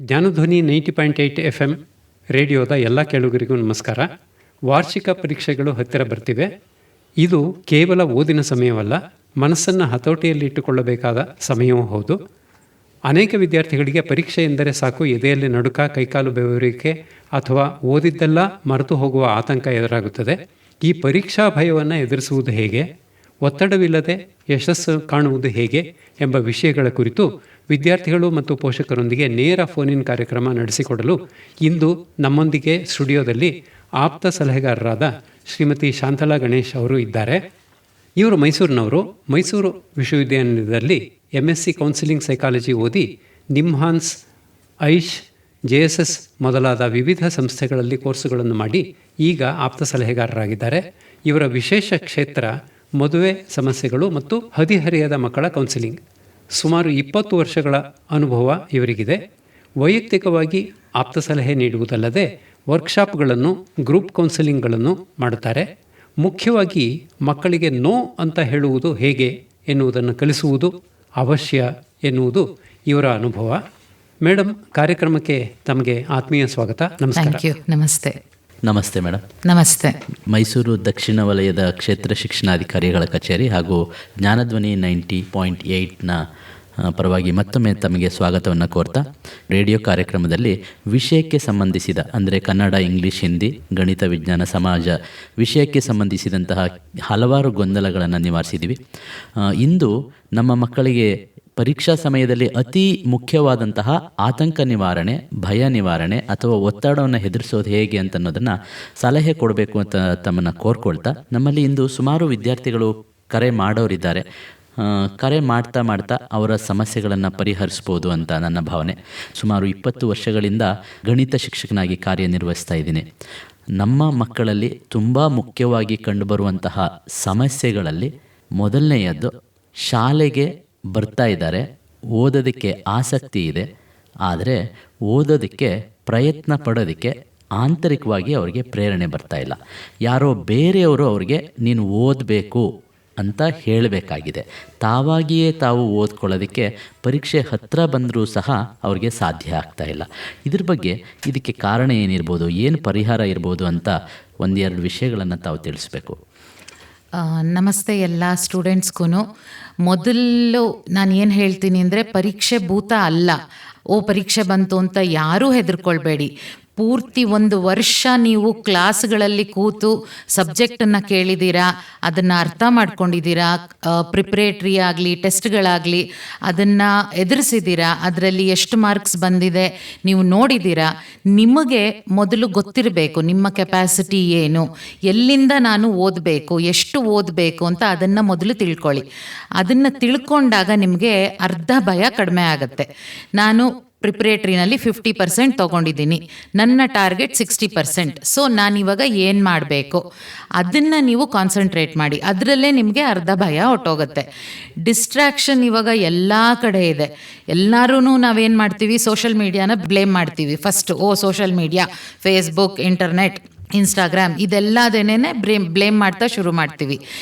Jnanadhwani 90.8 FM ರೇಡಿಯೋದ ಎಲ್ಲ ಕೇಳುಗರಿಗೂ ನಮಸ್ಕಾರ. ವಾರ್ಷಿಕ ಪರೀಕ್ಷೆಗಳು ಹತ್ತಿರ ಬರ್ತಿವೆ. ಇದು ಕೇವಲ ಓದಿನ ಸಮಯವಲ್ಲ, ಮನಸ್ಸನ್ನು ಹತೋಟಿಯಲ್ಲಿಟ್ಟುಕೊಳ್ಳಬೇಕಾದ ಸಮಯವೂ ಹೌದು. ಅನೇಕ ವಿದ್ಯಾರ್ಥಿಗಳಿಗೆ ಪರೀಕ್ಷೆ ಎಂದರೆ ಸಾಕು ಎದೆಯಲ್ಲಿ ನಡುಕ, ಕೈಕಾಲು ಬೆವರಿಕೆ ಅಥವಾ ಓದಿದ್ದೆಲ್ಲ ಮರೆತು ಹೋಗುವ ಆತಂಕ ಎದುರಾಗುತ್ತದೆ. ಈ ಪರೀಕ್ಷಾ ಭಯವನ್ನು ಎದುರಿಸುವುದು ಹೇಗೆ, ಒತ್ತಡವಿಲ್ಲದೆ ಯಶಸ್ಸು ಕಾಣುವುದು ಹೇಗೆ ಎಂಬ ವಿಷಯಗಳ ಕುರಿತು ವಿದ್ಯಾರ್ಥಿಗಳು ಮತ್ತು ಪೋಷಕರೊಂದಿಗೆ ನೇರ ಫೋನ್ ಕಾರ್ಯಕ್ರಮ ನಡೆಸಿಕೊಡಲು ಇಂದು ನಮ್ಮೊಂದಿಗೆ ಸ್ಟುಡಿಯೋದಲ್ಲಿ ಆಪ್ತ ಸಲಹೆಗಾರರಾದ ಶ್ರೀಮತಿ ಶಾಂತಲಾ ಗಣೇಶ್ ಅವರು ಇದ್ದಾರೆ. ಇವರು ಮೈಸೂರಿನವರು. ಮೈಸೂರು ವಿಶ್ವವಿದ್ಯಾನಿಲಯದಲ್ಲಿ MSc ಕೌನ್ಸಿಲಿಂಗ್ ಸೈಕಾಲಜಿ ಓದಿ ನಿಮ್ಹಾನ್ಸ್, ಐಶ್, JSS ಮೊದಲಾದ ವಿವಿಧ ಸಂಸ್ಥೆಗಳಲ್ಲಿ ಕೋರ್ಸುಗಳನ್ನು ಮಾಡಿ ಈಗ ಆಪ್ತ ಸಲಹೆಗಾರರಾಗಿದ್ದಾರೆ. ಇವರ ವಿಶೇಷ ಕ್ಷೇತ್ರ ಮದುವೆ ಸಮಸ್ಯೆಗಳು ಮತ್ತು ಹದಿಹರೆಯದ ಮಕ್ಕಳ ಕೌನ್ಸಿಲಿಂಗ್. ಸುಮಾರು 20 ವರ್ಷಗಳ ಅನುಭವ ಇವರಿಗಿದೆ. ವೈಯಕ್ತಿಕವಾಗಿ ಆಪ್ತ ಸಲಹೆ ನೀಡುವುದಲ್ಲದೆ ವರ್ಕ್ಶಾಪ್ಗಳನ್ನು, ಗ್ರೂಪ್ ಕೌನ್ಸಿಲಿಂಗ್ಗಳನ್ನು ಮಾಡುತ್ತಾರೆ. ಮುಖ್ಯವಾಗಿ ಮಕ್ಕಳಿಗೆ ನೋ ಅಂತ ಹೇಳುವುದು ಹೇಗೆ ಎನ್ನುವುದನ್ನು ಕಲಿಸುವುದು ಅವಶ್ಯ ಎನ್ನುವುದು ಇವರ ಅನುಭವ. ಮೇಡಮ್, ಕಾರ್ಯಕ್ರಮಕ್ಕೆ ತಮಗೆ ಆತ್ಮೀಯ ಸ್ವಾಗತ. ನಮಸ್ಕಾರ. ನಮಸ್ತೆ. ನಮಸ್ತೆ ಮೇಡಮ್. ನಮಸ್ತೆ. ಮೈಸೂರು ದಕ್ಷಿಣ ವಲಯದ ಕ್ಷೇತ್ರ ಶಿಕ್ಷಣಾಧಿಕಾರಿಗಳ ಕಚೇರಿ ಹಾಗೂ ಜ್ಞಾನಧ್ವನಿ 90.8ನ ಪರವಾಗಿ ಮತ್ತೊಮ್ಮೆ ತಮಗೆ ಸ್ವಾಗತವನ್ನು ಕೋರ್ತಾ, ರೇಡಿಯೋ ಕಾರ್ಯಕ್ರಮದಲ್ಲಿ ವಿಷಯಕ್ಕೆ ಸಂಬಂಧಿಸಿದ ಅಂದರೆ ಕನ್ನಡ, ಇಂಗ್ಲೀಷ್, ಹಿಂದಿ, ಗಣಿತ, ವಿಜ್ಞಾನ, ಸಮಾಜ ವಿಷಯಕ್ಕೆ ಸಂಬಂಧಿಸಿದಂತಹ ಹಲವಾರು ಗೊಂದಲಗಳನ್ನು ನಿವಾರಿಸಿದ್ದೀವಿ. ಇಂದು ನಮ್ಮ ಮಕ್ಕಳಿಗೆ ಪರೀಕ್ಷಾ ಸಮಯದಲ್ಲಿ ಅತಿ ಮುಖ್ಯವಾದಂತಹ ಆತಂಕ ನಿವಾರಣೆ, ಭಯ ನಿವಾರಣೆ ಅಥವಾ ಒತ್ತಡವನ್ನು ಎದುರಿಸೋದು ಹೇಗೆ ಅಂತ ಅನ್ನೋದನ್ನು ಸಲಹೆ ಕೊಡಬೇಕು ಅಂತ ತಮ್ಮನ್ನು ಕೋರ್ಕೊಳ್ತಾ, ನಮ್ಮಲ್ಲಿ ಇಂದು ಸುಮಾರು ವಿದ್ಯಾರ್ಥಿಗಳು ಕರೆ ಮಾಡೋರಿದ್ದಾರೆ. ಕರೆ ಮಾಡ್ತಾ ಅವರ ಸಮಸ್ಯೆಗಳನ್ನು ಪರಿಹರಿಸ್ಬೋದು ಅಂತ ನನ್ನ ಭಾವನೆ. ಸುಮಾರು 20 ವರ್ಷಗಳಿಂದ ಗಣಿತ ಶಿಕ್ಷಕನಾಗಿ ಕಾರ್ಯನಿರ್ವಹಿಸ್ತಾ ಇದ್ದೀನಿ. ನಮ್ಮ ಮಕ್ಕಳಲ್ಲಿ ತುಂಬ ಮುಖ್ಯವಾಗಿ ಕಂಡುಬರುವಂತಹ ಸಮಸ್ಯೆಗಳಲ್ಲಿ ಮೊದಲನೆಯದ್ದು, ಶಾಲೆಗೆ ಬರ್ತಾ ಇದ್ದಾರೆ, ಓದೋದಕ್ಕೆ ಆಸಕ್ತಿ ಇದೆ, ಆದರೆ ಓದೋದಕ್ಕೆ ಪ್ರಯತ್ನ ಪಡೋದಕ್ಕೆ ಆಂತರಿಕವಾಗಿ ಅವರಿಗೆ ಪ್ರೇರಣೆ ಬರ್ತಾ ಇಲ್ಲ. ಯಾರೋ ಬೇರೆಯವರು ಅವ್ರಿಗೆ ನೀನು ಓದಬೇಕು ಅಂತ ಹೇಳಬೇಕಾಗಿದೆ. ತಾವಾಗಿಯೇ ತಾವು ಓದ್ಕೊಳ್ಳೋದಕ್ಕೆ ಪರೀಕ್ಷೆ ಹತ್ತಿರ ಬಂದರೂ ಸಹ ಅವ್ರಿಗೆ ಸಾಧ್ಯ ಆಗ್ತಾ ಇಲ್ಲ. ಇದ್ರ ಬಗ್ಗೆ ಇದಕ್ಕೆ ಕಾರಣ ಏನಿರ್ಬೋದು, ಏನು ಪರಿಹಾರ ಇರ್ಬೋದು ಅಂತ ಒಂದೆರಡು ವಿಷಯಗಳನ್ನು ತಾವು ತಿಳಿಸ್ಬೇಕು. ನಮಸ್ತೆ ಎಲ್ಲ ಸ್ಟೂಡೆಂಟ್ಸ್ಗೂ. ಮೊದಲು ನಾನು ಏನು ಹೇಳ್ತೀನಿ ಅಂದರೆ, ಪರೀಕ್ಷೆ ಭೂತ ಅಲ್ಲ. ಪರೀಕ್ಷೆ ಬಂತು ಅಂತ ಯಾರೂ ಹೆದರ್ಕೊಳ್ಬೇಡಿ. ಪೂರ್ತಿ 1 ವರ್ಷ ನೀವು ಕ್ಲಾಸ್ಗಳಲ್ಲಿ ಕೂತು ಸಬ್ಜೆಕ್ಟನ್ನು ಕೇಳಿದ್ದೀರಾ, ಅದನ್ನು ಅರ್ಥ ಮಾಡ್ಕೊಂಡಿದ್ದೀರಾ, ಪ್ರಿಪ್ರೇಟ್ರಿ ಆಗಲಿ ಟೆಸ್ಟ್ಗಳಾಗಲಿ ಅದನ್ನು ಎದುರಿಸಿದ್ದೀರಾ, ಅದರಲ್ಲಿ ಎಷ್ಟು ಮಾರ್ಕ್ಸ್ ಬಂದಿದೆ ನೀವು ನೋಡಿದ್ದೀರಾ. ನಿಮಗೆ ಮೊದಲು ಗೊತ್ತಿರಬೇಕು ನಿಮ್ಮ ಕೆಪಾಸಿಟಿ ಏನು, ಎಲ್ಲಿಂದ ನಾನು ಓದಬೇಕು, ಎಷ್ಟು ಓದಬೇಕು ಅಂತ ಅದನ್ನು ಮೊದಲು ತಿಳ್ಕೊಳ್ಳಿ. ಅದನ್ನು ತಿಳ್ಕೊಂಡಾಗ ನಿಮಗೆ ಅರ್ಧ ಭಯ ಕಡಿಮೆ ಆಗುತ್ತೆ. ನಾನು ಪ್ರಿಪ್ರೇಟ್ರಿನಲ್ಲಿ 50% ತೊಗೊಂಡಿದ್ದೀನಿ, ನನ್ನ ಟಾರ್ಗೆಟ್ 60%. ಸೊ ನಾನಿವಾಗ ಏನು ಮಾಡಬೇಕು ಅದನ್ನು ನೀವು ಕಾನ್ಸಂಟ್ರೇಟ್ ಮಾಡಿ. ಅದರಲ್ಲೇ ನಿಮಗೆ ಅರ್ಧ ಭಯ ಹೊಟ್ಟೋಗುತ್ತೆ. ಡಿಸ್ಟ್ರಾಕ್ಷನ್ ಇವಾಗ ಎಲ್ಲ ಕಡೆ ಇದೆ. ಎಲ್ಲರೂ ನಾವೇನು ಮಾಡ್ತೀವಿ, ಸೋಷಲ್ ಮೀಡಿಯಾನ ಬ್ಲೇಮ್ ಮಾಡ್ತೀವಿ first. Social media, Facebook, internet, Instagram ಇದೆಲ್ಲದೇನೆ ಬ್ಲೇಮ್ ಮಾಡ್ತಾ ಶುರು ಮಾಡ್ತೀವಿ.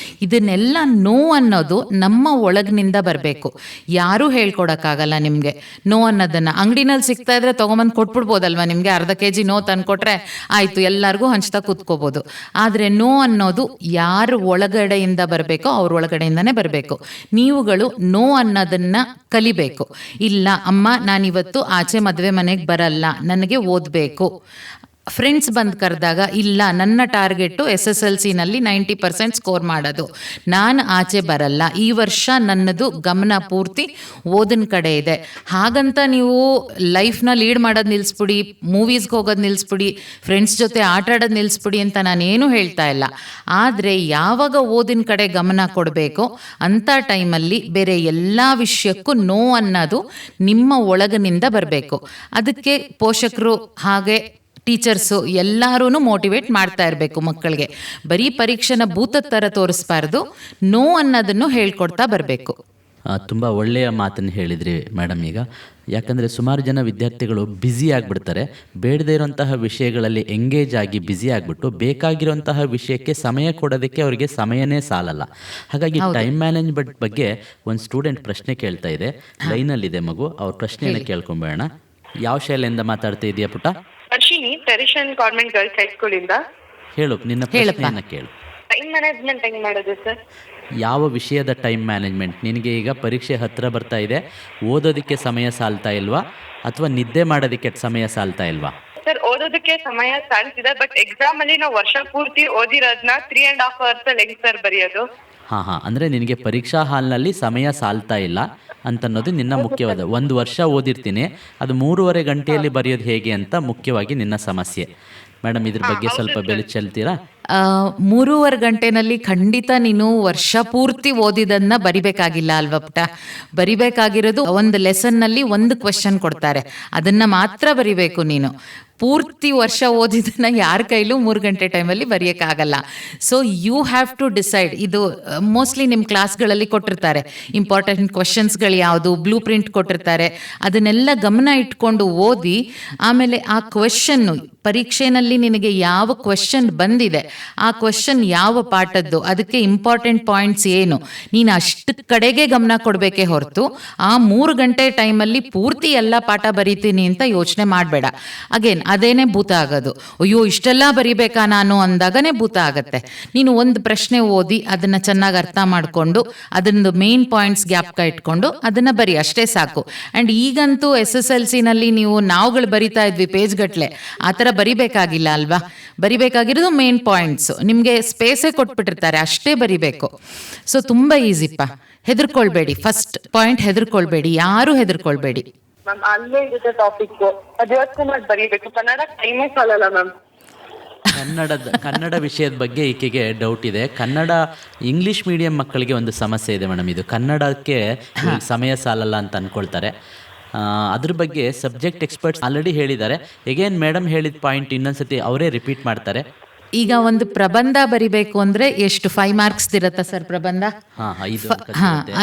ಇದನ್ನೆಲ್ಲ ನೋ ಅನ್ನೋದು ನಮ್ಮ ಒಳಗಿನಿಂದ ಬರಬೇಕು. ಯಾರೂ ಹೇಳ್ಕೊಡೋಕ್ಕಾಗಲ್ಲ ನಿಮಗೆ. ನೋ ಅನ್ನೋದನ್ನು ಅಂಗಡಿನಲ್ಲಿ ಸಿಗ್ತಾ ಇದ್ರೆ ತೊಗೊಂಬಂದು ಕೊಟ್ಬಿಡ್ಬೋದಲ್ವ. ನಿಮಗೆ ಅರ್ಧ kg ನೋ ತಂದುಕೊಟ್ರೆ ಆಯಿತು, ಎಲ್ಲರಿಗೂ ಹಂಚ್ತಾ ಕೂತ್ಕೋಬೋದು. ಆದರೆ ನೋ ಅನ್ನೋದು ಯಾರು ಒಳಗಡೆಯಿಂದ ಬರಬೇಕೋ ಅವ್ರ ಒಳಗಡೆಯಿಂದನೇ ಬರಬೇಕು. ನೀವುಗಳು ನೋ ಅನ್ನೋದನ್ನು ಕಲಿಬೇಕು. ಇಲ್ಲ ಅಮ್ಮ, ನಾನಿವತ್ತು ಆಚೆ ಮದುವೆ ಮನೆಗೆ ಬರಲ್ಲ, ನನಗೆ ಓದಬೇಕು. ಫ್ರೆಂಡ್ಸ್ ಬಂದು ಕರೆದಾಗ, ಇಲ್ಲ ನನ್ನ ಟಾರ್ಗೆಟು SSLCನಲ್ಲಿ 90% ಸ್ಕೋರ್ ಮಾಡೋದು, ನಾನು ಆಚೆ ಬರಲ್ಲ, ಈ ವರ್ಷ ನನ್ನದು ಗಮನ ಪೂರ್ತಿ ಓದಿನ ಕಡೆ ಇದೆ. ಹಾಗಂತ ನೀವು ಲೈಫ್ನ ಲೀಡ್ ಮಾಡೋದು ನಿಲ್ಲಿಸ್ಬಿಡಿ, ಮೂವೀಸ್ಗೆ ಹೋಗೋದು ನಿಲ್ಲಿಸ್ಬಿಡಿ, ಫ್ರೆಂಡ್ಸ್ ಜೊತೆ ಆಟ ಆಡೋದು ನಿಲ್ಲಿಸ್ಬಿಡಿ ಅಂತ ನಾನೇನು ಹೇಳ್ತಾ ಇಲ್ಲ. ಆದರೆ ಯಾವಾಗ ಓದಿನ ಕಡೆ ಗಮನ ಕೊಡಬೇಕು ಅಂಥ ಟೈಮಲ್ಲಿ ಬೇರೆ ಎಲ್ಲ ವಿಷಯಕ್ಕೂ ನೋ ಅನ್ನೋದು ನಿಮ್ಮ ಒಳಗಿನಿಂದ ಬರಬೇಕು. ಅದಕ್ಕೆ ಪೋಷಕರು ಹಾಗೆ ಟೀಚರ್ಸು ಎಲ್ಲರೂ ಮೋಟಿವೇಟ್ ಮಾಡ್ತಾ ಇರಬೇಕು ಮಕ್ಕಳಿಗೆ. ಬರೀ ಪರೀಕ್ಷೆನ ಭೂತದ ಥರ ತೋರಿಸ್ಬಾರ್ದು, ನೋ ಅನ್ನೋದನ್ನು ಹೇಳ್ಕೊಡ್ತಾ ಬರಬೇಕು. ತುಂಬ ಒಳ್ಳೆಯ ಮಾತನ್ನು ಹೇಳಿದ್ರಿ ಮೇಡಮ್. ಈಗ ಯಾಕಂದರೆ ಸುಮಾರು ಜನ ವಿದ್ಯಾರ್ಥಿಗಳು ಬ್ಯುಸಿ ಆಗಿಬಿಡ್ತಾರೆ. ಬೇಡದೇ ಇರೋಂತಹ ವಿಷಯಗಳಲ್ಲಿ ಎಂಗೇಜ್ ಆಗಿ ಬ್ಯುಸಿ ಆಗಿಬಿಟ್ಟು ಬೇಕಾಗಿರೋಂತಹ ವಿಷಯಕ್ಕೆ ಸಮಯ ಕೊಡೋದಕ್ಕೆ ಅವರಿಗೆ ಸಮಯನೇ ಸಾಲಲ್ಲ. ಹಾಗಾಗಿ ಟೈಮ್ ಮ್ಯಾನೇಜ್ಮೆಂಟ್ ಬಗ್ಗೆ ಒಂದು ಸ್ಟೂಡೆಂಟ್ ಪ್ರಶ್ನೆ ಕೇಳ್ತಾ ಇದೆ. ಲೈನಲ್ಲಿದೆ ಮಗು, ಅವ್ರ ಪ್ರಶ್ನೆಯನ್ನು ಕೇಳ್ಕೊಂಬೇಡ. ಯಾವ ಶಾಲೆಯಿಂದ ಮಾತಾಡ್ತಾ ಇದೆಯಾ ಪುಟ? Varshini, Teresian government girls high school ಇಂದ. ಹೇಳು, ನಿನ್ನ ಪ್ರಶ್ನೆಯನ್ನು ಕೇಳು. ಟೈಮ್ ಮ್ಯಾನೇಜ್ಮೆಂಟ್ ಹೆಂಗ್ ಮಾಡೋದು ಸರ್? ಯಾವ ವಿಷಯದ ಟೈಮ್ ಮ್ಯಾನೇಜ್ಮೆಂಟ್? ನಿನಗೆ ಈಗ ಪರೀಕ್ಷೆ ಹತ್ತಿರ ಬರ್ತಾ ಇದೆ, ಓದೋದಕ್ಕೆ ಸಮಯ ಸಾಲ್ತಾ ಇಲ್ವಾ ಅಥವಾ ನಿದ್ದೆ ಮಾಡೋದಕ್ಕೆ ಸಮಯ ಸಾಲ್ತಾ ಇಲ್ವಾ? ಸರ್, ಓದೋದಕ್ಕೆ ಸಮಯ ಸಾಲ್ತಿದೆ, ಬಟ್ ಎಕ್ಸಾಮ್ ಅಲ್ಲಿ ನಾವು ವರ್ಷ ಪೂರ್ತಿ ಓದಿರೋದನ್ನ 3.5 hours ಅಲ್ಲಿ ಹೆಂಗ್ ಸರ್ ಬರೆಯೋದು? ಹಾಂ, ಅಂದರೆ ನಿನಗೆ ಪರೀಕ್ಷಾ ಹಾಲ್ನಲ್ಲಿ ಸಮಯ ಸಾಲ್ತಾ ಇಲ್ಲ ಅಂತನ್ನೋದು ನಿನ್ನ ಮುಖ್ಯವಾದ. 1 ವರ್ಷ ಓದಿರ್ತೀನಿ, ಅದು 3.5 ಗಂಟೆಯಲ್ಲಿ ಬರೆಯೋದು ಹೇಗೆ ಅಂತ ಮುಖ್ಯವಾಗಿ ನಿನ್ನ ಸಮಸ್ಯೆ. ಮೇಡಮ್, ಇದ್ರ ಬಗ್ಗೆ ಸ್ವಲ್ಪ ಬೆಲೆ ಚೆಲ್ತೀರಾ? 3.5 ಗಂಟೆನಲ್ಲಿ ಖಂಡಿತ ನೀನು ವರ್ಷ ಪೂರ್ತಿ ಓದಿದನ್ನ ಬರಿಬೇಕಾಗಿಲ್ಲ ಅಲ್ವಾ ಪುಟ? ಬರಿಬೇಕಾಗಿರೋದು ಒಂದು ಲೆಸನ್ನಲ್ಲಿ ಒಂದು ಕ್ವೆಶನ್ ಕೊಡ್ತಾರೆ, ಅದನ್ನ ಮಾತ್ರ ಬರಿಬೇಕು ನೀನು. ಪೂರ್ತಿ ವರ್ಷ ಓದಿದ್ದನ್ನ ಯಾರ ಕೈಲೂ 3 ಗಂಟೆ ಟೈಮಲ್ಲಿ ಬರೆಯೋಕ್ಕಾಗಲ್ಲ. So you have to decide. ಇದು ಮೋಸ್ಟ್ಲಿ ನಿಮ್ಮ ಕ್ಲಾಸ್ಗಳಲ್ಲಿ ಕೊಟ್ಟಿರ್ತಾರೆ, ಇಂಪಾರ್ಟೆಂಟ್ ಕ್ವೆಶನ್ಸ್ಗಳು ಯಾವುದು, ಬ್ಲೂ ಪ್ರಿಂಟ್ ಕೊಟ್ಟಿರ್ತಾರೆ, ಅದನ್ನೆಲ್ಲ ಗಮನ ಇಟ್ಕೊಂಡು ಓದಿ. ಆಮೇಲೆ ಆ ಕ್ವೆಶನ್ನು ಪರೀಕ್ಷೆನಲ್ಲಿ ನಿನಗೆ ಯಾವ ಕ್ವೆಶನ್ ಬಂದಿದೆ, ಆ ಕ್ವೆಶನ್ ಯಾವ ಪಾಠದ್ದು, ಅದಕ್ಕೆ ಇಂಪಾರ್ಟೆಂಟ್ ಪಾಯಿಂಟ್ಸ್ ಏನು, ನೀನು ಅಷ್ಟು ಕಡೆಗೆ ಗಮನ ಕೊಡಬೇಕೇ ಹೊರತು ಆ 3 ಗಂಟೆ ಟೈಮಲ್ಲಿ ಪೂರ್ತಿ ಎಲ್ಲ ಪಾಠ ಬರೀತೀನಿ ಅಂತ ಯೋಚನೆ ಮಾಡಬೇಡ. ಅಗೇನ್ ಅದೇನೇ ಭೂತ ಆಗೋದು. ಅಯ್ಯೋ ಇಷ್ಟೆಲ್ಲ ಬರಿಬೇಕಾ ನಾನು ಅಂದಾಗನೇ ಭೂತ ಆಗತ್ತೆ. ನೀನು ಒಂದು ಪ್ರಶ್ನೆ ಓದಿ ಅದನ್ನು ಚೆನ್ನಾಗಿ ಅರ್ಥ ಮಾಡಿಕೊಂಡು ಅದನ್ನು ಮೇನ್ ಪಾಯಿಂಟ್ಸ್ ಜ್ಞಾಪಕ ಇಟ್ಕೊಂಡು ಅದನ್ನು ಬರಿ, ಅಷ್ಟೇ ಸಾಕು. ಆ್ಯಂಡ್ ಈಗಂತೂ SSLC-ನಲ್ಲಿ ನೀವು ನಾವುಗಳು ಬರಿತಾ ಇದ್ವಿ ಪೇಜ್ಗಟ್ಲೆ, ಆ ಥರ ಬರಿಬೇಕಾಗಿಲ್ಲ ಅಲ್ವಾ? ಬರಿಬೇಕಾಗಿರೋದು ಮೇನ್ ಪಾಯಿಂಟ್ಸು. ನಿಮಗೆ ಸ್ಪೇಸೇ ಕೊಟ್ಬಿಟ್ಟಿರ್ತಾರೆ, ಅಷ್ಟೇ ಬರಿಬೇಕು. ಸೊ ತುಂಬ ಈಸಿಪ್ಪ, ಹೆದರ್ಕೊಳ್ಬೇಡಿ. ಫಸ್ಟ್ ಪಾಯಿಂಟ್, ಹೆದರ್ಕೊಳ್ಬೇಡಿ, ಯಾರೂ ಹೆದರ್ಕೊಳ್ಬೇಡಿ. ಮ್ಯಾಮ್, ಅಲ್ಲೇ ಇರುತ್ತೆ ಟಾಪಿಕ್, ಅದು ಇವತ್ತು ಬರೀಬೇಕು. ಕನ್ನಡ ಟೈಮೇ ಸಾಲಲ್ಲ ಮ್ಯಾಮ್. ಕನ್ನಡ ವಿಷಯದ ಬಗ್ಗೆ ಈಕೆಗೆ ಡೌಟ್ ಇದೆ. ಇಂಗ್ಲೀಷ್ ಮೀಡಿಯಂ ಮಕ್ಕಳಿಗೆ ಒಂದು ಸಮಸ್ಯೆ ಇದೆ ಮೇಡಮ್, ಇದು ಕನ್ನಡಕ್ಕೆ ಸಮಯ ಸಾಲಲ್ಲ ಅಂತ ಅಂದ್ಕೊಳ್ತಾರೆ. ಅದ್ರ ಬಗ್ಗೆ ಸಬ್ಜೆಕ್ಟ್ ಎಕ್ಸ್ಪರ್ಟ್ಸ್ ಆಲ್ರೆಡಿ ಹೇಳಿದ್ದಾರೆ. ಎಗೇನ್ ಮೇಡಮ್ ಹೇಳಿದ ಪಾಯಿಂಟ್ ಇನ್ನೊಂದ್ಸತಿ ಅವರೇ ರಿಪೀಟ್ ಮಾಡ್ತಾರೆ. ಈಗ ಒಂದು ಪ್ರಬಂಧ ಬರಿಬೇಕು ಅಂದರೆ ಎಷ್ಟು 5 ಮಾರ್ಕ್ಸ್ ಇರುತ್ತೆ ಸರ್ ಪ್ರಬಂಧ?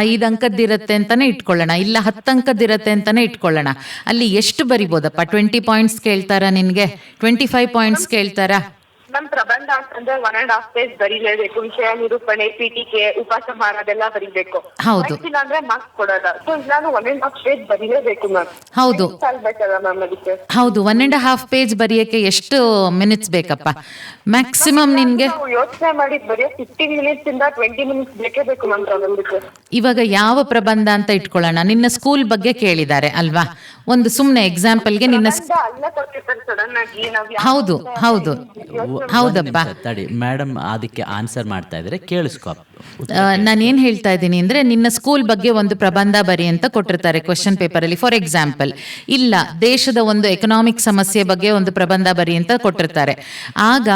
5 ಅಂಕದ್ದಿರುತ್ತೆ ಅಂತಾನೆ ಇಟ್ಕೊಳ್ಳೋಣ, ಇಲ್ಲ 10 ಅಂಕದ್ದಿರುತ್ತೆ ಅಂತಾನೆ ಇಟ್ಕೊಳ್ಳೋಣ. ಅಲ್ಲಿ ಎಷ್ಟು ಬರಿಬೋದಪ್ಪ? 20 ಪಾಯಿಂಟ್ಸ್ ಕೇಳ್ತಾರಾ ನಿನಗೆ? 25 ಪಾಯಿಂಟ್ಸ್ ಕೇಳ್ತಾರಾ? ನಮ್ ಪ್ರಬಂಧ ಅಂತಂದ್ರೆ 1.5 ಪೇಜ್ ಬರೀಲೇಬೇಕು. ವಿಷಯ ನಿರೂಪಣೆ, ಪೀಠಿಕೆ, ಉಪಸಂಹಾರ ಅದೆಲ್ಲ ಬರೀಬೇಕು. ಹೌದು. ಇಲ್ಲ ಅಂದ್ರೆ ಮಾರ್ಕ್ಸ್ ಕೊಡೋಲ್ಲ. ಸೊ ನಾನು 1.5 ಪೇಜ್ ಬರೀಲೇಬೇಕು ಮ್ಯಾಮ್. ಹೌದು ಸಾಲ್ಬೇಕಲ್ಲ ಮ್ಯಾಮ್ ಅದಕ್ಕೆ? ಹೌದು. 1.5 ಪೇಜ್ ಬರೆಯೋಕ್ಕೆ ಎಷ್ಟು ಮಿನಿಟ್ಸ್ ಬೇಕಪ್ಪ ಮ್ಯಾಕ್ಸಿಮಮ್ ನಿನ್ಗೆ? ಯೋಚನೆ ಮಾಡಿ ಬರೀ 15 minutes ಇಂದ 20 minutes ಬೇಕೇ ಬೇಕು ಮ್ಯಾಮ್ ಪ್ರಬಂಧಕ್ಕೆ. ಇವಾಗ ಯಾವ ಪ್ರಬಂಧ ಅಂತ ಇಟ್ಕೊಳ್ಳೋಣ? ನಿನ್ನ ಸ್ಕೂಲ್ ಬಗ್ಗೆ ಕೇಳಿದ್ದಾರೆ ಅಲ್ವಾ? ಒಂದು ಸುಮ್ಮನೆ ಎಕ್ಸಾಂಪಲ್ಗೆ ನಿನ್ನ ಅಲ್ಲೇ ಕೊಟ್ಟಿರ್ತಾರೆ ಸಡನ್ ಆಗಿ. ಹೌದು ಹೌದು ಹೌದಪ್ಪ. ತಡಿ ಮೇಡಮ್, ಅದಕ್ಕೆ ಆನ್ಸರ್ ಮಾಡ್ತಾ ಇದ್ರೆ ಕೇಳಿಸ್ಕೊ. ನಾನೇನು ಹೇಳ್ತಾ ಇದ್ದೀನಿ ಅಂದರೆ, ನಿನ್ನ ಸ್ಕೂಲ್ ಬಗ್ಗೆ ಒಂದು ಪ್ರಬಂಧ ಬರಿ ಅಂತ ಕೊಟ್ಟಿರ್ತಾರೆ ಕ್ವೆಶನ್ ಪೇಪರಲ್ಲಿ ಫಾರ್ ಎಕ್ಸಾಂಪಲ್. ಇಲ್ಲ, ದೇಶದ ಒಂದು ಎಕನಾಮಿಕ್ ಸಮಸ್ಯೆ ಬಗ್ಗೆ ಒಂದು ಪ್ರಬಂಧ ಬರಿ ಅಂತ ಕೊಟ್ಟಿರ್ತಾರೆ. ಆಗ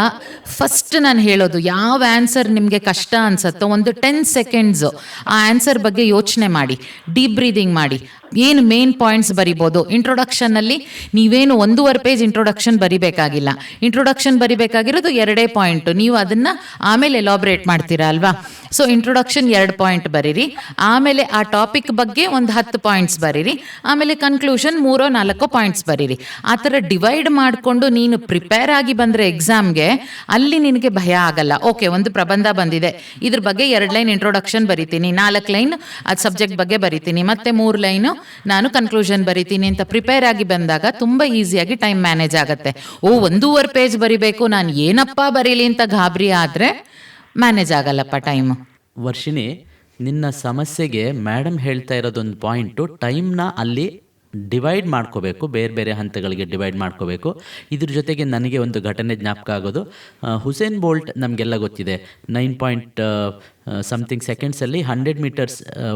ಫಸ್ಟ್ ನಾನು ಹೇಳೋದು, ಯಾವ ಆನ್ಸರ್ ನಿಮಗೆ ಕಷ್ಟ ಅನ್ಸುತ್ತೋ ಒಂದು 10 seconds ಆ ಆನ್ಸರ್ ಬಗ್ಗೆ ಯೋಚನೆ ಮಾಡಿ, ಡೀಪ್ ಬ್ರೀದಿಂಗ್ ಮಾಡಿ. ಏನು ಮೇನ್ ಪಾಯಿಂಟ್ಸ್ ಬರಿಬೋದು? ಇಂಟ್ರೊಡಕ್ಷನ್ನಲ್ಲಿ ನೀವೇನು 1.5 ಪೇಜ್ ಇಂಟ್ರೊಡಕ್ಷನ್ ಬರಿಬೇಕಾಗಿಲ್ಲ. ಇಂಟ್ರೊಡಕ್ಷನ್ ಬರಿಬೇಕಾಗಿರೋದು 2 ಪಾಯಿಂಟು. ನೀವು ಅದನ್ನು ಆಮೇಲೆ ಎಲಾಬ್ರೇಟ್ ಮಾಡ್ತೀರಾ ಅಲ್ವಾ? ಸೊ ಇಂಟ್ರೊಡಕ್ಷನ್ 2 ಪಾಯಿಂಟ್ ಬರೀರಿ, ಆಮೇಲೆ ಆ ಟಾಪಿಕ್ ಬಗ್ಗೆ ಒಂದು 10 ಪಾಯಿಂಟ್ಸ್ ಬರೀರಿ, ಆಮೇಲೆ ಕನ್ಕ್ಲೂಷನ್ 3-4 ಪಾಯಿಂಟ್ಸ್ ಬರೀರಿ. ಆ ಥರ ಡಿವೈಡ್ ಮಾಡಿಕೊಂಡು ನೀನು ಪ್ರಿಪೇರ್ ಆಗಿ ಬಂದರೆ ಎಕ್ಸಾಮ್ಗೆ ಅಲ್ಲಿ ನಿನಗೆ ಭಯ ಆಗಲ್ಲ. ಓಕೆ, ಒಂದು ಪ್ರಬಂಧ ಬಂದಿದೆ, ಇದ್ರ ಬಗ್ಗೆ 2 ಲೈನ್ ಇಂಟ್ರೊಡಕ್ಷನ್ ಬರಿತೀನಿ, 4 ಲೈನ್ ಅದು ಸಬ್ಜೆಕ್ಟ್ ಬಗ್ಗೆ ಬರಿತೀನಿ, ಮತ್ತೆ 3 ಲೈನು ನಾನು ಕನ್ಕ್ಲೂಷನ್ ಬರಿತೀನಿ ಅಂತ ಪ್ರಿಪೇರ್ ಆಗಿ ಬಂದಾಗ ತುಂಬ ಈಸಿಯಾಗಿ ಟೈಮ್ ಮ್ಯಾನೇಜ್ ಆಗುತ್ತೆ. 1.5 ಪೇಜ್ ಬರಿಬೇಕು, ನಾನು ಏನಪ್ಪ ಬರೀಲಿ ಅಂತ ಗಾಬರಿ ಆದರೆ ಮ್ಯಾನೇಜ್ ಆಗಲ್ಲಪ್ಪ ಟೈಮು. ವರ್ಷಿಣಿ, ನಿನ್ನ ಸಮಸ್ಯೆಗೆ ಮೇಡಮ್ ಹೇಳ್ತಾ ಇರೋದೊಂದು ಪಾಯಿಂಟು, ಟೈಮ್ನ ಅಲ್ಲಿ ಡಿವೈಡ್ ಮಾಡ್ಕೋಬೇಕು, ಬೇರೆ ಬೇರೆ ಹಂತಗಳಿಗೆ ಡಿವೈಡ್ ಮಾಡ್ಕೋಬೇಕು. ಇದ್ರ ಜೊತೆಗೆ ನನಗೆ ಒಂದು ಘಟನೆ ಜ್ಞಾಪಕ ಆಗೋದು. ಹುಸೇನ್ ಬೋಲ್ಟ್ ನಮಗೆಲ್ಲ ಗೊತ್ತಿದೆ, 9 ಸೆಕೆಂಡ್ಸಲ್ಲಿ 100 meters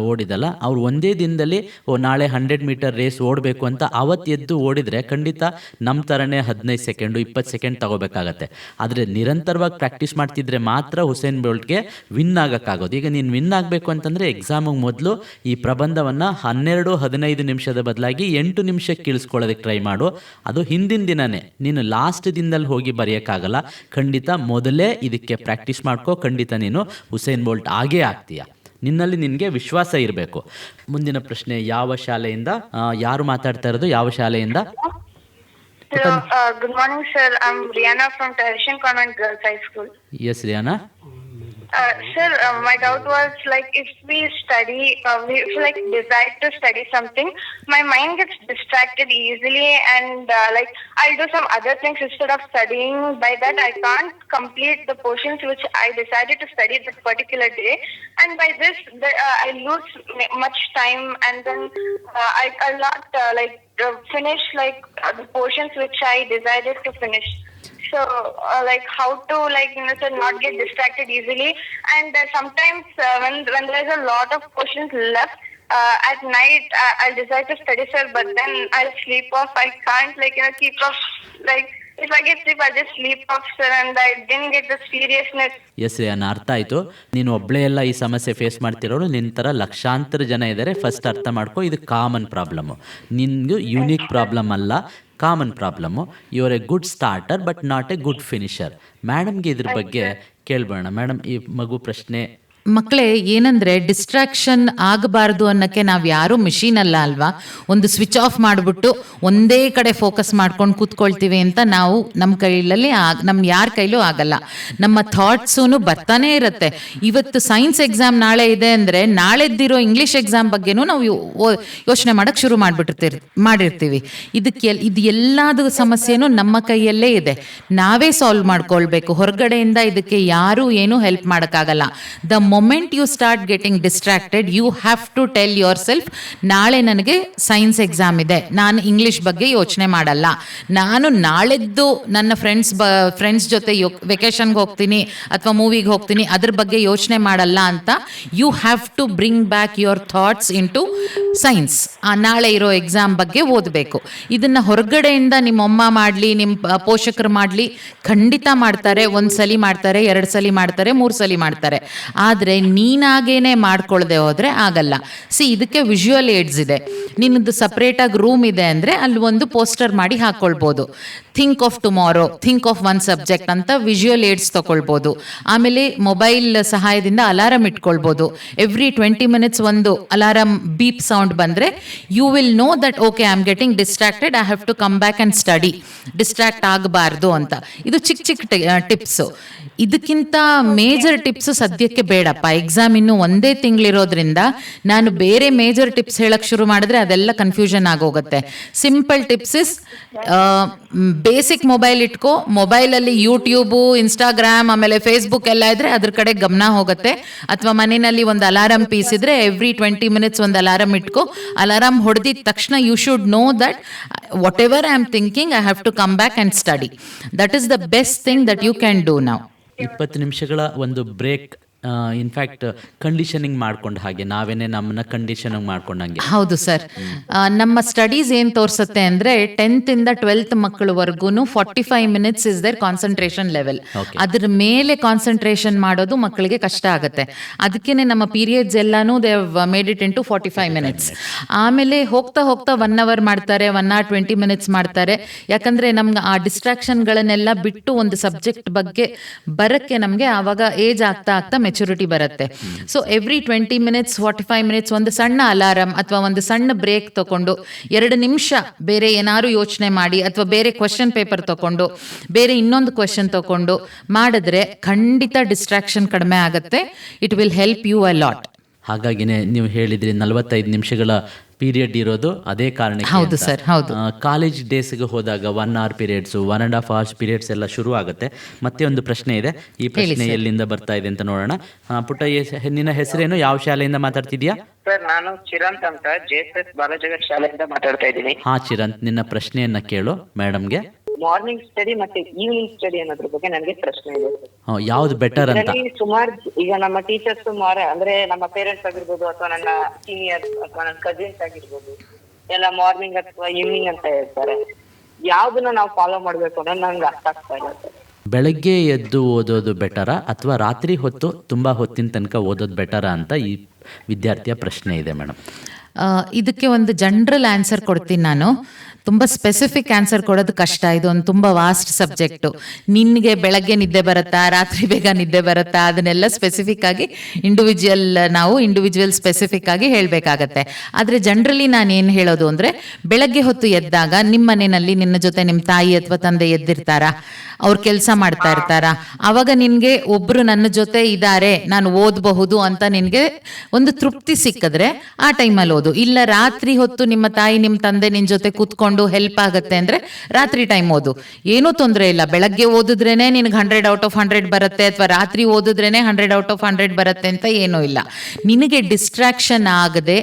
ಓಡಿದಲ್ಲ. ಅವ್ರು ಒಂದೇ ದಿನದಲ್ಲಿ ನಾಳೆ 100 meter ರೇಸ್ ಓಡಬೇಕು ಅಂತ ಅವತ್ತು ಎದ್ದು ಓಡಿದರೆ ಖಂಡಿತ ನಮ್ಮ ಥರನೇ 15 ಸೆಕೆಂಡು 20 ಸೆಕೆಂಡ್ ತಗೋಬೇಕಾಗತ್ತೆ. ಆದರೆ ನಿರಂತರವಾಗಿ ಪ್ರಾಕ್ಟೀಸ್ ಮಾಡ್ತಿದ್ರೆ ಮಾತ್ರ ಹುಸೇನ್ ಬೋಲ್ಟ್ಗೆ ವಿನ್ ಆಗೋಕ್ಕಾಗೋದು. ಈಗ ನೀನು ವಿನ್ ಆಗಬೇಕು ಅಂತಂದರೆ ಎಕ್ಸಾಮಿಗೆ ಮೊದಲು ಈ ಪ್ರಬಂಧವನ್ನು 12-15 ನಿಮಿಷದ ಬದಲಾಗಿ 8 ನಿಮಿಷಕ್ಕೆ ಇಳಿಸ್ಕೊಳ್ಳೋದಕ್ಕೆ ಟ್ರೈ ಮಾಡು. ಅದು ಹಿಂದಿನ ದಿನವೇ, ನೀನು ಲಾಸ್ಟ್ ದಿನದಲ್ಲಿ ಹೋಗಿ ಬರೆಯೋಕ್ಕಾಗಲ್ಲ. ಖಂಡಿತ ಮೊದಲೇ ಇದಕ್ಕೆ ಪ್ರಾಕ್ಟೀಸ್ ಮಾಡ್ಕೋ, ಖಂಡಿತ ನೀನು ಹುಸೇನ್ ಬೋಲ್ಟ್ ಆಗೇ ಆಗ್ತೀಯ. ನಿನ್ನಲ್ಲಿ ನಿನಗೆ ವಿಶ್ವಾಸ ಇರಬೇಕು. ಮುಂದಿನ ಪ್ರಶ್ನೆ, ಯಾವ ಶಾಲೆಯಿಂದ ಯಾರು ಮಾತಾಡ್ತಾ ಇರೋದು? ಯಾವ ಶಾಲೆಯಿಂದ? Good morning sir, I am Riyana from Teresian convent girls high school. Yes Riyana. Sir, my doubt was like if we study, if like decide to study something, my mind gets distracted easily, and like I'll do some other things instead of studying. By that, I can't complete the portions which I decided to study that particular day, and by this, I lose much time, and then I'll not finish the portions which I decided to finish. So, like how to to not get distracted easily, and sometimes when there's a lot of questions left at night, I'll decide to study, sir, but then I'll sleep off. I can't keep off. Like if I get sleep, I'll just sleep off, sir, and I didn't get the seriousness. Yes Reyan, ಅರ್ಥ ಆಯಿತು. ನೀನು ಒಬ್ಬಳೇ ಎಲ್ಲ ಈ ಸಮಸ್ಯೆ face ಮಾಡ್ತಿರೋರು, ನಿನ್ನ ಥರ ಲಕ್ಷಾಂತರ ಜನ ಇದ್ದಾರೆ. ಫಸ್ಟ್ ಅರ್ಥ ಮಾಡ್ಕೊ, ಇದು ಕಾಮನ್ ಪ್ರಾಬ್ಲಮ್ಮು, ನಿನಗೂ ಯೂನಿಕ್ ಪ್ರಾಬ್ಲಮ್ ಅಲ್ಲ, common problem. You are a good starter but not a good finisher. ಮೇಡಮ್ಗೆ ಇದ್ರ ಬಗ್ಗೆ ಕೇಳ್ಬೋಣ. ಮೇಡಮ್, ಈ ಮಗು ಪ್ರಶ್ನೆ ಮಕ್ಕಳೇ ಏನಂದರೆ ಡಿಸ್ಟ್ರಾಕ್ಷನ್ ಆಗಬಾರ್ದು ಅನ್ನೋಕ್ಕೆ ನಾವು ಯಾರೂ ಮಿಷಿನ್ ಅಲ್ಲ ಅಲ್ವಾ. ಒಂದು ಸ್ವಿಚ್ ಆಫ್ ಮಾಡಿಬಿಟ್ಟು ಒಂದೇ ಕಡೆ ಫೋಕಸ್ ಮಾಡ್ಕೊಂಡು ಕೂತ್ಕೊಳ್ತೀವಿ ಅಂತ ನಾವು ನಮ್ಮ ಕೈಯಲ್ಲಿ ನಮ್ಮ ಯಾರ ಕೈಲೂ ಆಗಲ್ಲ. ನಮ್ಮ ಥಾಟ್ಸೂ ಬರ್ತಾನೆ ಇರುತ್ತೆ. ಇವತ್ತು ಸೈನ್ಸ್ ಎಕ್ಸಾಮ್ ನಾಳೆ ಇದೆ ಅಂದರೆ ನಾಳೆದ್ದಿರೋ ಇಂಗ್ಲೀಷ್ ಎಕ್ಸಾಮ್ ಬಗ್ಗೆನೂ ನಾವು ಯೋಚನೆ ಮಾಡೋಕ್ಕೆ ಶುರು ಮಾಡಿರ್ತೀವಿ. ಇದು ಎಲ್ಲದೂ ಸಮಸ್ಯೆನೂ ನಮ್ಮ ಕೈಯಲ್ಲೇ ಇದೆ, ನಾವೇ ಸಾಲ್ವ್ ಮಾಡ್ಕೊಳ್ಬೇಕು. ಹೊರಗಡೆಯಿಂದ ಇದಕ್ಕೆ ಯಾರೂ ಏನೂ ಹೆಲ್ಪ್ ಮಾಡೋಕ್ಕಾಗಲ್ಲ. The moment you start getting distracted, you have to tell yourself, ನಾಳೆ ನನಗೆ ಸೈನ್ಸ್ ಎಕ್ಸಾಮ್ ಇದೆ, ನಾನು ಇಂಗ್ಲೀಷ್ ಬಗ್ಗೆ ಯೋಚನೆ ಮಾಡಲ್ಲ, ನಾನು ನಾಳೆದ್ದು ನನ್ನ ಫ್ರೆಂಡ್ಸ್ ಜೊತೆ ವೆಕೇಷನ್ಗೆ ಹೋಗ್ತೀನಿ ಅಥವಾ ಮೂವಿಗೆ ಹೋಗ್ತೀನಿ, ಅದ್ರ ಬಗ್ಗೆ ಯೋಚನೆ ಮಾಡಲ್ಲ ಅಂತ you have to bring back your thoughts in to science. ನಾಳೆ ಇರೋ ಎಕ್ಸಾಮ್ ಬಗ್ಗೆ ಓದಬೇಕು. ಇದನ್ನು ಹೊರಗಡೆಯಿಂದ ನಿಮ್ಮಮ್ಮ ಮಾಡಲಿ, ನಿಮ್ಮ ಪೋಷಕರು ಮಾಡಲಿ, ಖಂಡಿತ ಮಾಡ್ತಾರೆ. ಒಂದು ಸಲ ಮಾಡ್ತಾರೆ, 2 ಸಲ ಮಾಡ್ತಾರೆ, 3 ಸಲ ಮಾಡ್ತಾರೆ. ಆದರೆ ನೀನಾಗೇನೆ ಮಾಡ್ಕೊಳ್ಳದೆ ಹೋದರೆ ಆಗಲ್ಲ. ಇದಕ್ಕೆ ವಿಜುವಲ್ ಏಡ್ಸ್ ಇದೆ. ನಿನ್ನದು ಸಪ್ರೇಟಾಗಿ ರೂಮ್ ಇದೆ ಅಂದರೆ ಅಲ್ಲಿ ಒಂದು ಪೋಸ್ಟರ್ ಮಾಡಿ ಹಾಕ್ಕೊಳ್ಬೋದು. Think of tomorrow, think of one subject ಅಂತ ವಿಜುವಲ್ ಏಡ್ಸ್ ತೊಗೊಳ್ಬೋದು. ಆಮೇಲೆ ಮೊಬೈಲ್ ಸಹಾಯದಿಂದ ಅಲಾರಮ್ ಇಟ್ಕೊಳ್ಬೋದು. ಎವ್ರಿ 20 ಮಿನಿಟ್ಸ್ ಒಂದು ಅಲಾರಮ್ ಬೀಪ್ ಸೌಂಡ್ ಬಂದರೆ you will know that okay, I am getting distracted, I have to come back and study. Distract ಆಗಬಾರ್ದು ಅಂತ. ಇದು ಚಿಕ್ಕ ಚಿಕ್ಕ ಟಿಪ್ಸು. ಇದಕ್ಕಿಂತ ಮೇಜರ್ ಟಿಪ್ಸು ಸದ್ಯಕ್ಕೆ ಬೇಡಪ್ಪ. ಎಕ್ಸಾಮ್ ಇನ್ನೂ 1 ತಿಂಗಳಿರೋದ್ರಿಂದ ನಾನು ಬೇರೆ ಮೇಜರ್ ಟಿಪ್ಸ್ ಹೇಳಕ್ಕೆ ಶುರು ಮಾಡಿದ್ರೆ ಅದೆಲ್ಲ ಕನ್ಫ್ಯೂಷನ್ ಆಗೋಗುತ್ತೆ. Simple tips is basic mobile ಇಟ್ಕೋ. ಮೊಬೈಲಲ್ಲಿ ಯೂಟ್ಯೂಬು, ಇನ್ಸ್ಟಾಗ್ರಾಮ್, ಆಮೇಲೆ ಫೇಸ್ಬುಕ್ ಎಲ್ಲ ಇದ್ರೆ ಅದ್ರ ಕಡೆ ಗಮನ ಹೋಗುತ್ತೆ. ಅಥವಾ ಮನೆಯಲ್ಲಿ ಒಂದು ಅಲಾರಮ್ ಪೀಸ್ ಇದ್ರೆ ಎವ್ರಿ 20 ಮಿನಿಟ್ಸ್ ಒಂದು ಅಲಾರಮ್ ಇಟ್ಕೋ. ಅಲಾರಮ್ ಹೊಡೆದಿದ ತಕ್ಷಣ you should know that whatever I am thinking, I have to come back and study. That is the best thing that you can do now. 20 ನಿಮಿಷಗಳ ಒಂದು break, in fact conditioning ಮಾಡ್ಕೊಂಡು, ಹಾಗೆ ನಾವೇನೇ ನಮ್ಮನ್ನ conditioning ಮಾಡ್ಕೊಂಡಂಗೆ. ಹೌದು sir. ನಮ್ಮ studies ಏನು ತೋರಿಸುತ್ತೆ ಅಂದರೆ 10th ಇಂದ 12th ಮಕ್ಕಳವರೆಗೂ 45 minutes is their concentration level. ಅದ್ರ ಮೇಲೆ ಕಾನ್ಸಂಟ್ರೇಷನ್ ಮಾಡೋದು ಮಕ್ಕಳಿಗೆ ಕಷ್ಟ ಆಗುತ್ತೆ. ಅದಕ್ಕೇ ನಮ್ಮ ಪೀರಿಯಡ್ಸ್ ಎಲ್ಲಾನು they made it in to 45 minutes. ಆಮೇಲೆ ಹೋಗ್ತಾ ಹೋಗ್ತಾ 1 hour ಮಾಡ್ತಾರೆ, 1 hour 20 ಮಿನಿಟ್ಸ್ ಮಾಡ್ತಾರೆ. ಯಾಕಂದರೆ ನಮ್ಗೆ ಆ ಡಿಸ್ಟ್ರಾಕ್ಷನ್ಗಳನ್ನೆಲ್ಲ ಬಿಟ್ಟು ಒಂದು ಸಬ್ಜೆಕ್ಟ್ ಬಗ್ಗೆ ಬರೋಕ್ಕೆ ನಮಗೆ ಆವಾಗ ಏಜ್ ಆಗ್ತಾ ಆಗ್ತಾ ಮೆಚುರಿಟಿ ಬರುತ್ತೆ. ಸೊ ಎವ್ರಿ 20 ಮಿನಿಟ್ಸ್ 45 ಮಿನಿಟ್ಸ್ ಒಂದು ಸಣ್ಣ ಅಲಾರಮ್ ಅಥವಾ ಒಂದು ಸಣ್ಣ ಬ್ರೇಕ್ ತಗೊಂಡು 2 ನಿಮಿಷ ಬೇರೆ ಏನಾದ್ರು ಯೋಚನೆ ಮಾಡಿ, ಅಥವಾ ಬೇರೆ ಕ್ವೆಶ್ಚನ್ ಪೇಪರ್ ತಗೊಂಡು ಬೇರೆ ಇನ್ನೊಂದು ಕ್ವೆಶ್ಚನ್ ತಗೊಂಡು ಮಾಡಿದ್ರೆ ಖಂಡಿತ ಡಿಸ್ಟ್ರಾಕ್ಷನ್ ಕಡಿಮೆ ಆಗುತ್ತೆ. It will help you a lot. ಹಾಗಾಗಿನೇ ನೀವು ಹೇಳಿದ್ರಿ 45 ನಿಮಿಷಗಳ ಪೀರಿಯಡ್ ಇರೋದು ಅದೇ ಕಾರಣಕ್ಕೆ. ಹೌದು ಸರ್, ಹೌದು. ಕಾಲೇಜ್ ಡೇಸ್ಗೆ ಹೋದಾಗ 1 hour ಪೀರಿಯಡ್ಸು, 1.5 hours ಪೀರಿಯಡ್ಸ್ ಎಲ್ಲ ಶುರು ಆಗುತ್ತೆ. ಮತ್ತೆ ಒಂದು ಪ್ರಶ್ನೆ ಇದೆ, ಈ ಪ್ರಶ್ನೆ ಎಲ್ಲಿಂದ ಬರ್ತಾ ಇದೆ ಅಂತ ನೋಡೋಣ. ಪುಟ್ಟ, ನಿನ್ನ ಹೆಸರೇನು, ಯಾವ ಶಾಲೆಯಿಂದ ಮಾತಾಡ್ತಿದ್ಯಾ? ಸರ್, ನಾನು ಚಿರಂತ್ ಅಂತ JSS ಬಾಲಜಗತ್ ಶಾಲೆಯಿಂದ ಮಾತಾಡ್ತಾ ಇದ್ದೀನಿ. ಹಾ ಚಿರಂತ್, ನಿನ್ನ ಪ್ರಶ್ನೆಯನ್ನ ಕೇಳು ಮೇಡಮ್ಗೆ. ಮಾರ್ನಿಂಗ್ ಸ್ಟಡಿ ಮತ್ತೆ ಈವ್ನಿಂಗ್ ಸ್ಟಡಿ ಅನ್ನೋದ್ರ ಬಗ್ಗೆ ನನಗೆ ಪ್ರಶ್ನೆ ಇದೆ. ಯಾವ್ದು ಬೆಟರ್ ಅಂತ? ಸುಮಾರು ಈಗ ನಮ್ಮ ಟೀಚರ್ಸ್ ಅಂದ್ರೆ ನಮ್ಮ ಪೇರೆಂಟ್ಸ್ ಆಗಿರ್ಬೋದು, ಅಥವಾ ನನ್ನ ಸೀನಿಯರ್ಸ್ ಅಥವಾ ನನ್ನ ಕಸಿನ್ಸ್ ಆಗಿರ್ಬೋದು, ಎಲ್ಲ ಮಾರ್ನಿಂಗ್ ಅಥವಾ ಈವ್ನಿಂಗ್ ಅಂತ ಹೇಳ್ತಾರೆ. ಯಾವ್ದನ್ನ ನಾವು ಫಾಲೋ ಮಾಡ್ಬೇಕು ಅನ್ನೋದು ನಂಗೆ ಅರ್ಥ ಆಗ್ತಾ ಇಲ್ಲ ಸರ್. ಬೆಳಗ್ಗೆ ಎದ್ದು ಓದೋದು ಬೆಟರಾ ಅಥವಾ ರಾತ್ರಿ ಹೊತ್ತು ತುಂಬ ಹೊತ್ತಿನ ತನಕ ಓದೋದು ಬೆಟರಾ ಅಂತ ಈ ವಿದ್ಯಾರ್ಥಿಯ ಪ್ರಶ್ನೆ ಇದೆ ಮೇಡಮ್. ಇದಕ್ಕೆ ಒಂದು ಜನರಲ್ ಆನ್ಸರ್ ಕೊಡ್ತೀನಿ ನಾನು. ತುಂಬ ಸ್ಪೆಸಿಫಿಕ್ ಆನ್ಸರ್ ಕೊಡೋದು ಕಷ್ಟ. ಇದೊಂದು ತುಂಬ ವಾಸ್ಟ್ ಸಬ್ಜೆಕ್ಟು. ನಿನಗೆ ಬೆಳಗ್ಗೆ ನಿದ್ದೆ ಬರುತ್ತಾ, ರಾತ್ರಿ ಬೇಗ ನಿದ್ದೆ ಬರುತ್ತಾ, ಅದನ್ನೆಲ್ಲ ಸ್ಪೆಸಿಫಿಕ್ ಆಗಿ ಇಂಡಿವಿಜುವಲ್ ಸ್ಪೆಸಿಫಿಕ್ ಆಗಿ ಹೇಳಬೇಕಾಗತ್ತೆ. ಆದರೆ ಜನರಲಿ ನಾನು ಏನು ಹೇಳೋದು ಅಂದರೆ, ಬೆಳಗ್ಗೆ ಹೊತ್ತು ಎದ್ದಾಗ ನಿಮ್ಮ ಮನೆಯಲ್ಲಿ ನಿನ್ನ ಜೊತೆ ನಿಮ್ಮ ತಾಯಿ ಅಥವಾ ತಂದೆ ಎದ್ದಿರ್ತಾರಾ, ಅವ್ರು ಕೆಲಸ ಮಾಡ್ತಾ ಇರ್ತಾರ, ಅವಾಗ ನಿನಗೆ ಒಬ್ರು ನನ್ನ ಜೊತೆ ಇದ್ದಾರೆ, ನಾನು ಓದಬಹುದು ಅಂತ ನಿನಗೆ ಒಂದು ತೃಪ್ತಿ ಸಿಕ್ಕಿದ್ರೆ ಆ ಟೈಮಲ್ಲಿ ಓದು. ಇಲ್ಲ ರಾತ್ರಿ ಹೊತ್ತು ನಿಮ್ಮ ತಾಯಿ ನಿಮ್ಮ ತಂದೆ ನಿನ್ನ ಜೊತೆ ಕೂತ್ಕೊಂಡು ಹೆಲ್ಪ್ ಆಗುತ್ತೆ ಅಂದರೆ ರಾತ್ರಿ ಟೈಮ್ ಓದು, ಏನೂ ತೊಂದರೆ ಇಲ್ಲ. ಬೆಳಗ್ಗೆ ಓದಿದ್ರೇನೆ ನಿನಗೆ 100/100 ಬರುತ್ತೆ, ಅಥವಾ ರಾತ್ರಿ ಓದಿದ್ರೇನೆ 100/100 ಬರುತ್ತೆ ಅಂತ ಏನೂ ಇಲ್ಲ. ನಿನಗೆ ಡಿಸ್ಟ್ರಾಕ್ಷನ್ ಆಗದೆ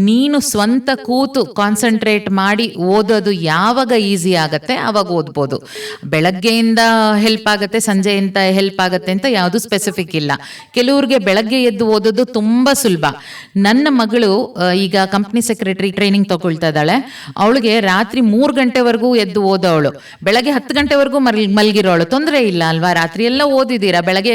ನೀನು ಸ್ವಂತ ಕೂತು ಕಾನ್ಸಂಟ್ರೇಟ್ ಮಾಡಿ ಓದೋದು ಯಾವಾಗ ಈಸಿ ಆಗುತ್ತೆ ಆವಾಗ ಓದ್ಬೋದು. ಬೆಳಗ್ಗೆಯಿಂದ ಹೆಲ್ಪ್ ಆಗುತ್ತೆ, ಸಂಜೆಯಿಂದ ಹೆಲ್ಪ್ ಆಗುತ್ತೆ ಅಂತ ಯಾವುದು ಸ್ಪೆಸಿಫಿಕ್ ಇಲ್ಲ. ಕೆಲವ್ರಿಗೆ ಬೆಳಗ್ಗೆ ಎದ್ದು ಓದೋದು ತುಂಬ ಸುಲಭ. ನನ್ನ ಮಗಳು ಈಗ ಕಂಪ್ನಿ ಸೆಕ್ರೆಟರಿ ಟ್ರೈನಿಂಗ್ ತಗೊಳ್ತಾ ಇದ್ದಾಳೆ. ಅವಳಿಗೆ ರಾತ್ರಿ 3 ಗಂಟೆವರೆಗೂ ಎದ್ದು ಓದೋವಳು, ಬೆಳಗ್ಗೆ 10 ಗಂಟೆವರೆಗೂ ಮಲಗಿರೋಳು. ತೊಂದರೆ ಇಲ್ಲ ಅಲ್ವಾ, ರಾತ್ರಿ ಎಲ್ಲ ಓದಿದ್ದೀರಾ, ಬೆಳಗ್ಗೆ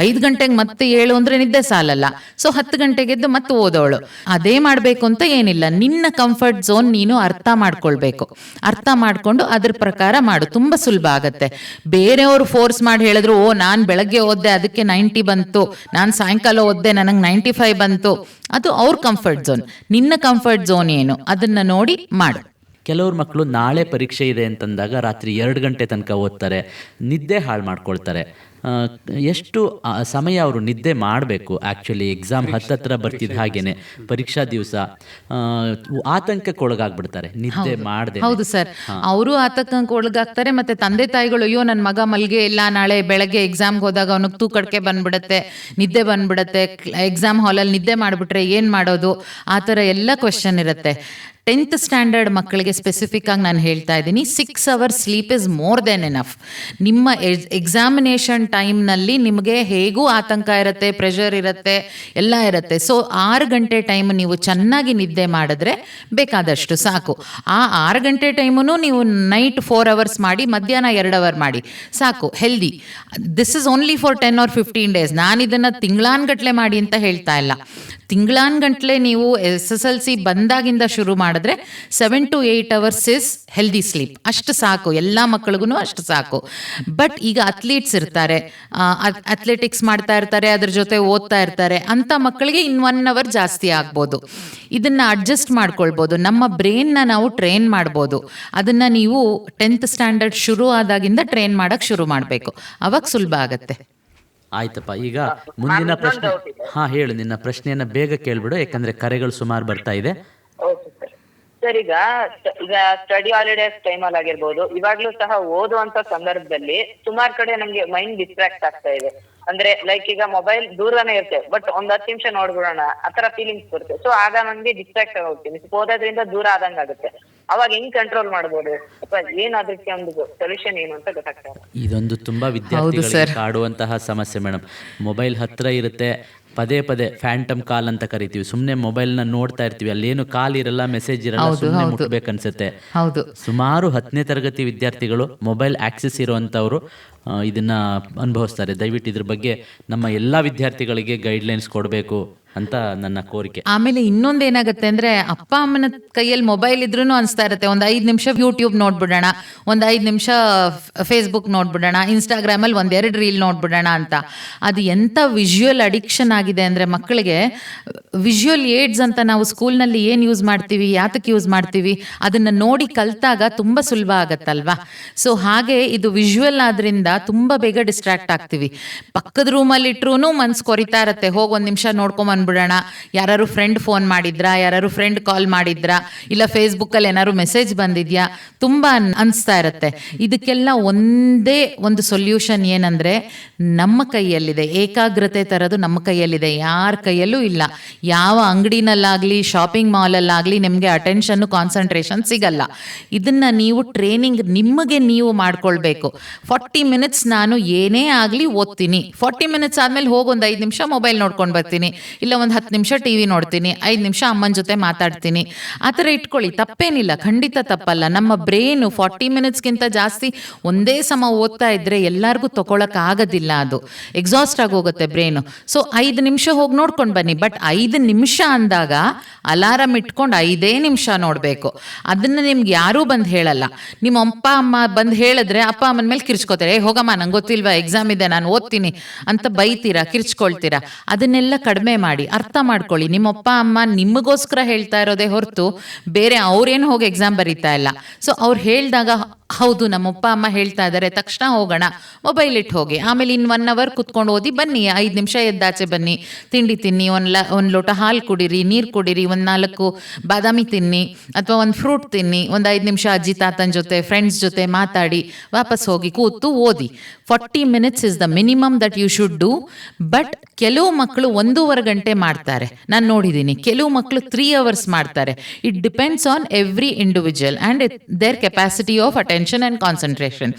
5 ಗಂಟೆಗೆ ಮತ್ತೆ ಏಳು ಅಂದರೆ ನಿದ್ದೆ ಸಾಲಲ್ಲ. ಸೊ 10 ಗಂಟೆಗೆ ಎದ್ದು ಮತ್ತೆ ಓದೋಳು. ಅದೇ ಮಾಡಬೇಕು ಅಂತ ಏನಿಲ್ಲ, ನಿನ್ನ ಕಂಫರ್ಟ್ ಝೋನ್ ನೀನು ಅರ್ಥ ಮಾಡ್ಕೊಳ್ಬೇಕು. ಅರ್ಥ ಮಾಡ್ಕೊಂಡು ಅದ್ರ ಪ್ರಕಾರ ಮಾಡು, ತುಂಬ ಸುಲಭ ಆಗತ್ತೆ. ಬೇರೆಯವರು ಫೋರ್ಸ್ ಮಾಡಿ ಹೇಳಿದ್ರು, ಓ ನಾನು ಬೆಳಗ್ಗೆ ಓದ್ದೆ ಅದಕ್ಕೆ 90 ಬಂತು, ನಾನು ಸಾಯಂಕಾಲ ಓದ್ದೆ ನನಗೆ 95 ಬಂತು, ಅದು ಅವ್ರ ಕಂಫರ್ಟ್ ಝೋನ್. ನಿನ್ನ ಕಂಫರ್ಟ್ ಝೋನ್ ಏನು ಅದನ್ನ ನೋಡಿ ಮಾಡು. ಕೆಲವ್ರ ಮಕ್ಕಳು ನಾಳೆ ಪರೀಕ್ಷೆ ಇದೆ ಅಂತಂದಾಗ ರಾತ್ರಿ 2 ಗಂಟೆ ತನಕ ಓದ್ತಾರೆ, ನಿದ್ದೆ ಹಾಳು ಮಾಡ್ಕೊಳ್ತಾರೆ. ಎಷ್ಟು ಸಮಯ ಅವರು ನಿದ್ದೆ ಮಾಡಬೇಕು? ಆ್ಯಕ್ಚುಲಿ ಎಕ್ಸಾಮ್ ಹತ್ತತ್ರ ಬರ್ತಿದ್ದ ಹಾಗೇನೆ ಪರೀಕ್ಷಾ ದಿವಸ ಆತಂಕಕ್ಕೆ ಒಳಗಾಗ್ಬಿಡ್ತಾರೆ ನಿದ್ದೆ ಮಾಡದೆ. ಹೌದು ಸರ್, ಅವರು ಆತಂಕಕ್ಕೆ ಒಳಗಾಗ್ತಾರೆ. ಮತ್ತೆ ತಂದೆ ತಾಯಿಗಳು, ಅಯ್ಯೋ ನನ್ನ ಮಗ ಮಲ್ಗೆ ಇಲ್ಲ, ನಾಳೆ ಬೆಳಗ್ಗೆ ಎಕ್ಸಾಮ್ಗೆ ಹೋದಾಗ ಅವನಿಗೆ ತೂಕಡಿಕೆ ಬಂದ್ಬಿಡುತ್ತೆ, ನಿದ್ದೆ ಬಂದ್ಬಿಡುತ್ತೆ, ಎಕ್ಸಾಮ್ ಹಾಲಲ್ಲಿ ನಿದ್ದೆ ಮಾಡಿಬಿಟ್ರೆ ಏನು ಮಾಡೋದು, ಆ ಥರ ಎಲ್ಲ ಕ್ವೆಶ್ಚನ್ ಇರುತ್ತೆ. 10th ಸ್ಟ್ಯಾಂಡರ್ಡ್ ಮಕ್ಕಳಿಗೆ ಸ್ಪೆಸಿಫಿಕ್ ಆಗಿ ನಾನು ಹೇಳ್ತಾ ಇದ್ದೀನಿ, 6 hours sleep is more than enough. ನಿಮ್ಮ ಎಕ್ಸಾಮಿನೇಷನ್ ಟೈಮ್ನಲ್ಲಿ ನಿಮಗೆ ಹೇಗೂ ಆತಂಕ ಇರುತ್ತೆ, ಪ್ರೆಷರ್ ಇರುತ್ತೆ, ಎಲ್ಲ ಇರುತ್ತೆ. ಸೊ 6 ಗಂಟೆ ಟೈಮ್ ನೀವು ಚೆನ್ನಾಗಿ ನಿದ್ದೆ ಮಾಡಿದ್ರೆ ಬೇಕಾದಷ್ಟು ಸಾಕು. ಆ 6 ಗಂಟೆ ಟೈಮು ನೀವು ನೈಟ್ 4 hours ಮಾಡಿ, ಮಧ್ಯಾಹ್ನ 2 hour ಮಾಡಿ ಸಾಕು, healthy. This is only for 10 or 15 days. ನಾನು ಇದನ್ನು ತಿಂಗಳಾನ್ಗಟ್ಲೆ ಮಾಡಿ ಅಂತ ಹೇಳ್ತಾ ಇಲ್ಲ. ತಿಂಗಳಾನ್ಗಂಟ್ಲೆ ನೀವು SSLC ಬಂದಾಗಿಂದ ಶುರು ಮಾಡಿದ್ರೆ 7 to 8 hours is healthy sleep. ಅಷ್ಟು ಸಾಕು, ಎಲ್ಲ ಮಕ್ಕಳಿಗೂ ಅಷ್ಟು ಸಾಕು. ಬಟ್ ಈಗ ಅಥ್ಲೀಟ್ಸ್ ಇರ್ತಾರೆ, ಅಥ್ಲೆಟಿಕ್ಸ್ ಮಾಡ್ತಾ ಇರ್ತಾರೆ, ಅದ್ರ ಜೊತೆ ಓದ್ತಾ ಇರ್ತಾರೆ, ಅಂಥ ಮಕ್ಕಳಿಗೆ ಇನ್ನು 1 hour ಜಾಸ್ತಿ ಆಗ್ಬೋದು. ಇದನ್ನು ಅಡ್ಜಸ್ಟ್ ಮಾಡ್ಕೊಳ್ಬೋದು. ನಮ್ಮ ಬ್ರೈನ್ನ ನಾವು ಟ್ರೈನ್ ಮಾಡ್ಬೋದು. ಅದನ್ನು ನೀವು 10th ಸ್ಟ್ಯಾಂಡರ್ಡ್ ಶುರು ಆದಾಗಿಂದ ಟ್ರೈನ್ ಮಾಡೋಕ್ಕೆ ಶುರು ಮಾಡಬೇಕು, ಅವಾಗ ಸುಲಭ ಆಗತ್ತೆ. ಆಯ್ತಪ್ಪ, ಈಗ ಮುಂದಿನ ಪ್ರಶ್ನೆ. ಹೇಳು, ನಿನ್ನ ಪ್ರಶ್ನೆಯನ್ನ ಬೇಗ ಕೇಳ್ಬಿಡು, ಯಾಕಂದ್ರೆ ಕರೆಗಳು ಸುಮಾರು ಬರ್ತಾ ಇದೆ. ಓಕೆ ಸರ್, ಈಗ ಸ್ಟಡಿ ಹಾಲಿಡೇಸ್ ಟೈಮಲ್ಲಿ ಆಗಿರ್ಬೋದು, ಇವಾಗ್ಲೂ ಸಹ ಓದುವಂತ ಸಂದರ್ಭದಲ್ಲಿ ಸುಮಾರು ಕಡೆ ನಮ್ಗೆ ಮೈಂಡ್ ಡಿಸ್ಟ್ರಾಕ್ಟ್ ಆಗ್ತಾ ಇದೆ. ಅಂದ್ರೆ ಲೈಕ್ ಈಗ ಮೊಬೈಲ್ ದೂರನೇ ಇರುತ್ತೆ, ಬಟ್ 10 ನಿಮಿಷ ನೋಡ್ಬಿಡೋಣ ಆತರ ಫೀಲಿಂಗ್ಸ್ ಬರುತ್ತೆ. ಸೊ ಆಗ ನಮ್ಗೆ ಡಿಸ್ಟ್ರಾಕ್ಟ್ ಆಗಿ ಹೋಗ್ತೀನಿ, ಓದೋದ್ರಿಂದ ದೂರ ಆದಂಗ ಆಗುತ್ತೆ. ಅವಾಗ ಹೆಂಗ್ ಕಂಟ್ರೋಲ್ ಮಾಡ್ಬೋದು, ಅಥವಾ ಏನ್ ಅದಕ್ಕೆ ಒಂದು ಸೊಲ್ಯೂಷನ್ ಏನು ಅಂತ ಗೊತ್ತಾಗ್ತದೆ. ಇದೊಂದು ತುಂಬಾ ವಿದ್ಯಾರ್ಥಿಗಳಿಗೆ ಕಾಡುವಂತಹ ಸಮಸ್ಯೆ ಮೇಡಮ್. ಮೊಬೈಲ್ ಹತ್ರ ಇರುತ್ತೆ, ಪದೇ ಪದೇ ಫ್ಯಾಂಟಮ್ ಕಾಲ್ ಅಂತ ಕರಿತೀವಿ. ಸುಮ್ಮನೆ ಮೊಬೈಲ್ನ ನೋಡ್ತಾ ಇರ್ತೀವಿ, ಅಲ್ಲೇನು ಕಾಲ್ ಇರಲ್ಲ, ಮೆಸೇಜ್ ಇರಲ್ಲ, ಸುಮ್ಮನೆ ಮುಟ್ಬೇಕನ್ಸುತ್ತೆ. ಸುಮಾರು 10ನೇ ತರಗತಿ ವಿದ್ಯಾರ್ಥಿಗಳು, ಮೊಬೈಲ್ ಆಕ್ಸೆಸ್ ಇರುವಂಥವ್ರು ಇದನ್ನ ಅನುಭವಿಸ್ತಾರೆ. ದಯವಿಟ್ಟು ಇದ್ರ ಬಗ್ಗೆ ನಮ್ಮ ಎಲ್ಲ ವಿದ್ಯಾರ್ಥಿಗಳಿಗೆ ಗೈಡ್ಲೈನ್ಸ್ ಕೊಡಬೇಕು ಅಂತ ನನ್ನ ಕೋರಿಕೆ. ಆಮೇಲೆ ಇನ್ನೊಂದು ಏನಾಗುತ್ತೆ ಅಂದರೆ, ಅಪ್ಪ ಅಮ್ಮನ ಕೈಯಲ್ಲಿ ಮೊಬೈಲ್ ಇದ್ರೂ ಅನಿಸ್ತಾ ಇರುತ್ತೆ, ಒಂದು 5 ನಿಮಿಷ ಯೂಟ್ಯೂಬ್ ನೋಡ್ಬಿಡೋಣ, ಒಂದು 5 ನಿಮಿಷ ಫೇಸ್ಬುಕ್ ನೋಡ್ಬಿಡೋಣ, ಇನ್ಸ್ಟಾಗ್ರಾಮಲ್ಲಿ 1-2 ರೀಲ್ ನೋಡ್ಬಿಡೋಣ ಅಂತ. ಅದು ಎಂಥ ವಿಜುವಲ್ ಅಡಿಕ್ಷನ್ ಆಗಿದೆ ಅಂದರೆ ಮಕ್ಕಳಿಗೆ. ವಿಜುವಲ್ ಏಡ್ಸ್ ಅಂತ ನಾವು ಸ್ಕೂಲ್ನಲ್ಲಿ ಏನು ಯೂಸ್ ಮಾಡ್ತೀವಿ, ಯಾತಕ್ಕೆ ಯೂಸ್ ಮಾಡ್ತೀವಿ, ಅದನ್ನು ನೋಡಿ ಕಲಿತಾಗ ತುಂಬ ಸುಲಭ ಆಗತ್ತಲ್ವಾ. ಸೊ ಹಾಗೆ ಇದು ವಿಜುವಲ್ ಆದ್ರಿಂದ ತುಂಬ ಬೇಗ ಡಿಸ್ಟ್ರಾಕ್ಟ್ ಆಗ್ತೀವಿ. ಪಕ್ಕದ ರೂಮಲ್ಲಿ ಇಟ್ರೂ ಮನ್ಸು ಕೊರಿತಾ ಇರುತ್ತೆ, ಹೋಗಿ 1 ನಿಮಿಷ ನೋಡ್ಕೊಂಬಂದ್ಬಿಡೋಣ, ಯಾರು ಫ್ರೆಂಡ್ ಫೋನ್ ಮಾಡಿದ್ರಾ, ಯಾರು ಫ್ರೆಂಡ್ ಕಾಲ್ ಮಾಡಿದ್ರಾ, ಇಲ್ಲ ಫೇಸ್ಬುಕ್ಕಲ್ಲಿ ಏನಾದ್ರು ಮೆಸೇಜ್ ಬಂದಿದ್ಯಾ, ತುಂಬ ಅನಿಸ್ತಾ ಇರುತ್ತೆ. ಇದಕ್ಕೆಲ್ಲ ಒಂದೇ ಒಂದು ಸೊಲ್ಯೂಷನ್ ಏನಂದರೆ, ನಮ್ಮ ಕೈಯಲ್ಲಿದೆ, ಏಕಾಗ್ರತೆ ತರೋದು ನಮ್ಮ ಕೈಯಲ್ಲಿದೆ, ಯಾರ ಕೈಯಲ್ಲೂ ಇಲ್ಲ. ಯಾವ ಅಂಗಡಿನಲ್ಲಾಗಲಿ ಶಾಪಿಂಗ್ ಮಾಲಲ್ಲಾಗಲಿ ನಿಮಗೆ ಅಟೆನ್ಷನ್ನು ಕಾನ್ಸಂಟ್ರೇಷನ್ ಸಿಗಲ್ಲ. ಇದನ್ನು ನೀವು ಟ್ರೈನಿಂಗ್ ನಿಮಗೆ ನೀವು ಮಾಡ್ಕೊಳ್ಬೇಕು. 40 minutes ನಾನು ಏನೇ ಆಗಲಿ ಓದ್ತೀನಿ, 40 minutes ಆದಮೇಲೆ ಹೋಗಿ ಒಂದು 5 ನಿಮಿಷ ಮೊಬೈಲ್ ನೋಡ್ಕೊಂಡು ಬರ್ತೀನಿ, ಇಲ್ಲ ಇಲ್ಲ ಒಂದು 10 ನಿಮಿಷ ಟಿ ವಿ ನೋಡ್ತೀನಿ, 5 ನಿಮಿಷ ಅಮ್ಮನ ಜೊತೆ ಮಾತಾಡ್ತೀನಿ, ಆ ಥರ ಇಟ್ಕೊಳ್ಳಿ. ತಪ್ಪೇನಿಲ್ಲ, ಖಂಡಿತ ತಪ್ಪಲ್ಲ. ನಮ್ಮ ಬ್ರೈನು 40 ಮಿನಿಟ್ಸ್ಗಿಂತ ಜಾಸ್ತಿ ಒಂದೇ ಸಮ ಓದ್ತಾ ಇದ್ದರೆ ಎಲ್ಲರಿಗೂ ತೊಗೊಳಕ್ಕಾಗೋದಿಲ್ಲ, ಅದು ಎಕ್ಸಾಸ್ಟ್ ಆಗೋಗುತ್ತೆ ಬ್ರೈನು. ಸೊ 5 ನಿಮಿಷ ಹೋಗಿ ನೋಡ್ಕೊಂಡು ಬನ್ನಿ. ಬಟ್ 5 ನಿಮಿಷ ಅಂದಾಗ ಅಲಾರಮ್ ಇಟ್ಕೊಂಡು 5 ನಿಮಿಷ ನೋಡಬೇಕು. ಅದನ್ನು ನಿಮ್ಗೆ ಯಾರೂ ಬಂದು ಹೇಳಲ್ಲ. ನಿಮ್ಮ ಅಪ್ಪ ಅಮ್ಮ ಬಂದು ಹೇಳಿದ್ರೆ ಅಪ್ಪ ಅಮ್ಮನ ಮೇಲೆ ಕಿರ್ಚ್ಕೋತಾರೆ, ಹೋಗಮ್ಮ ನಂಗೆ ಗೊತ್ತಿಲ್ವಾ, ಎಕ್ಸಾಮ್ ಇದೆ ನಾನು ಓದ್ತೀನಿ ಅಂತ ಬೈತೀರಾ, ಕಿರ್ಚ್ಕೊಳ್ತೀರಾ. ಅದನ್ನೆಲ್ಲ ಕಡಿಮೆ ಮಾಡಿ, ಅರ್ಥ ಮಾಡ್ಕೊಳ್ಳಿ. ನಿಮ್ಮ ಅಪ್ಪ ಅಮ್ಮ ನಿಮಗೋಸ್ಕರ ಹೇಳ್ತಾ ಇರೋದೇ ಹೊರತು ಬೇರೆ ಅವ್ರೇನು ಹೋಗಿ ಎಕ್ಸಾಮ್ ಬರೀತಾ ಇಲ್ಲ. ಸೊ ಅವ್ರು ಹೇಳಿದಾಗ ಹೌದು ನಮ್ಮಪ್ಪ ಅಮ್ಮ ಹೇಳ್ತಾ ಇದ್ದಾರೆ, ತಕ್ಷಣ ಹೋಗೋಣ, ಮೊಬೈಲ್ ಇಟ್ಟು ಹೋಗಿ, ಆಮೇಲೆ ಇನ್ನು 1 ಅವರ್ ಕುತ್ಕೊಂಡು ಓದಿ ಬನ್ನಿ, 5 ನಿಮಿಷ ಎದ್ದಾಚೆ ಬನ್ನಿ, ತಿಂಡಿ ತಿನ್ನಿ, ಒಂದು ಲೋಟ ಹಾಲು ಕುಡೀರಿ, ನೀರು ಕುಡೀರಿ, 4 ಬಾದಾಮಿ ತಿನ್ನಿ ಅಥವಾ ಒಂದು ಫ್ರೂಟ್ ತಿನ್ನಿ, ಒಂದು 5 ನಿಮಿಷ ಅಜ್ಜಿ ತಾತನ ಜೊತೆ ಫ್ರೆಂಡ್ಸ್ ಜೊತೆ ಮಾತಾಡಿ ವಾಪಸ್ ಹೋಗಿ ಕೂತು ಓದಿ. 40 minutes is the minimum that you should do. But ಕೆಲವು ಮಕ್ಕಳು 1.5 ಗಂಟೆ ಮಾಡ್ತಾರೆ, ನಾನು ನೋಡಿದ್ದೀನಿ. ಕೆಲವು ಮಕ್ಕಳು 3 ಅವರ್ಸ್ ಮಾಡ್ತಾರೆ. It depends on every individual and their capacity of attention and concentration.